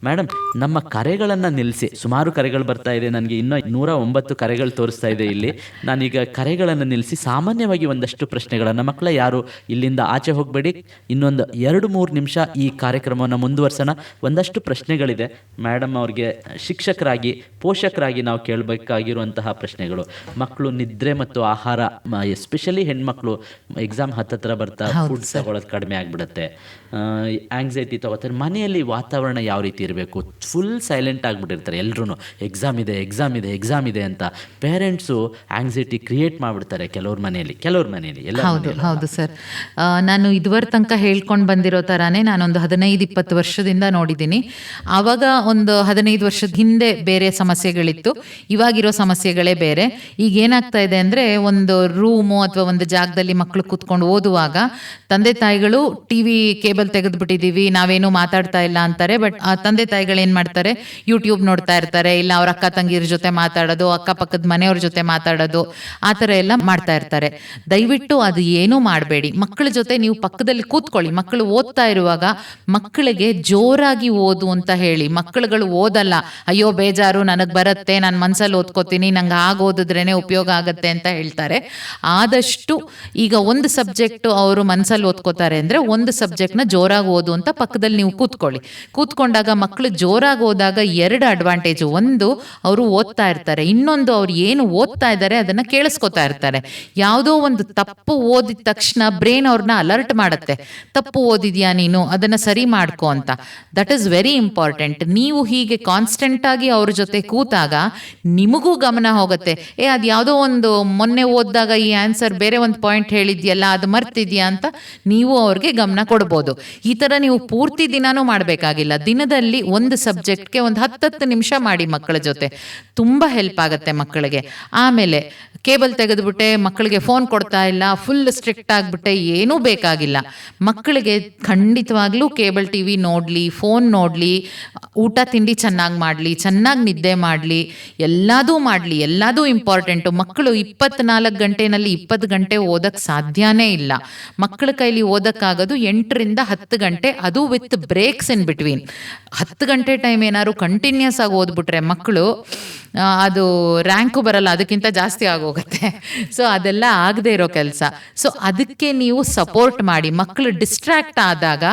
ಮೇಡಮ್, ನಮ್ಮ ಕರೆಗಳನ್ನು ನಿಲ್ಲಿಸಿ, ಸುಮಾರು ಕರೆಗಳು ಬರ್ತಾ ಇದೆ, ನನಗೆ ಇನ್ನೂ 109 ಕರೆಗಳು ತೋರಿಸ್ತಾ ಇದೆ ಇಲ್ಲಿ. ನಾನೀಗ ಕರೆಗಳನ್ನು ನಿಲ್ಲಿಸಿ ಸಾಮಾನ್ಯವಾಗಿ ಒಂದಷ್ಟು ಪ್ರಶ್ನೆಗಳನ್ನು, ಮಕ್ಕಳ ಯಾರು ಇಲ್ಲಿಂದ ಆಚೆ ಹೋಗಬೇಡಿ, ಇನ್ನೊಂದು 2-3 ನಿಮಿಷ ಈ ಕಾರ್ಯಕ್ರಮವನ್ನು ಮುಂದುವರ್ಸೋಣ. ಒಂದಷ್ಟು ಪ್ರಶ್ನೆಗಳಿದೆ ಮೇಡಮ್ ಅವ್ರಿಗೆ. ಶಿಕ್ಷಕರಾಗಿ, ಪೋಷಕರಾಗಿ ನಾವು ಕೇಳಬೇಕಾಗಿರುವಂತಹ ಪ್ರಶ್ನೆಗಳು, ಮಕ್ಕಳು ನಿದ್ರೆ ಮತ್ತು ಆಹಾರ, ಎಸ್ಪೆಷಲಿ ಹೆಣ್ಮಕ್ಳು ಎಕ್ಸಾಮ್ ಹತ್ತತ್ರ ಬರ್ತಾ ಫುಡ್ ತಗೊಳ್ಳೋದು ಕಡಿಮೆ ಆಗಿಬಿಡುತ್ತೆ, ಆಂಗ್ಸೈಟಿ ತಗೋತಾರೆ. ಮನೆಯಲ್ಲಿ ವಾತಾವರಣ ಯಾವ ರೀತಿ ಇರಬೇಕು? ಫುಲ್ ಸೈಲೆಂಟ್ ಆಗಿಬಿಟ್ಟಿರ್ತಾರೆ ಎಲ್ಲರೂ, ಎಕ್ಸಾಮ್ ಇದೆ ಅಂತ. ಪೇರೆಂಟ್ಸು ಆಂಗ್ಸೈಟಿ ಕ್ರಿಯೇಟ್ ಮಾಡಿಬಿಡ್ತಾರೆ ಕೆಲವ್ರ ಮನೆಯಲ್ಲಿ ಎಲ್ಲ. ಹೌದು ಸರ್. ನಾನು ಇದುವರೆ ತನಕ ಹೇಳ್ಕೊಂಡು ಬಂದಿರೋ ಥರನೇ ನಾನೊಂದು 15-20 ವರ್ಷದಿಂದ ನೋಡಿದ್ದೀನಿ. ಆವಾಗ ಒಂದು 15 ವರ್ಷದ ಹಿಂದೆ ಬೇರೆ ಸಮಸ್ಯೆಗಳಿತ್ತು, ಇವಾಗಿರೋ ಸಮಸ್ಯೆಗಳೇ ಬೇರೆ. ಈಗ ಏನಾಗ್ತಾ ಇದೆ ಅಂದರೆ, ಒಂದು ರೂಮು ಅಥವಾ ಒಂದು ಜಾಗದಲ್ಲಿ ಮಕ್ಕಳು ಕೂತ್ಕೊಂಡು ಓದುವಾಗ ತಂದೆ ತಾಯಿಗಳು ಟಿವಿ ಕೇಬಲ್ ತೆಗೆದುಬಿಟ್ಟಿದ್ದೀವಿ, ನಾವೇನು ಮಾತಾಡ್ತಾ ಇಲ್ಲ ಅಂತಾರೆ. ಬಟ್ ಆ ತಂದೆ ತಾಯಿಗಳು ಏನು ಮಾಡ್ತಾರೆ, ಯೂಟ್ಯೂಬ್ ನೋಡ್ತಾ ಇರ್ತಾರೆ, ಇಲ್ಲ ಅವ್ರ ಅಕ್ಕ ತಂಗಿರ ಜೊತೆ ಮಾತಾಡೋದು, ಅಕ್ಕಪಕ್ಕದ ಮನೆಯವ್ರ ಜೊತೆ ಮಾತಾಡೋದು, ಆ ಥರ ಎಲ್ಲ ಮಾಡ್ತಾ ಇರ್ತಾರೆ. ದಯವಿಟ್ಟು ಅದು ಏನೂ ಮಾಡಬೇಡಿ. ಮಕ್ಕಳ ಜೊತೆ ನೀವು ಪಕ್ಕದಲ್ಲಿ ಕೂತ್ಕೊಳ್ಳಿ. ಮಕ್ಕಳು ಓದ್ತಾ ಇರುವಾಗ ಮಕ್ಕಳಿಗೆ ಜೋರಾಗಿ ಓದು ಅಂತ ಹೇಳಿ. ಮಕ್ಕಳುಗಳು ಓದಲ್ಲ, ಅಯ್ಯೋ ಬೇಜಾರು, ನನಗೆ ಬರುತ್ತೆ, ನಾನು ಮನಸ್ಸಲ್ಲಿ ಓದ್ಕೋತೀನಿ, ನಂಗೆ ಓದಿದ್ರೇ ಉಪಯೋಗ ಆಗುತ್ತೆ ಅಂತ ಹೇಳ್ತಾರೆ. ಆದಷ್ಟು ಈಗ ಒಂದು ಸಬ್ಜೆಕ್ಟು ಅವರು ಮನಸ್ಸಲ್ಲಿ ಓದ್ಕೋತಾರೆ ಅಂದರೆ ಒಂದು ಸಬ್ಜೆಕ್ಟ್ನ ಜೋರಾಗಿ ಓದು ಅಂತ ಪಕ್ಕದಲ್ಲಿ ನೀವು ಕೂತ್ಕೊಂಡಾಗ ಮಕ್ಕಳು ಜೋರಾಗಿ ಓದಾಗ 2 ಅಡ್ವಾಂಟೇಜು. ಒಂದು, ಅವರು ಓದ್ತಾ ಇರ್ತಾರೆ, ಇನ್ನೊಂದು ಅವ್ರು ಏನು ಓದ್ತಾ ಇದ್ದಾರೆ ಅದನ್ನು ಕೇಳಿಸ್ಕೊತಾ ಇರ್ತಾರೆ. ಯಾವುದೋ ಒಂದು ತಪ್ಪು ಓದಿದ ತಕ್ಷಣ ಬ್ರೈನ್ ಅವ್ರನ್ನ ಅಲರ್ಟ್ ಮಾಡುತ್ತೆ, ತಪ್ಪು ಓದಿದ್ಯಾ ನೀನು, ಅದನ್ನು ಸರಿ ಮಾಡ್ಕೊ ಅಂತ. That is very important. ನೀವು ಹೀಗೆ ಕಾನ್ಸ್ಟೆಂಟಾಗಿ ಅವ್ರ ಜೊತೆ ಕೂತಾಗ ನಿಮಗೂ ಗಮನ ಹೋಗುತ್ತೆ. ಅದು ಯಾವುದೋ ಒಂದು ಮೊನ್ನೆ ಓದಿದಾಗ ಈ ಆನ್ಸರ್ ಬೇರೆ ಒಂದು ಪಾಯಿಂಟ್ ಹೇಳಿದ್ಯಲ್ಲ, ಅದು ಮರ್ತಿದ್ಯಾ ಅಂತ ನೀವು ಅವ್ರಿಗೆ ಗಮನ ಕೊಡ್ಬೋದು. ಈ ಥರ ನೀವು ಪೂರ್ತಿ ದಿನಾನೂ ಮಾಡಬೇಕಾಗಿಲ್ಲ. ದಿನದಲ್ಲಿ ಒಂದು ಸಬ್ಜೆಕ್ಟ್ಗೆ ಒಂದು 10 ನಿಮಿಷ ಮಾಡಿ ಮಕ್ಕಳ ಜೊತೆ, ತುಂಬ ಹೆಲ್ಪ್ ಆಗುತ್ತೆ ಮಕ್ಕಳಿಗೆ. ಆಮೇಲೆ ಕೇಬಲ್ ತೆಗೆದುಬಿಟ್ಟೆ ಮಕ್ಕಳಿಗೆ ಫೋನ್ ಕೊಡ್ತಾ ಇಲ್ಲ, ಫುಲ್ ಸ್ಟ್ರಿಕ್ಟ್ ಆಗಿಬಿಟ್ಟೆ, ಏನೂ ಬೇಕಾಗಿಲ್ಲ. ಮಕ್ಕಳಿಗೆ ಖಂಡಿತವಾಗ್ಲೂ ಕೇಬಲ್ ಟಿವಿ ನೋಡಲಿ, ಫೋನ್ ನೋಡಲಿ, ಊಟ ತಿಂಡಿ ಚೆನ್ನಾಗಿ ಮಾಡಲಿ, ಚೆನ್ನಾಗಿ ನಿದ್ದೆ ಮಾಡಲಿ, ಎಲ್ಲದೂ ಇಂಪಾರ್ಟೆಂಟು. ಮಕ್ಕಳು 24 ಗಂಟೆನಲ್ಲಿ 20 ಗಂಟೆ ಓದಕ್ಕೆ ಸಾಧ್ಯನೇ ಇಲ್ಲ. ಮಕ್ಕಳ ಕೈಲಿ ಓದಕ್ಕಾಗೋದು 8ರಿಂದ 10 ಗಂಟೆ, ಅದು ವಿತ್ ಬ್ರೇಕ್ಸ್ ಇನ್ ಬಿಟ್ವೀನ್. 10 ಗಂಟೆ ಟೈಮ್ ಏನಾದ್ರು ಕಂಟಿನ್ಯೂಸ್ ಆಗಿ ಓದ್ಬಿಟ್ರೆ ಮಕ್ಕಳು ಅದು ರ್ಯಾಂಕು ಬರಲ್ಲ, ಅದಕ್ಕಿಂತ ಜಾಸ್ತಿ ಆಗೋಗುತ್ತೆ. ಸೊ ಅದೆಲ್ಲ ಆಗದೆ ಇರೋ ಕೆಲಸ. ಸೊ ಅದಕ್ಕೆ ನೀವು ಸಪೋರ್ಟ್ ಮಾಡಿ. ಮಕ್ಕಳು ಡಿಸ್ಟ್ರಾಕ್ಟ್ ಆದಾಗ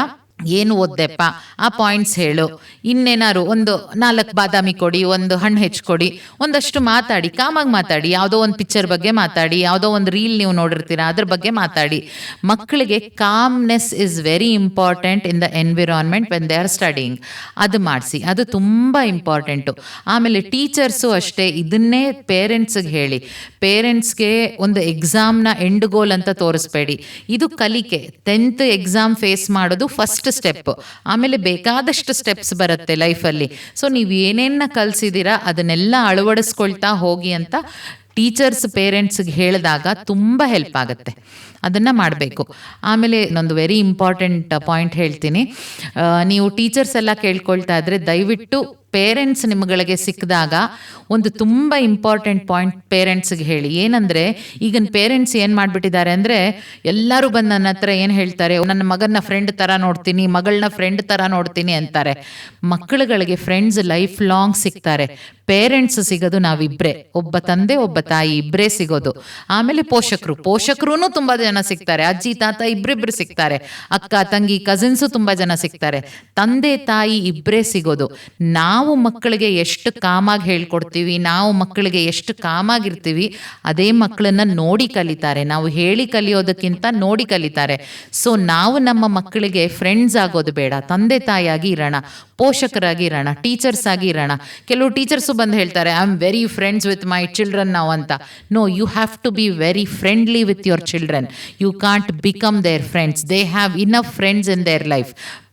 ಏನು ಓದ್ದೆಪ್ಪ, ಆ ಪಾಯಿಂಟ್ಸ್ ಹೇಳು, ಇನ್ನೇನಾರು ಒಂದು 4 ಬಾದಾಮಿ ಕೊಡಿ, ಒಂದು ಹಣ್ಣು ಹೆಚ್ಚಿಕೊಡಿ, ಒಂದಷ್ಟು ಮಾತಾಡಿ, ಕಾಮಾಗಿ ಮಾತಾಡಿ. ಯಾವುದೋ ಒಂದು ಪಿಕ್ಚರ್ ಬಗ್ಗೆ ಮಾತಾಡಿ, ಯಾವುದೋ ಒಂದು ರೀಲ್ ನೀವು ನೋಡಿರ್ತೀರ ಅದ್ರ ಬಗ್ಗೆ ಮಾತಾಡಿ. ಮಕ್ಕಳಿಗೆ calmness is very important in the environment when they are studying. ಅದು ಮಾಡಿಸಿ, ಅದು ತುಂಬ ಇಂಪಾರ್ಟೆಂಟು. ಆಮೇಲೆ ಟೀಚರ್ಸು ಅಷ್ಟೇ, ಇದನ್ನೇ ಪೇರೆಂಟ್ಸ್ಗೆ ಹೇಳಿ. ಪೇರೆಂಟ್ಸ್ಗೆ ಒಂದು ಎಕ್ಸಾಮ್ನ ಎಂಡ್ ಗೋಲ್ ಅಂತ ತೋರಿಸ್ಬೇಡಿ. ಇದು ಕಲಿಕೆ. 10th ಎಕ್ಸಾಮ್ ಫೇಸ್ ಮಾಡೋದು ಫಸ್ಟ್ ಸ್ಟೆಪ್. ಆಮೇಲೆ ಬೇಕಾದಷ್ಟು ಸ್ಟೆಪ್ಸ್ ಬರುತ್ತೆ ಲೈಫಲ್ಲಿ. ಸೊ ನೀವು ಏನೇನ ಕಲಿಸಿದ್ದೀರಾ ಅದನ್ನೆಲ್ಲ ಅಳವಡಿಸ್ಕೊಳ್ತಾ ಹೋಗಿ ಅಂತ ಟೀಚರ್ಸ್ ಪೇರೆಂಟ್ಸ್ಗೆ ಹೇಳಿದಾಗ ತುಂಬ ಹೆಲ್ಪ್ ಆಗುತ್ತೆ. ಅದನ್ನು ಮಾಡಬೇಕು. ಆಮೇಲೆ ಇನ್ನೊಂದು ವೆರಿ ಇಂಪಾರ್ಟೆಂಟ್ ಪಾಯಿಂಟ್ ಹೇಳ್ತೀನಿ. ನೀವು ಟೀಚರ್ಸ್ ಎಲ್ಲ ಕೇಳ್ಕೊಳ್ತಾ ಇದ್ರೆ ದಯವಿಟ್ಟು ಪೇರೆಂಟ್ಸ್ ನಿಮ್ಗಳಿಗೆ ಸಿಕ್ಕಿದಾಗ ಒಂದು ತುಂಬ ಇಂಪಾರ್ಟೆಂಟ್ ಪಾಯಿಂಟ್ ಪೇರೆಂಟ್ಸ್ಗೆ ಹೇಳಿ. ಏನಂದರೆ ಈಗಿನ ಪೇರೆಂಟ್ಸ್ ಏನು ಮಾಡಿಬಿಟ್ಟಿದ್ದಾರೆ ಅಂದರೆ, ಎಲ್ಲರೂ ಬಂದು ನನ್ನ ಹತ್ರ ಏನು ಹೇಳ್ತಾರೆ, ನನ್ನ ಮಗನ ಫ್ರೆಂಡ್ ಥರ ನೋಡ್ತೀನಿ, ಮಗಳನ್ನ ಫ್ರೆಂಡ್ ಥರ ನೋಡ್ತೀನಿ ಅಂತಾರೆ. ಮಕ್ಕಳುಗಳಿಗೆ ಫ್ರೆಂಡ್ಸ್ ಲೈಫ್ ಲಾಂಗ್ ಸಿಗ್ತಾರೆ. ಪೇರೆಂಟ್ಸ್ ಸಿಗೋದು ನಾವಿಬ್ಬರೇ, ಒಬ್ಬ ತಂದೆ ಒಬ್ಬ ತಾಯಿ ಇಬ್ಬರೇ ಸಿಗೋದು. ಆಮೇಲೆ ಪೋಷಕರು ತುಂಬ ಜನ ಸಿಗ್ತಾರೆ, ಅಜ್ಜಿ ತಾತ ಇಬ್ಬರಿಬ್ರು ಸಿಗ್ತಾರೆ, ಅಕ್ಕ ತಂಗಿ ಕಸಿನ್ಸು ತುಂಬ ಜನ ಸಿಗ್ತಾರೆ. ತಂದೆ ತಾಯಿ ಇಬ್ಬರೇ ಸಿಗೋದು. ನಾವು ಮಕ್ಕಳಿಗೆ ಎಷ್ಟು ಕಾಮಾಗಿ ಹೇಳ್ಕೊಡ್ತೀವಿ, ನಾವು ಮಕ್ಕಳಿಗೆ ಎಷ್ಟು ಕಾಮಾಗಿರ್ತೀವಿ, ಅದೇ ಮಕ್ಕಳನ್ನ ನೋಡಿ ಕಲಿತಾರೆ. ನಾವು ಹೇಳಿ ಕಲಿಯೋದಕ್ಕಿಂತ ನೋಡಿ ಕಲಿತಾರೆ. ಸೊ ನಾವು ನಮ್ಮ ಮಕ್ಕಳಿಗೆ ಫ್ರೆಂಡ್ಸ್ ಆಗೋದು ಬೇಡ, ತಂದೆ ತಾಯಿಯಾಗಿ ಇರೋಣ, ಪೋಷಕರಾಗಿ ಇರೋಣ, ಟೀಚರ್ಸ್ ಆಗಿ ಇರೋಣ. ಕೆಲವು ಟೀಚರ್ಸು ಬಂದು ಹೇಳ್ತಾರೆ, I am very friends with my children ನಾವು ಅಂತ. No, you have to be very friendly with your children. You can't become their friends. They have enough friends in their life.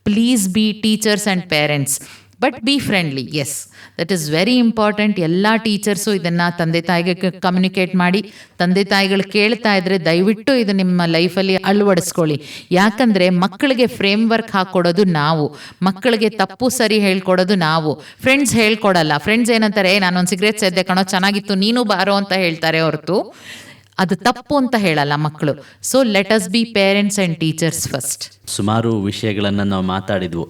Please be teachers and parents, but be friendly. Yes, that is very important. ಎಲ್ಲ teachers ಇದನ್ನು ತಂದೆ ತಾಯಿಗೆ communicate ಮಾಡಿ. ತಂದೆ ತಾಯಿಗಳು ಕೇಳ್ತಾ ಇದ್ರೆ ದಯವಿಟ್ಟು ಇದು ನಿಮ್ಮ ಲೈಫಲ್ಲಿ ಅಳವಡಿಸ್ಕೊಳ್ಳಿ. ಯಾಕಂದರೆ ಮಕ್ಕಳಿಗೆ ಫ್ರೇಮ್ ವರ್ಕ್ ಹಾಕ್ಕೊಡೋದು ನಾವು, ಮಕ್ಕಳಿಗೆ ತಪ್ಪು ಸರಿ ಹೇಳ್ಕೊಡೋದು ನಾವು. ಫ್ರೆಂಡ್ಸ್ ಹೇಳ್ಕೊಡಲ್ಲ. ಫ್ರೆಂಡ್ಸ್ ಏನಂತಾರೆ, ನಾನೊಂದು ಸಿಗರೇಟ್ ಸೇದ್ದೆ ಕಣೋ, ಚೆನ್ನಾಗಿತ್ತು, ನೀನು ಬಾರೋ ಅಂತ ಹೇಳ್ತಾರೆ ಹೊರತು ಅದು ತಪ್ಪು ಅಂತ ಹೇಳಲ್ಲ ಮಕ್ಕಳು. So let us be parents and teachers first. ಸುಮಾರು ವಿಷಯಗಳನ್ನು ನಾವು ಮಾತಾಡಿದ್ವು.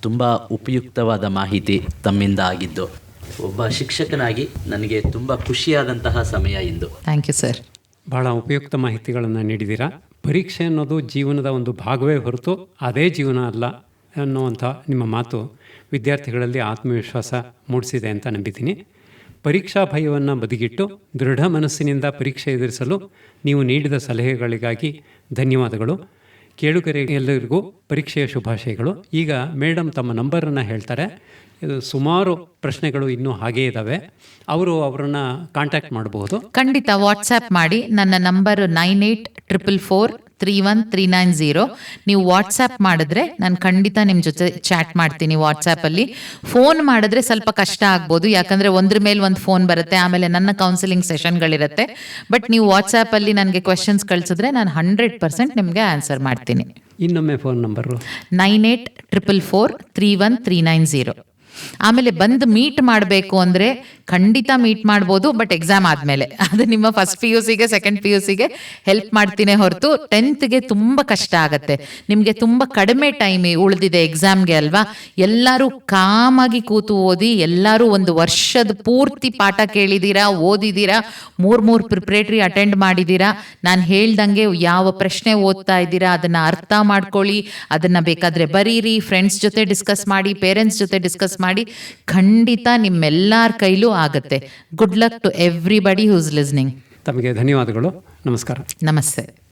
ತುಂಬ ಉಪಯುಕ್ತವಾದ ಮಾಹಿತಿ ತಮ್ಮಿಂದ ಆಗಿದ್ದು. ಒಬ್ಬ ಶಿಕ್ಷಕನಾಗಿ ನನಗೆ ತುಂಬ ಖುಷಿಯಾದಂತಹ ಸಮಯ ಇಂದು. Thank you sir. ಭಾಳ ಉಪಯುಕ್ತ ಮಾಹಿತಿಗಳನ್ನು ನೀಡಿದ್ದೀರಾ. ಪರೀಕ್ಷೆ ಅನ್ನೋದು ಜೀವನದ ಒಂದು ಭಾಗವೇ ಹೊರತು ಅದೇ ಜೀವನ ಅಲ್ಲ ಅನ್ನುವಂಥ ನಿಮ್ಮ ಮಾತು ವಿದ್ಯಾರ್ಥಿಗಳಲ್ಲಿ ಆತ್ಮವಿಶ್ವಾಸ ಮೂಡಿಸಿದೆ ಅಂತ ನಂಬಿದ್ದೀನಿ. ಪರೀಕ್ಷಾ ಭಯವನ್ನು ಬದಿಗಿಟ್ಟು ದೃಢ ಮನಸ್ಸಿನಿಂದ ಪರೀಕ್ಷೆ ಎದುರಿಸಲು ನೀವು ನೀಡಿದ ಸಲಹೆಗಳಿಗಾಗಿ ಧನ್ಯವಾದಗಳು. ಕೇಳುಗರಿಗೆಲ್ಲರಿಗೂ ಪರೀಕ್ಷೆಯ ಶುಭಾಶಯಗಳು. ಈಗ ಮೇಡಮ್ ತಮ್ಮ ನಂಬರನ್ನು ಹೇಳ್ತಾರೆ. ಇದು ಸುಮಾರು ಪ್ರಶ್ನೆಗಳು ಇನ್ನೂ ಹಾಗೇ ಇದ್ದಾವೆ. ಅವರನ್ನು ಕಾಂಟ್ಯಾಕ್ಟ್ ಮಾಡಬಹುದು. ಖಂಡಿತ ವಾಟ್ಸ್ಯಾಪ್ ಮಾಡಿ. ನನ್ನ ನಂಬರು 9844313990. ನೀವು ವಾಟ್ಸ್ಯಾಪ್ ಮಾಡಿದ್ರೆ ನಾನು ಖಂಡಿತ ನಿಮ್ಮ ಜೊತೆ ಚಾಟ್ ಮಾಡ್ತೀನಿ ವಾಟ್ಸ್ಯಾಪಲ್ಲಿ. ಫೋನ್ ಮಾಡಿದ್ರೆ ಸ್ವಲ್ಪ ಕಷ್ಟ ಆಗ್ಬೋದು, ಯಾಕಂದರೆ ಒಂದ್ರ ಮೇಲೆ ಒಂದು ಫೋನ್ ಬರುತ್ತೆ, ಆಮೇಲೆ ನನ್ನ ಕೌನ್ಸಿಲಿಂಗ್ ಸೆಷನ್ಗಳಿರುತ್ತೆ. ಬಟ್ ನೀವು ವಾಟ್ಸ್ಯಾಪಲ್ಲಿ ನನಗೆ ಕ್ವೆಶನ್ಸ್ ಕಳಿಸಿದ್ರೆ ನಾನು 100% ನಿಮಗೆ ಆನ್ಸರ್ ಮಾಡ್ತೀನಿ. ಇನ್ನೊಮ್ಮೆ ಫೋನ್ ನಂಬರು 9844313990. ಆಮೇಲೆ ಬಂದು ಮೀಟ್ ಮಾಡಬೇಕು ಅಂದರೆ ಖಂಡಿತ ಮೀಟ್ ಮಾಡ್ಬೋದು, ಬಟ್ ಎಕ್ಸಾಮ್ ಆದಮೇಲೆ. ಅದು ನಿಮ್ಮ ಫಸ್ಟ್ PUCಗೆ ಸೆಕೆಂಡ್ PUCಗೆ ಹೆಲ್ಪ್ ಮಾಡ್ತೀನಿ ಹೊರತು 10th ತುಂಬ ಕಷ್ಟ ಆಗುತ್ತೆ. ನಿಮಗೆ ತುಂಬ ಕಡಿಮೆ ಟೈಮ್ ಉಳಿದಿದೆ ಎಕ್ಸಾಮ್ಗೆ ಅಲ್ವಾ. ಎಲ್ಲರೂ ಕಾಮಾಗಿ ಕೂತು ಓದಿ, ಎಲ್ಲರೂ ಒಂದು ವರ್ಷದ ಪೂರ್ತಿ ಪಾಠ ಕೇಳಿದ್ದೀರಾ, ಓದಿದ್ದೀರಾ, 3 ಪ್ರಿಪ್ರೇಟ್ರಿ ಅಟೆಂಡ್ ಮಾಡಿದ್ದೀರಾ. ನಾನು ಹೇಳ್ದಂಗೆ ಯಾವ ಪ್ರಶ್ನೆ ಓದ್ತಾ ಇದ್ದೀರಾ ಅದನ್ನು ಅರ್ಥ ಮಾಡ್ಕೊಳ್ಳಿ, ಅದನ್ನು ಬೇಕಾದರೆ ಬರೀರಿ, ಫ್ರೆಂಡ್ಸ್ ಜೊತೆ ಡಿಸ್ಕಸ್ ಮಾಡಿ, ಪೇರೆಂಟ್ಸ್ ಜೊತೆ ಡಿಸ್ಕಸ್ ಮಾಡಿ. ಖಂಡಿತ ನಿಮ್ಮೆಲ್ಲರ ಕೈಲೂ ಆಗುತ್ತೆ. Good luck to everybody who is listening. ತಮಗೆ ಧನ್ಯವಾದಗಳು. ನಮಸ್ಕಾರ. ನಮಸ್ತೆ.